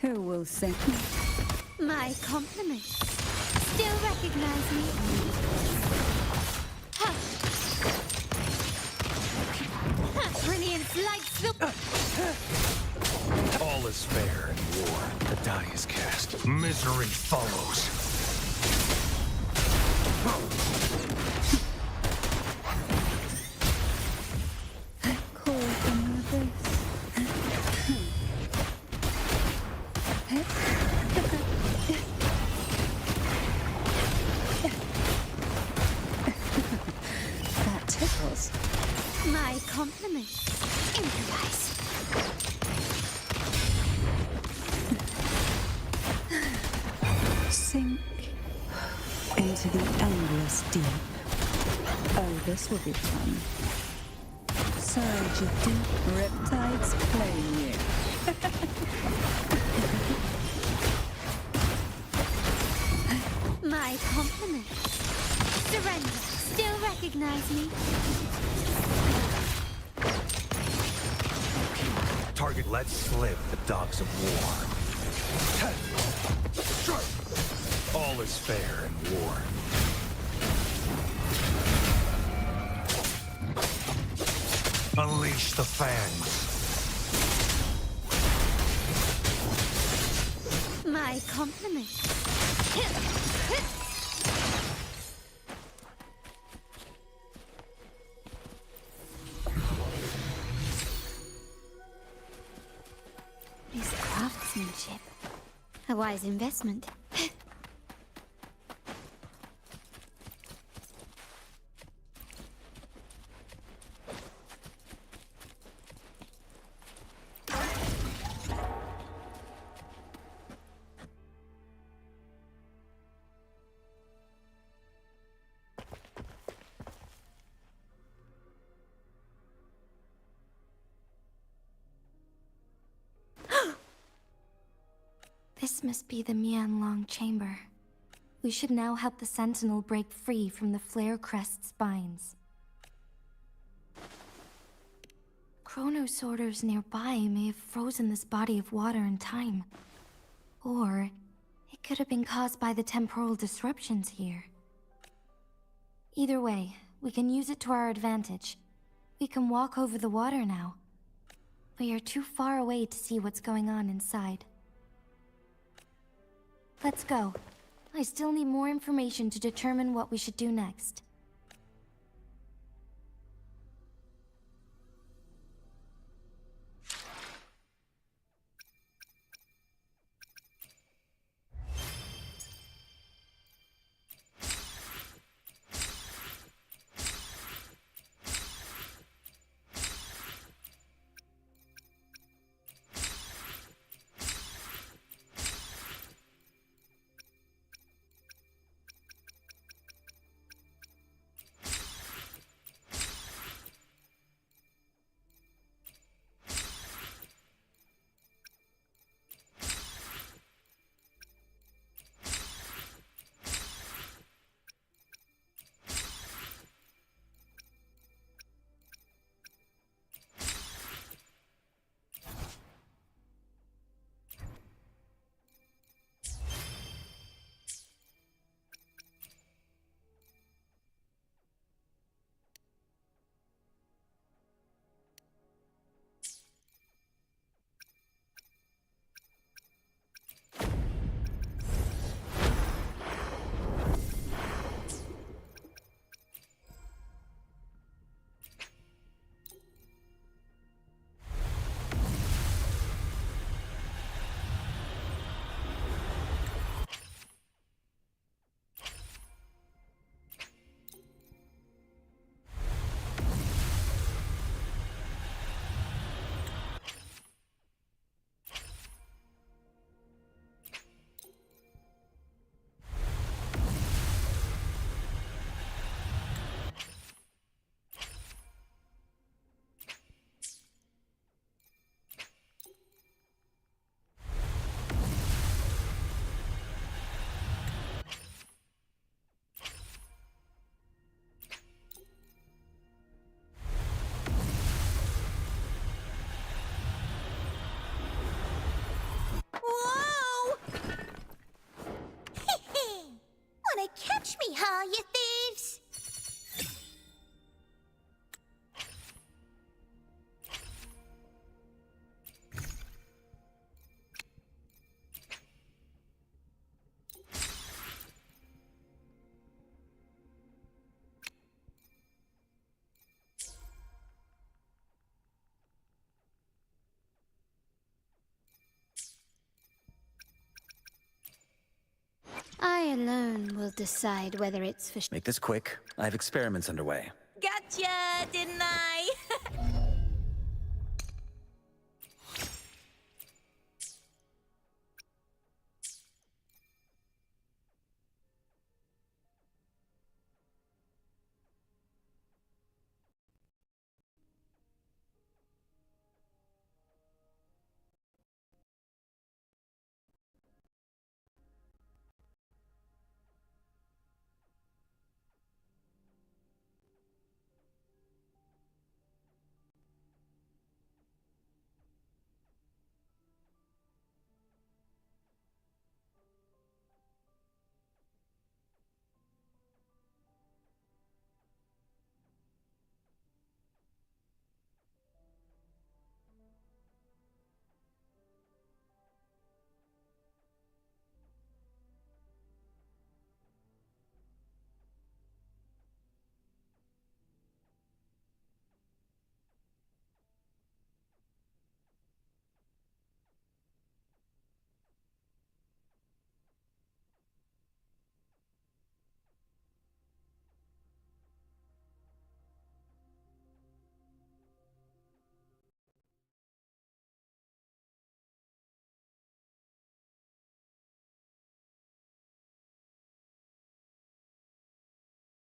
Who will sing? My compliments. Still recognize me? Brilliant light All is fair in war. The die is cast. Misery follows. Call from this. That tickles. My compliments. Improvise. Sink into the endless deep. Oh, this will be fun. Surge of deep riptides claim you. My compliments. Surrender. Still recognize me? Target let slip the dogs of war. All is fair in war. Unleash the fangs. My compliments. This craftsmanship. A wise investment. This must be the Mianlong chamber. We should now help the Sentinel break free from the Flare Crest's binds. Chrono sorters nearby may have frozen this body of water in time. Or it could have been caused by the temporal disruptions here. Either way, we can use it to our advantage. We can walk over the water now. We are too far away to see what's going on inside. Let's go. I still need more information to determine what we should do next. Whoa! Wanna catch me, huh, you thieves? I alone will decide whether it's for... Make this quick. I have experiments underway. Gotcha, didn't I?